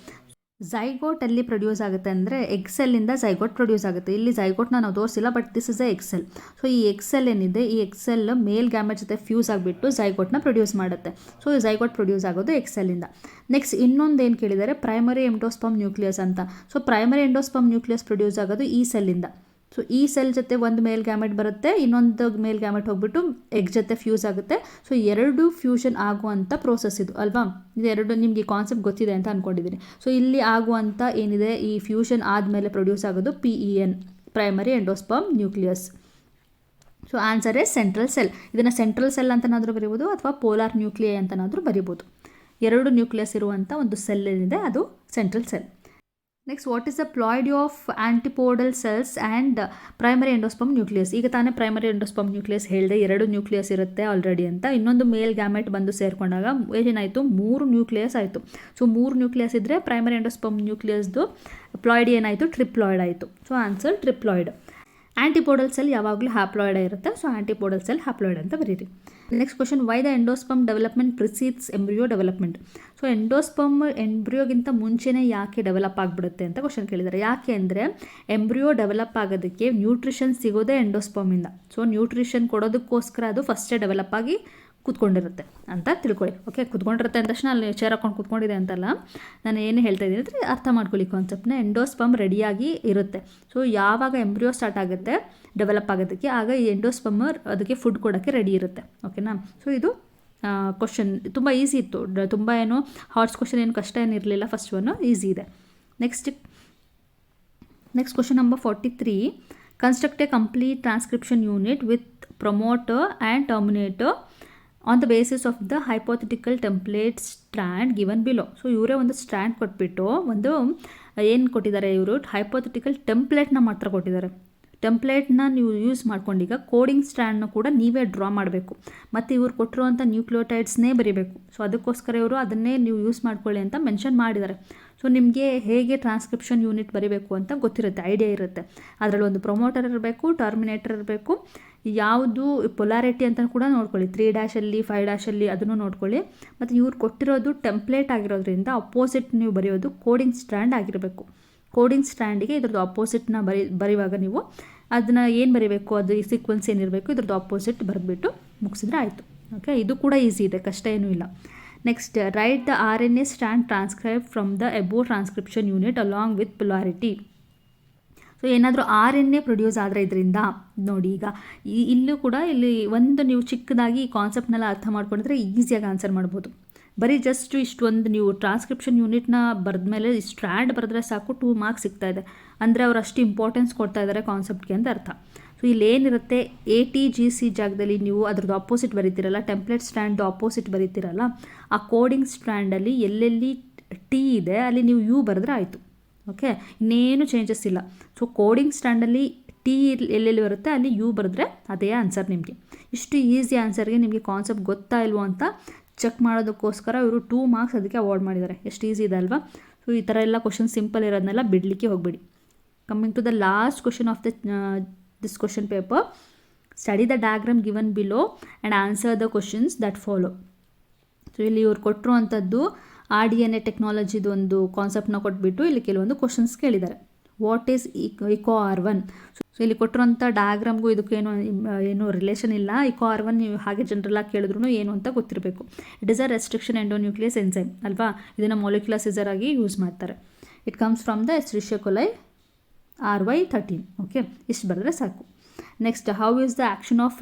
Zygote ಅಲ್ಲಿ ಪ್ರೊಡ್ಯೂಸ್ ಆಗುತ್ತೆ ಅಂದರೆ ಎಕ್ಸೆಲ್ಲಿಂದ ಝೈಗೋಟ್ ಪ್ರೊಡ್ಯೂಸ್ ಆಗುತ್ತೆ. ಇಲ್ಲಿ ಝೈಗೋಟ್ನ ನಾವು ತೋರಿಸಿಲ್ಲ, but this is a egg cell. So ಈ ಎಕ್ಸೆಲ್ ಏನಿದೆ, ಈ ಎಕ್ಸೆಲ್ ಮೇಲ್ ಗ್ಯಾಮೆಟ್ ಜೊತೆ ಫ್ಯೂಸ್ ಆಗಿಬಿಟ್ಟು ಝೈಗೋಟ್ನ ಪ್ರೊಡ್ಯೂಸ್ ಮಾಡುತ್ತೆ. ಸೊ ಈ ಝೈಗೋಟ್ ಪ್ರೊಡ್ಯೂಸ್ ಆಗೋದು ಎಕ್ಸೆಲ್ಲಿಂದ. ನೆಕ್ಸ್ಟ್ ಇನ್ನೊಂದು ಏನು ಕೇಳಿದ್ದಾರೆ, ಪ್ರೈಮರಿ ಎಂಡೋಸ್ಪರ್ಮ್ ನ್ಯೂಕ್ಲಿಯಸ್ ಅಂತ. So primary endosperm nucleus produce ಆಗೋದು ಈ ಸೆಲ್ಲಿಂದ. ಸೊ ಈ ಸೆಲ್ ಜೊತೆ ಒಂದು ಮೇಲ್ ಗ್ಯಾಮೆಟ್ ಬರುತ್ತೆ, ಇನ್ನೊಂದು ಮೇಲ್ ಗ್ಯಾಮೆಟ್ ಹೋಗ್ಬಿಟ್ಟು ಎಗ್ ಜೊತೆ ಫ್ಯೂಸ್ ಆಗುತ್ತೆ. ಸೊ ಎರಡು ಫ್ಯೂಷನ್ ಆಗುವಂಥ ಪ್ರೋಸೆಸ್ ಇದು ಅಲ್ವಾ. ಇದೆರಡು ನಿಮಗೆ ಕಾನ್ಸೆಪ್ಟ್ ಗೊತ್ತಿದೆ ಅಂತ ಅಂದ್ಕೊಂಡಿದ್ದೀನಿ. ಸೊ ಇಲ್ಲಿ ಆಗುವಂಥ ಏನಿದೆ, ಈ ಫ್ಯೂಷನ್ ಆದಮೇಲೆ ಪ್ರೊಡ್ಯೂಸ್ ಆಗೋದು PEN, primary endosperm nucleus. So answer is central cell. ಇದನ್ನು ಸೆಂಟ್ರಲ್ ಸೆಲ್ ಅಂತನಾದರೂ ಬರೀಬೋದು ಅಥವಾ ಪೋಲಾರ್ ನ್ಯೂಕ್ಲಿಯೈ ಅಂತನಾದರೂ ಬರೀಬೋದು. ಎರಡು ನ್ಯೂಕ್ಲಿಯಸ್ ಇರುವಂಥ ಒಂದು ಸೆಲ್ ಏನಿದೆ ಅದು central cell. Next, what is the ploidy of antipodal cells and primary endosperm nucleus. ಈಗ ತಾನೇ ಪ್ರೈಮರಿ ಎಂಡೋಸ್ಪರ್ಮ್ ನ್ಯೂಕ್ಲಿಯಸ್ ಹೇಳಿದೆ, ಎರಡು ನ್ಯೂಕ್ಲಿಯಸ್ ಇರುತ್ತೆ ಆಲ್ರೆಡಿ ಅಂತ. ಇನ್ನೊಂದು ಮೇಲ್ ಗ್ಯಾಮೆಟ್ ಬಂದು ಸೇರಿಕೊಂಡಾಗ ಏನಾಯಿತು, 3 ನ್ಯೂಕ್ಲಿಯಸ್ ಆಯಿತು. ಸೊ 3 ನ್ಯೂಕ್ಲಿಯಸ್ ಇದ್ದರೆ ಪ್ರೈಮರಿ ಎಂಡೋಸ್ಪರ್ಮ್ ನ್ಯೂಕ್ಲಿಯಸ್ದು ಪ್ಲಾಯ್ಡ್ ಏನಾಯಿತು, ಟ್ರಿಪ್ಲಾಯ್ಡ್ ಆಯಿತು. So answer triploid. Antipodal cell ಯಾವಾಗಲೂ ಹ್ಯಾಪ್ಲಾಯ್ಡ್ ಇರುತ್ತೆ. ಸೊ ಆಂಟಿಪೋಡಲ್ ಸೆಲ್ ಹ್ಯಾಪ್ಲಾಯ್ಡ್ ಅಂತ ಬರೀರಿ. Next question, why the endosperm development precedes embryo development. So endosperm ಎಂಬ್ರಿಯೋಗಿಂತ ಮುಂಚೆನೇ ಯಾಕೆ ಡೆವಲಪ್ ಆಗಿಬಿಡುತ್ತೆ ಅಂತ ಕ್ವಶನ್ ಕೇಳಿದ್ದಾರೆ. ಯಾಕೆ ಅಂದರೆ ಎಂಬ್ರಿಯೋ ಡೆವಲಪ್ ಆಗೋದಕ್ಕೆ ನ್ಯೂಟ್ರಿಷನ್ ಸಿಗೋದೇ ಎಂಡೋಸ್ಪರ್ಮಿಂದ. ಸೊ ನ್ಯೂಟ್ರಿಷನ್ ಕೊಡೋದಕ್ಕೋಸ್ಕರ ಅದು ಫಸ್ಟೇ ಡೆವಲಪ್ ಆಗಿ ಕೂತ್ಕೊಂಡಿರುತ್ತೆ ಅಂತ ತಿಳ್ಕೊಳ್ಳಿ. ಓಕೆ, ಕೂತ್ಕೊಂಡಿರುತ್ತೆ ಅಂದ ತಕ್ಷಣ ಅಲ್ಲಿ ಚೇರ್ ಹಾಕೊಂಡು ಕೂತ್ಕೊಂಡಿದೆ ಅಂತಲ್ಲ, ನಾನು ಏನು ಹೇಳ್ತಾ ಇದ್ದೀನಿ ಅಂದರೆ ಅರ್ಥ ಮಾಡ್ಕೊಳ್ಳಿ ಕಾನ್ಸೆಪ್ಟ್ನ. ಎಂಡೋಸ್ಪರ್ಮ್ ರೆಡಿಯಾಗಿ ಇರುತ್ತೆ. ಸೊ ಯಾವಾಗ ಎಂಬ್ರಿಯೋ ಸ್ಟಾರ್ಟ್ ಆಗುತ್ತೆ ಡೆವಲಪ್ ಆಗೋದಕ್ಕೆ, ಆಗ ಈ ಎಂಡೋಸ್ಪರ್ಮರ್ ಅದಕ್ಕೆ ಫುಡ್ ಕೊಡೋಕ್ಕೆ ರೆಡಿ ಇರುತ್ತೆ. ಓಕೆನಾ. ಸೊ ಇದು ಕ್ವಶನ್ ತುಂಬ ಈಸಿ ಇತ್ತು, ತುಂಬ ಏನು ಹಾರ್ಡ್ಸ್ ಕ್ವಶನ್ ಏನು ಕಷ್ಟ ಏನಿರಲಿಲ್ಲ. ಫಸ್ಟ್ ಒನ್ ಈಸಿ ಇದೆ. Next question number 43, construct A complete transcription unit with promoter and Terminator on the basis of the hypothetical template strand given below. So ಇವರೇ ಒಂದು ಸ್ಟ್ರ್ಯಾಂಡ್ ಕೊಟ್ಬಿಟ್ಟು ಒಂದು ಏನು ಕೊಟ್ಟಿದ್ದಾರೆ, ಇವರು ಹೈಪೋಥೆಟಿಕಲ್ ಟೆಂಪ್ಲೇಟ್ನ ಮಾತ್ರ ಕೊಟ್ಟಿದ್ದಾರೆ. ಟೆಂಪ್ಲೇಟ್ನ ನೀವು ಯೂಸ್ ಮಾಡ್ಕೊಂಡೀಗ ಕೋಡಿಂಗ್ ಸ್ಟ್ರ್ಯಾಂಡ್ನ ಕೂಡ ನೀವೇ ಡ್ರಾ ಮಾಡಬೇಕು, ಮತ್ತು ಇವ್ರು ಕೊಟ್ಟಿರುವಂಥ ನ್ಯೂಕ್ಲಿಯೋಟೈಡ್ಸ್ನೇ ಬರೀಬೇಕು. ಸೊ ಅದಕ್ಕೋಸ್ಕರ ಇವರು ಅದನ್ನೇ ನೀವು ಯೂಸ್ ಮಾಡ್ಕೊಳ್ಳಿ ಅಂತ ಮೆನ್ಷನ್ ಮಾಡಿದ್ದಾರೆ. ಸೊ ನಿಮಗೆ ಹೇಗೆ ಟ್ರಾನ್ಸ್ಕ್ರಿಪ್ಷನ್ ಯೂನಿಟ್ ಬರೀಬೇಕು ಅಂತ ಗೊತ್ತಿರುತ್ತೆ, ಐಡಿಯಾ ಇರುತ್ತೆ. ಅದರಲ್ಲಿ ಒಂದು ಪ್ರೊಮೋಟರ್ ಇರಬೇಕು, ಟರ್ಮಿನೇಟರ್ ಇರಬೇಕು, ಯಾವುದು ಪೊಲಾರಿಟಿ ಅಂತ ಕೂಡ ನೋಡ್ಕೊಳ್ಳಿ, 3' 5' ಅದನ್ನು ನೋಡ್ಕೊಳ್ಳಿ. ಮತ್ತು ಇವ್ರು ಕೊಟ್ಟಿರೋದು ಟೆಂಪ್ಲೇಟ್ ಆಗಿರೋದ್ರಿಂದ ಅಪೋಸಿಟ್ ನೀವು ಬರೆಯೋದು ಕೋಡಿಂಗ್ ಸ್ಟ್ರ್ಯಾಂಡ್ ಆಗಿರಬೇಕು. ಕೋಡಿಂಗ್ ಸ್ಟ್ರ್ಯಾಂಡಿಗೆ ಇದ್ರದ್ದು ಅಪೋಸಿಟ್ನ ಬರೆಯುವಾಗ ನೀವು ಅದನ್ನು ಏನು ಬರೀಬೇಕು, ಅದು ಈ ಸೀಕ್ವೆನ್ಸ್ ಏನಿರಬೇಕು ಇದ್ರದ್ದು ಅಪೋಸಿಟ್ ಬರೆದ್ಬಿಟ್ಟು ಮುಗಿಸಿದ್ರೆ ಆಯಿತು. ಓಕೆ, ಇದು ಕೂಡ ಈಸಿ ಇದೆ, ಕಷ್ಟ ಏನೂ ಇಲ್ಲ. Next, right the RNA strand transcribe from the above transcription unit along with polarity. So ಏನಾದರೂ RNA ಪ್ರೊಡ್ಯೂಸ್ ಆದರೆ ಇದರಿಂದ ನೋಡಿ, ಈಗ ಇಲ್ಲೂ ಕೂಡ ಇಲ್ಲಿ ಒಂದು ನೀವು ಚಿಕ್ಕದಾಗಿ ಈ ಕಾನ್ಸೆಪ್ಟ್ನೆಲ್ಲ ಅರ್ಥ ಮಾಡ್ಕೊಂಡಿದ್ರೆ ಈಸಿಯಾಗಿ ಆನ್ಸರ್ ಮಾಡ್ಬೋದು. ಬರೀ ಜಸ್ಟ್ ಇಷ್ಟೊಂದು ನೀವು ಟ್ರಾನ್ಸ್ಕ್ರಿಪ್ಷನ್ ಯೂನಿಟ್ನ ಬರೆದ್ಮೇಲೆ ಸ್ಟ್ರ್ಯಾಂಡ್ ಬರೆದ್ರೆ ಸಾಕು 2 ಮಾರ್ಕ್ಸ್ ಸಿಗ್ತಾ ಇದೆ. ಅಂದರೆ ಅವ್ರು ಅಷ್ಟು ಇಂಪಾರ್ಟೆನ್ಸ್ ಕೊಡ್ತಾ ಇದ್ದಾರೆ ಕಾನ್ಸೆಪ್ಟ್ಗೆ ಅಂತ ಅರ್ಥ. ಸೊ ಇಲ್ಲಿ ಏನಿರುತ್ತೆ, ATGC ಜಾಗದಲ್ಲಿ ನೀವು ಅದ್ರದ್ದು ಅಪೋಸಿಟ್ ಬರೀತಿರಲ್ಲ, ಟೆಂಪ್ಲೇಟ್ ಸ್ಟ್ರ್ಯಾಂಡ್ದು ಅಪೋಸಿಟ್ ಬರೀತಿರಲ್ಲ, ಆ ಕೋಡಿಂಗ್ ಸ್ಟ್ರ್ಯಾಂಡಲ್ಲಿ ಎಲ್ಲೆಲ್ಲಿ T ಇದೆ ಅಲ್ಲಿ ನೀವು U ಬರೆದ್ರೆ ಆಯಿತು. ಓಕೆ, ಇನ್ನೇನು ಚೇಂಜಸ್ ಇಲ್ಲ. ಸೊ ಕೋಡಿಂಗ್ ಸ್ಟ್ಯಾಂಡಲ್ಲಿ T ಎಲ್ಲೆಲ್ಲಿ ಬರುತ್ತೆ ಅಲ್ಲಿ U ಬರೆದ್ರೆ ಅದೇ ಆನ್ಸರ್ ನಿಮಗೆ. ಇಷ್ಟು ಈಸಿ ಆನ್ಸರ್ಗೆ ನಿಮಗೆ ಕಾನ್ಸೆಪ್ಟ್ ಗೊತ್ತಾ ಇಲ್ವೋ ಅಂತ ಚೆಕ್ ಮಾಡೋದಕ್ಕೋಸ್ಕರ ಇವರು 2 ಮಾರ್ಕ್ಸ್ ಅದಕ್ಕೆ ಅವಾರ್ಡ್ ಮಾಡಿದ್ದಾರೆ. ಎಷ್ಟು ಈಸಿ ಇದೆ ಅಲ್ವಾ. ಸೊ ಈ ಥರ ಎಲ್ಲ ಕ್ವಶನ್ ಸಿಂಪಲ್ ಇರೋದನ್ನೆಲ್ಲ ಬಿಡಲಿಕ್ಕೆ ಹೋಗಬೇಡಿ. Coming to the last question of this question paper, study the diagram given below and answer the questions that follow. So ಇಲ್ಲಿ ಇವ್ರು ಕೊಟ್ಟಿರುವಂಥದ್ದು RDNA ಟೆಕ್ನಾಲಜಿದು ಒಂದು ಕಾನ್ಸೆಪ್ಟ್ನ ಕೊಟ್ಬಿಟ್ಟು ಇಲ್ಲಿ ಕೆಲವೊಂದು ಕ್ವಶನ್ಸ್ ಕೇಳಿದ್ದಾರೆ. What is EcoR1? ಸೊ ಇಲ್ಲಿ ಕೊಟ್ಟಿರೋಂಥ ಡಯಾಗ್ರಾಮ್ಗೂ ಇದಕ್ಕೇನು ರಿಲೇಷನ್ ಇಲ್ಲ. EcoR1 ನೀವು ಹಾಗೆ ಜನರಲಾಗಿ ಕೇಳಿದ್ರು ಏನು ಅಂತ ಗೊತ್ತಿರಬೇಕು. It is a restriction endonuclease enzyme ಅಲ್ವಾ. ಇದನ್ನು ಮೊಲಿಕ್ಯುಲರ್ ಸಿಸರ್ ಆಗಿ ಯೂಸ್ ಮಾಡ್ತಾರೆ. It comes from the Escherichia coli RY13. Okay, ಇಷ್ಟು ಬರೆದ್ರೆ ಸಾಕು. Next, how is the action of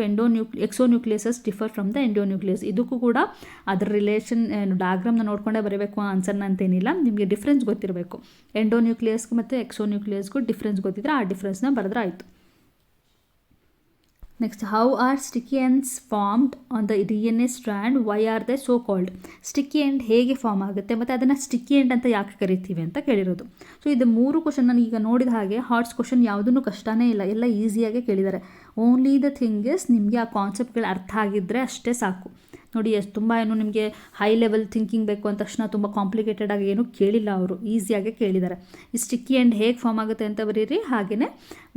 exonucleases differ from the endonuclease. ಇದಕ್ಕೂ ಕೂಡ ಅದರ ರಿಲೇಷನ್ ಡಯಾಗ್ರಾಮ್ನ ನೋಡ್ಕೊಂಡೇ ಬರೀಬೇಕು ಆನ್ಸರ್ನ ಅಂತೇನಿಲ್ಲ, ನಿಮಗೆ ಡಿಫ್ರೆನ್ಸ್ ಗೊತ್ತಿರಬೇಕು. ಎಂಡೋನ್ಯೂಕ್ಲಿಯಸ್ಗೂ ಮತ್ತು ಎಕ್ಸೋನ್ಯೂಕ್ಲಿಯಸ್ಗೂ ಡಿಫ್ರೆನ್ಸ್ ಗೊತ್ತಿದ್ರೆ ಆ ಡಿಫ್ರೆನ್ಸ್ನ ಬರೆದ್ರೆ ಆಯಿತು. Next, how are sticky ends formed on the DNA strand, why are they so called. Sticky end ಹೇಗೆ ಫಾರ್ಮ್ ಆಗುತ್ತೆ ಮತ್ತು ಅದನ್ನು ಸ್ಟಿಕ್ಕಿ ಎಂಡ್ ಅಂತ ಯಾಕೆ ಕರಿತೀವಿ ಅಂತ ಕೇಳಿರೋದು. ಸೊ ಇದು 3 ಕ್ವಶನ್ ನಾನು ಈಗ ನೋಡಿದ ಹಾಗೆ ಹಾರ್ಡ್ಸ್ ಕ್ವಶನ್ ಯಾವುದೂ ಕಷ್ಟನೇ ಇಲ್ಲ, ಎಲ್ಲ ಈಸಿಯಾಗೆ ಕೇಳಿದ್ದಾರೆ. ಓನ್ಲಿ ದ ಥಿಂಗ್ ಇಸ್ ನಿಮಗೆ ಆ ಕಾನ್ಸೆಪ್ಟ್ಗಳು ಅರ್ಥ ಆಗಿದ್ದರೆ ಅಷ್ಟೇ ಸಾಕು. ನೋಡಿ, ತುಂಬ ಏನು ನಿಮಗೆ ಹೈ ಲೆವೆಲ್ ಥಿಂಕಿಂಗ್ ಬೇಕು ಅಂದ ತಕ್ಷಣ ತುಂಬ ಕಾಂಪ್ಲಿಕೇಟೆಡ್ ಆಗಿ ಏನೂ ಕೇಳಿಲ್ಲ, ಅವರು ಈಸಿಯಾಗೆ ಕೇಳಿದ್ದಾರೆ. ಈ ಸ್ಟಿಕ್ಕಿ ಎಂಡ್ ಹೇಗೆ ಫಾರ್ಮ್ ಆಗುತ್ತೆ ಅಂತ ಬರೀರಿ, ಹಾಗೆಯೇ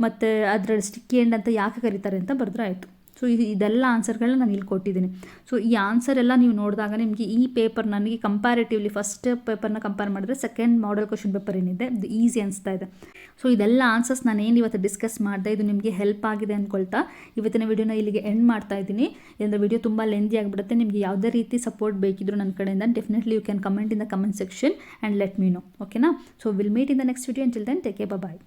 ಮತ್ತು ಅದರ ಸ್ಟಿಕ್ಕಿ ಎಂಡ್ ಅಂತ ಯಾಕೆ ಕರೀತಾರೆ ಅಂತ ಬರೆದ್ರೆ ಆಯಿತು. ಸೊ ಇದೆಲ್ಲ ಆನ್ಸರ್ಗಳನ್ನ ನಾನು ಇಲ್ಲಿ ಕೊಟ್ಟಿದ್ದೀನಿ. ಸೊ ಈ ಆನ್ಸರ್ ಎಲ್ಲ ನೀವು ನೋಡಿದಾಗ ನಿಮಗೆ ಈ ಪೇಪರ್ ನನಗೆ ಕಂಪ್ಯಾರಿಟಿವ್ಲಿ ಫಸ್ಟ್ ಪೇಪರ್ನ ಕಂಪೇರ್ ಮಾಡಿದ್ರೆ ಸೆಕೆಂಡ್ ಮಾಡೆಲ್ ಕ್ವಶನ್ ಪೇಪರ್ ಏನಿದೆ ಇದು ಈಸಿ ಅನಿಸ್ತಾ ಇದೆ. ಸೊ ಇದೆಲ್ಲ ಆನ್ಸರ್ಸ್ ನಾನೇನು ಇವತ್ತು ಡಿಸ್ಕಸ್ ಮಾಡಿದೆ ಇದು ನಿಮಗೆ ಹೆಲ್ಪ್ ಆಗಿದೆ ಅಂದ್ಕೊಳ್ತಾ ಇವತ್ತಿನ ವಿಡಿಯೋನ ಇಲ್ಲಿಗೆ ಎಂಡ್ ಮಾಡ್ತಾ ಇದ್ದೀನಿ. ಇದರಿಂದ ವಿಡಿಯೋ ತುಂಬ ಲೆಂದಿ ಆಗಿಬಿಡುತ್ತೆ. ನಿಮಗೆ ಯಾವುದೇ ರೀತಿ ಸಪೋರ್ಟ್ ಬೇಕಿದ್ರು ನನ್ನ ಕಡೆಯಿಂದ definitely you can comment in the comment section and let me know. ಓಕೆನಾ. So will meet in the next video. Until then take care, bye.